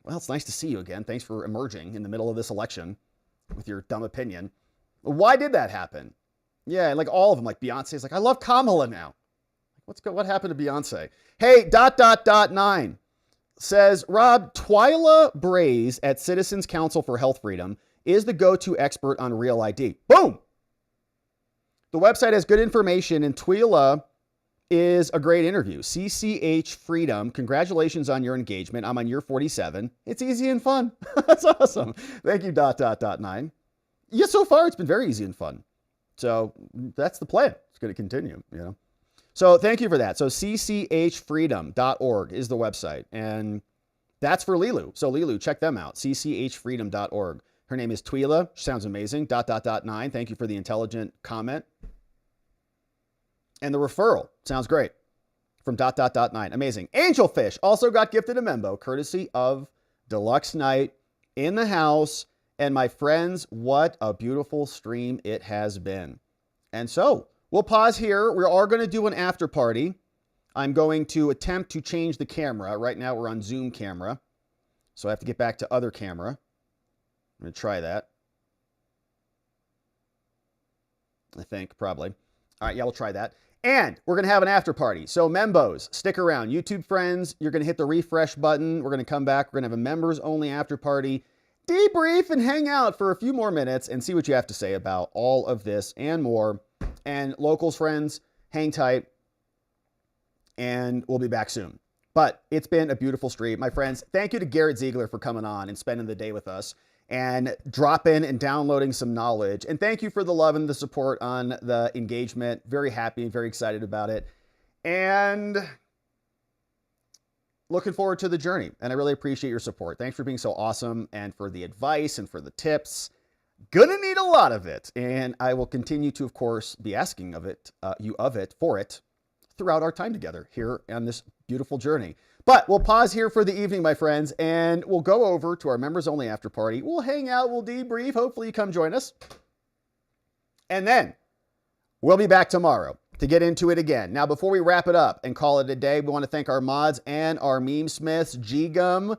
Well, it's nice to see you again. Thanks for emerging in the middle of this election with your dumb opinion. Why did that happen? Yeah, like all of them, like Beyonce's like, I love Kamala now. What happened to Beyonce? Hey, ... 9 says, Rob, Twyla Braze at Citizens Council for Health Freedom is the go-to expert on Real ID. Boom! The website has good information and Twyla is a great interview. CCH Freedom. Congratulations on your engagement. I'm on year 47. It's easy and fun. That's awesome. Thank you, ... 9. Yeah, so far it's been very easy and fun. So that's the plan. It's going to continue, you know. So thank you for that. So cchfreedom.org is the website. And that's for Lilu. So Lilu, check them out. cchfreedom.org. Her name is Twyla. She sounds amazing. ... 9. Thank you for the intelligent comment. And the referral sounds great from ... 9. Amazing. Angelfish also got gifted a membo courtesy of Deluxe Night in the house. And my friends, what a beautiful stream it has been. And so we'll pause here. We are going to do an after party. I'm going to attempt to change the camera. Right now we're on Zoom camera. So I have to get back to other camera. I'm going to try that. I think probably. All right. Yeah, we'll try that. And we're going to have an after party. So membos, stick around. YouTube friends, you're going to hit the refresh button. We're going to come back. We're going to have a members only after party. Debrief and hang out for a few more minutes and see what you have to say about all of this and more. And locals friends, hang tight. And we'll be back soon. But it's been a beautiful stream. My friends, thank you to Garrett Ziegler for coming on and spending the day with us and dropping and downloading some knowledge. And thank you for the love and the support on the engagement. Very happy and very excited about it. And looking forward to the journey. And I really appreciate your support. Thanks for being so awesome and for the advice and for the tips. Gonna need a lot of it. And I will continue to, of course, be asking of it, for it throughout our time together here on this beautiful journey. But we'll pause here for the evening, my friends, and we'll go over to our members only after party. We'll hang out, we'll debrief. Hopefully you come join us. And then we'll be back tomorrow to get into it again. Now, before we wrap it up and call it a day, we want to thank our mods and our meme smiths, G-Gum,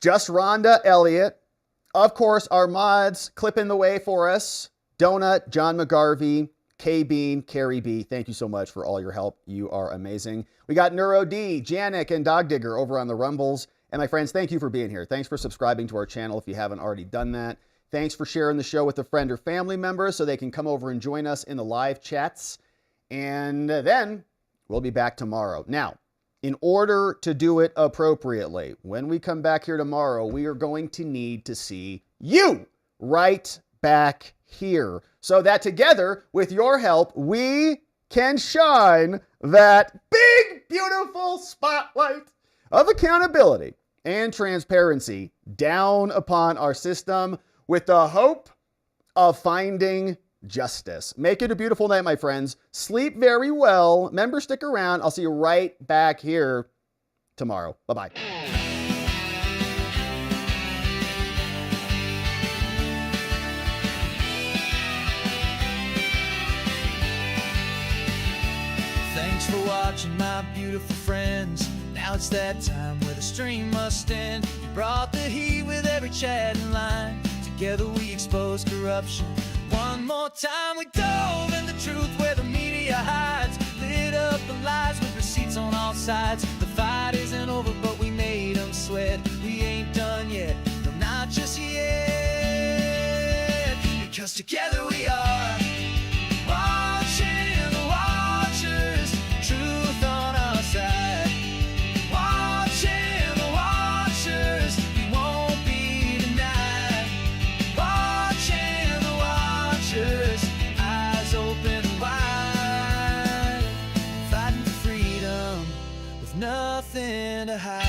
Just Rhonda, Elliott. Of course, our mods clipping the way for us, Donut, John McGarvey, K-Bean, Carrie B. Thank you so much for all your help. You are amazing. We got Neuro D, Janik, and Dog Digger over on the Rumbles. And my friends, thank you for being here. Thanks for subscribing to our channel if you haven't already done that. Thanks for sharing the show with a friend or family member so they can come over and join us in the live chats. And then we'll be back tomorrow. Now, in order to do it appropriately, when we come back here tomorrow, we are going to need to see you right back here so that together with your help, we can shine that big, beautiful spotlight of accountability and transparency down upon our system with the hope of finding justice. Make it a beautiful night, my friends. Sleep very well. Members, stick around. I'll see you right back here tomorrow. Bye-bye. Thanks for watching, my beautiful friends. Now it's that time where the stream must end. You brought the heat with every chat and line. Together we expose corruption. One more time we dove in the truth where the media hides. Lit up the lies with receipts on all sides. The fight fight isn't over, but we made them sweat. We ain't done yet, no, not just yet. Because together we are watching the watchers, truth on our side. Watching the watchers, we won't be denied. Watching the watchers, eyes open wide. Fighting for freedom with nothing to hide.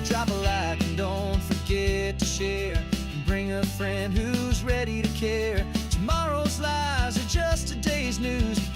Drop a like and don't forget to share. And bring a friend who's ready to care. Tomorrow's lies are just today's news.